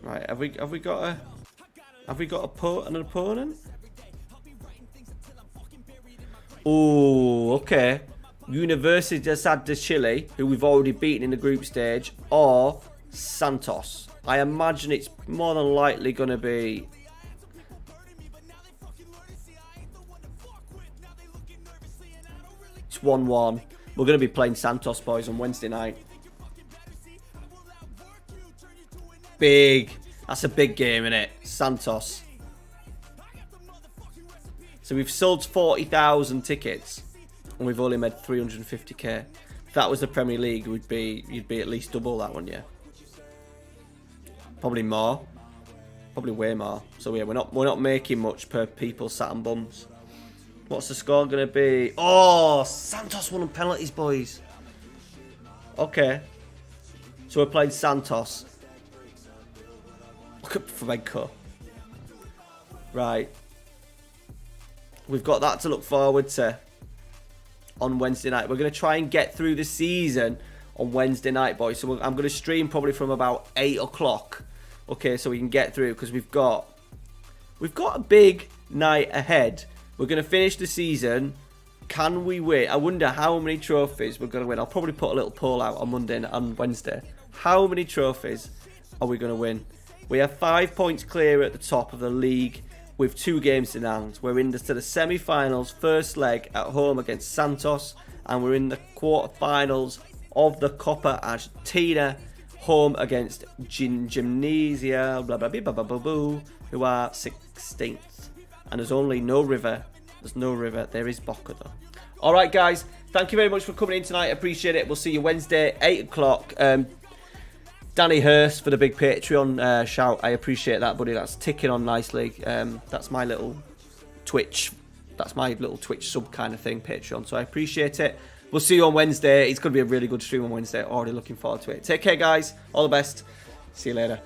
Right, have we got an opponent? Oh, okay. Universidad de Chile, who we've already beaten in the group stage, or Santos. I imagine it's more than likely going to be... It's 1-1. We're going to be playing Santos, boys, on Wednesday night. Big. That's a big game, isn't it? Santos. So we've sold 40,000 tickets, and we've only made 350k. If that was the Premier League, you'd be at least double that one, yeah. Probably more. Probably way more. So yeah, we're not making much per people sat on bums. What's the score gonna be? Oh, Santos won on penalties, boys. Okay. So we're playing Santos. Look at Flamenco. Right. We've got that to look forward to on Wednesday night. We're going to try and get through the season on Wednesday night, boys. So I'm going to stream probably from about 8 o'clock. Okay, so we can get through because we've got a big night ahead. We're going to finish the season. Can we win? I wonder how many trophies we're going to win. I'll probably put a little poll out on Monday and Wednesday. How many trophies are we going to win? We have 5 points clear at the top of the league with 2 games in hand. We're into the semi-finals, first leg at home against Santos, and we're in the quarter-finals of the Copa Argentina, home against Gimnasia, blah blah blah blah blah blah, who are 16th. And there's only no river. There's no river. There is Boca though. All right, guys. Thank you very much for coming in tonight. I appreciate it. We'll see you Wednesday, 8 o'clock. Danny Hurst for the big Patreon shout. I appreciate that, buddy. That's ticking on nicely. That's my little Twitch. That's my little Twitch sub kind of thing, Patreon. So I appreciate it. We'll see you on Wednesday. It's going to be a really good stream on Wednesday. Already looking forward to it. Take care, guys. All the best. See you later.